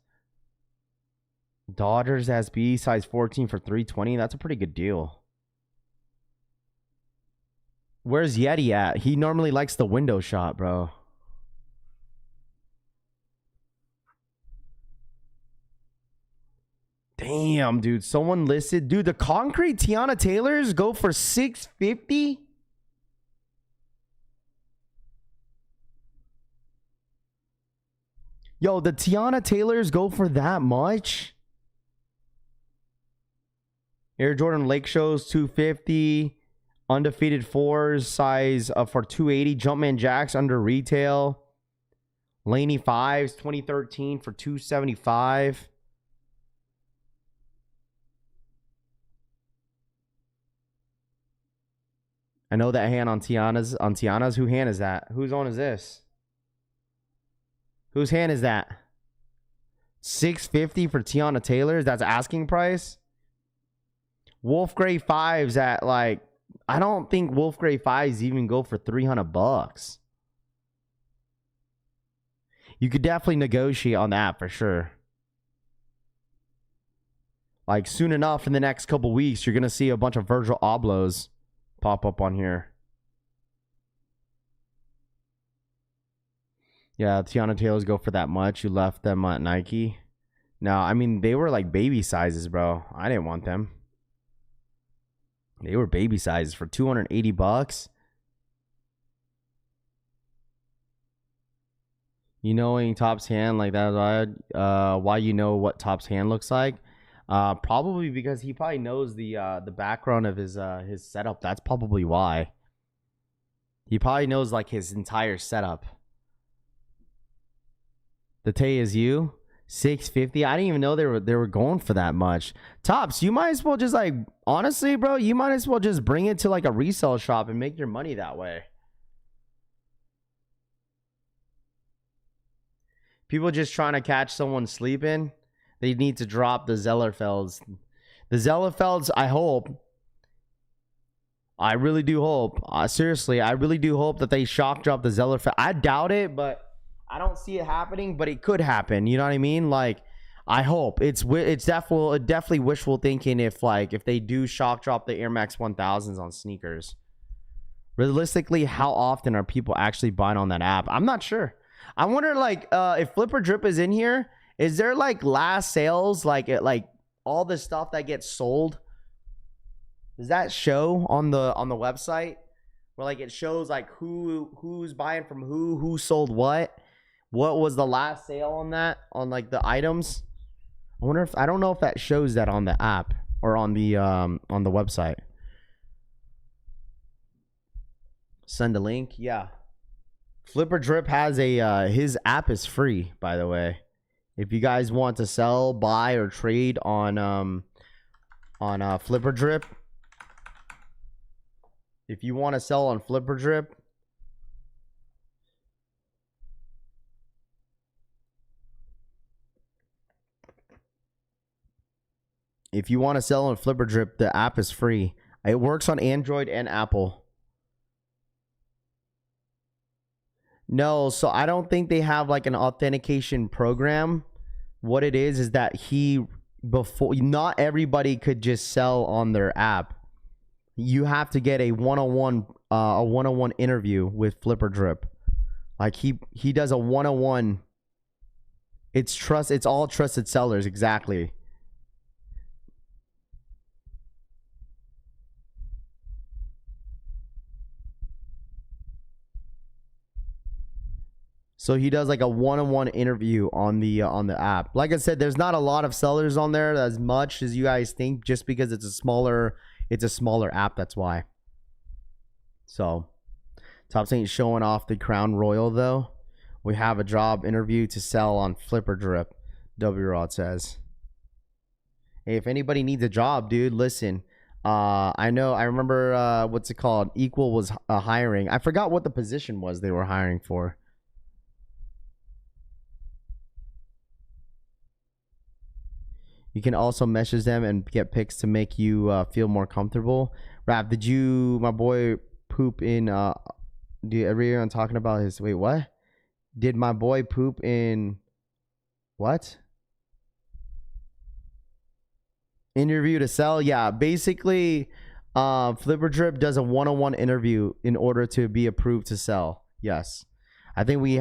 Dodgers SB size 14 for $320. That's a pretty good deal. Where's Yeti at? He normally likes the window shot, bro. Damn, dude. Someone listed. Dude, the concrete Tiana Taylors go for $650. Yo, the Tiana Taylors go for that much? Air Jordan Lake Shows 250. Undefeated 4s size for 280. Jumpman Jacks under retail. Laney 5s 2013 for 275. I know that hand on Tiana's. On Tiana's, whose hand is that? Whose on is this? Whose hand is that? $650 for Tiana Taylor's. That's asking price. Wolf Gray 5s at like, I don't think Wolf Gray 5s even go for $300. You could definitely negotiate on that for sure. Like soon enough in the next couple weeks, you're going to see a bunch of Virgil Ablohs pop up on here. Yeah, Tiana Taylors go for that much. You left them at Nike. No, I mean, they were like baby sizes, bro. I didn't want them. They were baby sizes for $280. You knowing Top's hand like that, why you know what Top's hand looks like? Probably because he probably knows the background of his setup. That's probably why. He probably knows like his entire setup. The Tay is you. $650. I didn't even know they were going for that much. Tops, you might as well just like, honestly, bro, you might as well just bring it to like a resale shop and make your money that way. People just trying to catch someone sleeping, they need to drop the Zellerfelds. The Zellerfelds, I really do hope. Seriously, I really do hope that they shock drop the Zellerfeld. I doubt it, but I don't see it happening, but it could happen. You know what I mean? Like, I hope. It's definitely wishful thinking if they do shock drop the Air Max 1000s on sneakers. Realistically, how often are people actually buying on that app? I'm not sure. I wonder, like, if Flipper Drip is in here, is there like last sales, like all the stuff that gets sold? Does that show on the website where like it shows like who's buying from who sold what was the last sale on that, on like the items? I wonder if, I don't know if that shows that on the app or on the website. Send a link. Yeah. Flipper Drip has a his app is free, by the way. If you guys want to sell, buy, or trade on Flipper Drip, if you want to sell on Flipper Drip, the app is free. It works on Android and Apple. No, so I don't think they have like an authentication program. What it is that not everybody could just sell on their app. You have to get a one-on-one interview with Flipper Drip. Like he does a one-on-one. It's all trusted sellers, exactly. So he does like a one-on-one interview on the app. Like I said, there's not a lot of sellers on there as much as you guys think, just because it's a smaller app. That's why. So Tops ain't showing off the Crown Royal though. We have a job interview to sell on Flipper Drip. W Rod says. Hey, if anybody needs a job, dude, listen. I remember what's it called? Equal was hiring. I forgot what the position was they were hiring for. You can also message them and get pics to make you feel more comfortable. Rap, did my boy poop in, everyone talking about his, wait, what? Did my boy poop in, what? Interview to sell? Yeah, basically, Flipper Drip does a one-on-one interview in order to be approved to sell. Yes. I think we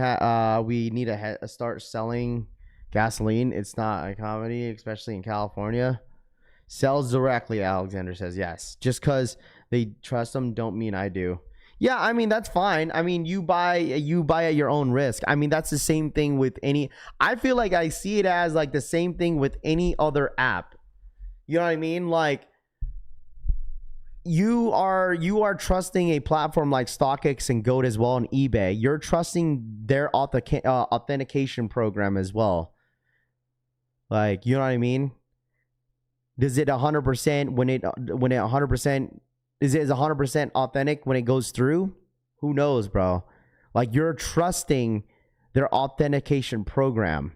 need to start selling gasoline. It's not a comedy, especially in California. Sells directly, Alexander says. Yes. Just because they trust them don't mean I do. Yeah, I mean, that's fine. I mean, you buy at your own risk. I mean, that's the same thing with any. I feel like I see it as like the same thing with any other app. You know what I mean? Like you are trusting a platform like StockX and Goat as well, and eBay. You're trusting their authentication program as well. Like, you know what I mean? Does it 100% when it 100%? Is it 100% authentic when it goes through? Who knows, bro? Like, you're trusting their authentication program.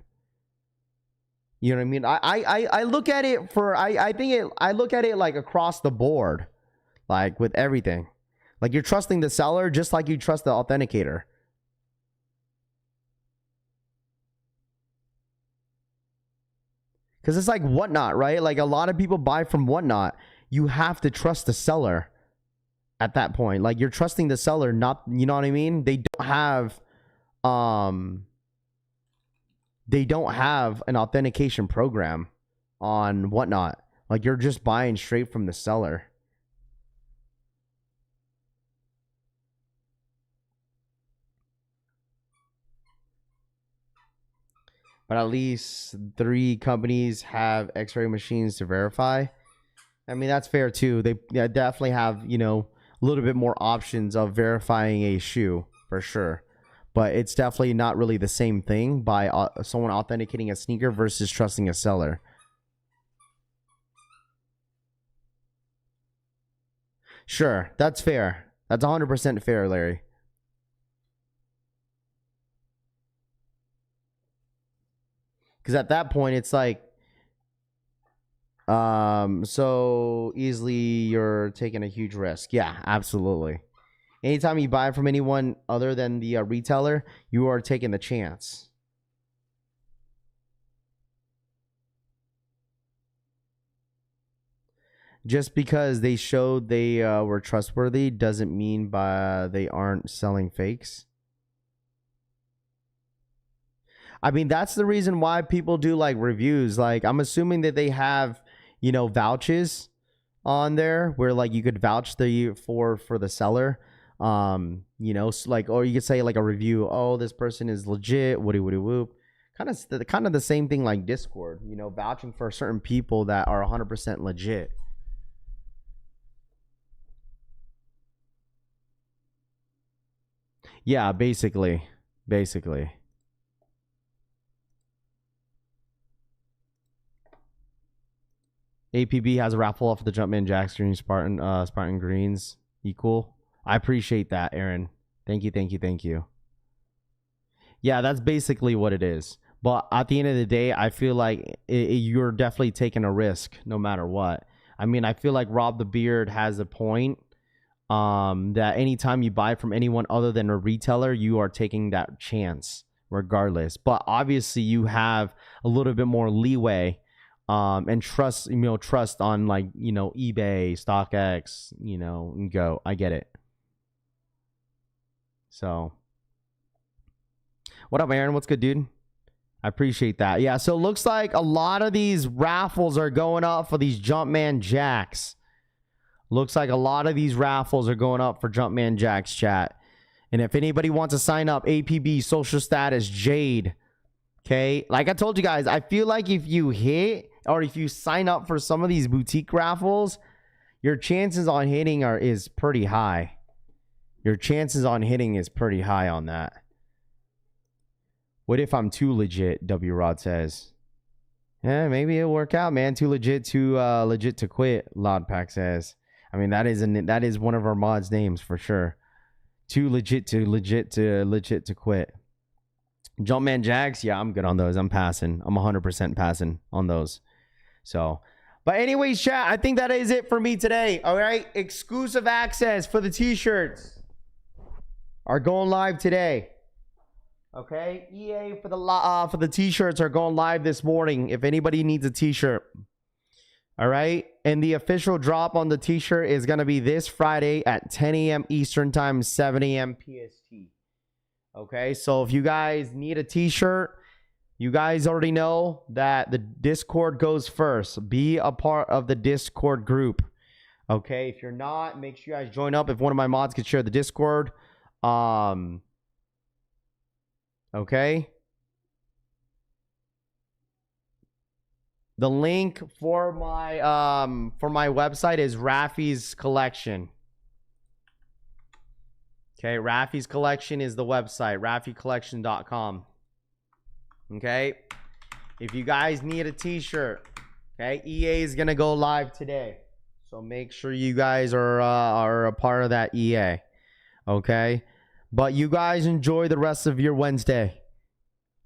You know what I mean? I look at it for I look at it like across the board, like with everything. Like, you're trusting the seller just like you trust the authenticator. Because it's like Whatnot, right? Like, a lot of people buy from Whatnot. You have to trust the seller at that point. Like, you're trusting the seller, not, you know what I mean? They don't have an authentication program on Whatnot. Like, you're just buying straight from the seller. But at least 3 companies have X-ray machines to verify. I mean, that's fair too. They definitely have, you know, a little bit more options of verifying a shoe for sure. But it's definitely not really the same thing by someone authenticating a sneaker versus trusting a seller. Sure, that's fair. That's 100% fair, Larry. Because at that point, it's like, so easily you're taking a huge risk. Yeah, absolutely. Anytime you buy from anyone other than the retailer, you are taking the chance. Just because they showed they were trustworthy doesn't mean they aren't selling fakes. I mean, that's the reason why people do like reviews. Like, I'm assuming that they have, you know, vouches on there where like you could vouch for the seller. You know, like, or you could say like a review, oh, this person is legit, woody whoop. Kind of the same thing like Discord, you know, vouching for certain people that are 100% legit. Yeah, basically. APB has a raffle off the Jumpman Jacks Green Spartan Greens equal. I appreciate that, Aaron. Thank you. Yeah, that's basically what it is. But at the end of the day, I feel like you're definitely taking a risk no matter what. I mean, I feel like Rob the Beard has a point that anytime you buy from anyone other than a retailer, you are taking that chance regardless. But obviously, you have a little bit more leeway and trust on, like, you know, eBay, StockX, you know, and Go. I get it. So, what up, Aaron? What's good, dude? I appreciate that. Yeah, so it looks like a lot of these raffles are going up for these Jumpman Jacks. Looks like a lot of these raffles are going up for Jumpman Jacks, chat. And if anybody wants to sign up, APB, social status, Jade. Okay, like I told you guys, I feel like if you hit or if you sign up for some of these boutique raffles, your chances on hitting is pretty high. Your chances on hitting is pretty high on that. What if I'm too legit? W Rod says. Yeah, maybe it'll work out, man. Too legit to quit. Loudpack says. I mean, that is one of our mods' names for sure. Too legit to quit. Jumpman Jags, yeah, I'm good on those. I'm passing. I'm 100% passing on those. So, but anyways, chat, I think that is it for me today. All right, exclusive access for the t-shirts are going live today. Okay, EA for the t-shirts are going live this morning. If anybody needs a t-shirt, all right, and the official drop on the t-shirt is gonna be this Friday at 10 a.m. Eastern time, 7 a.m. PST. Okay, so if you guys need a t-shirt, you guys already know that the Discord goes first. Be a part of the Discord group. Okay, if you're not, make sure you guys join up. If one of my mods could share the Discord. Okay. The link for my website is Raffy's Collection. Okay, Raffy's Collection is the website, raffycollection.com. Okay, if you guys need a t-shirt, okay, EA is gonna go live today, so make sure you guys are a part of that EA. Okay, but you guys enjoy the rest of your Wednesday.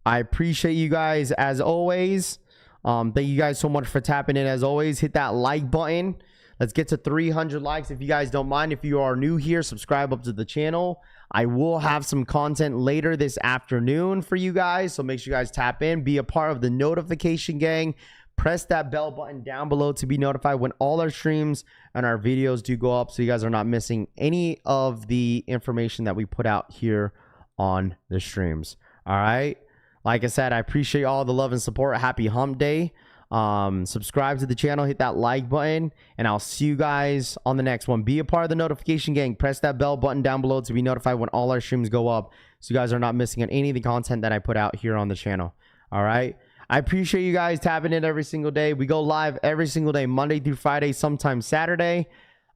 I appreciate you guys as always. Thank you guys so much for tapping in. As always, hit that like button. Let's get to 300 likes if you guys don't mind. If you are new here, subscribe up to the channel. I will have some content later this afternoon for you guys, so make sure you guys tap in, be a part of the notification gang. Press that bell button down below to be notified when all our streams and our videos do go up, so you guys are not missing any of the information that we put out here on the streams. All right, like I said, I appreciate all the love and support. Happy hump day. Subscribe to the channel, hit that like button, and I'll see you guys on the next one. Be a part of the notification gang. Press that bell button down below to be notified when all our streams go up, so you guys are not missing on any of the content that I put out here on the channel. All right, I appreciate you guys tapping in every single day. We go live every single day, Monday through Friday, sometimes Saturday.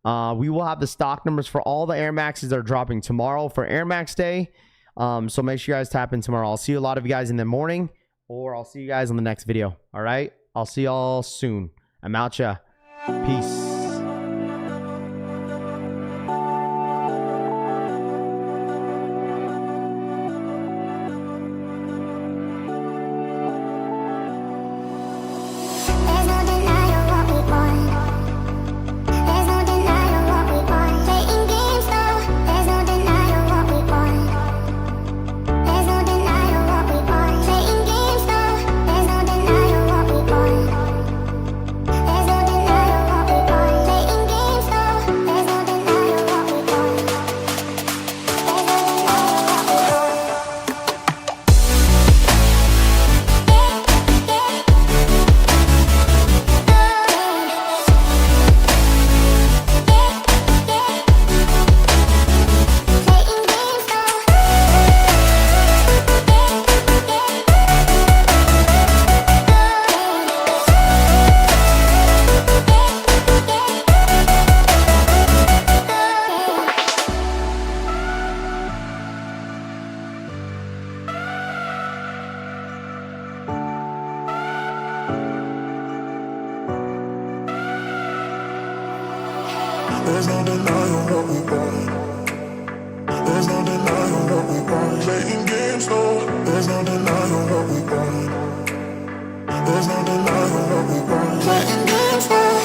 We will have the stock numbers for all the Air Maxes that are dropping tomorrow for Air Max Day. So make sure you guys tap in tomorrow. I'll see a lot of you guys in the morning, or I'll see you guys on the next video. All right, I'll see y'all soon. I'm out ya. Peace. There's no denying what we want. There's no denying what we want. Playing games though. There's no denying what we want. There's no denying what we want. Playing games though. There's no denying what we want. There's no denying what we want. Playing games though. There's no denying what we want. There's no denying what we want. Playing games There's no denying what we want. There's no denying what we want. Playing games, no. There's no denying what we want. There's no denying what we want. Playing games, no.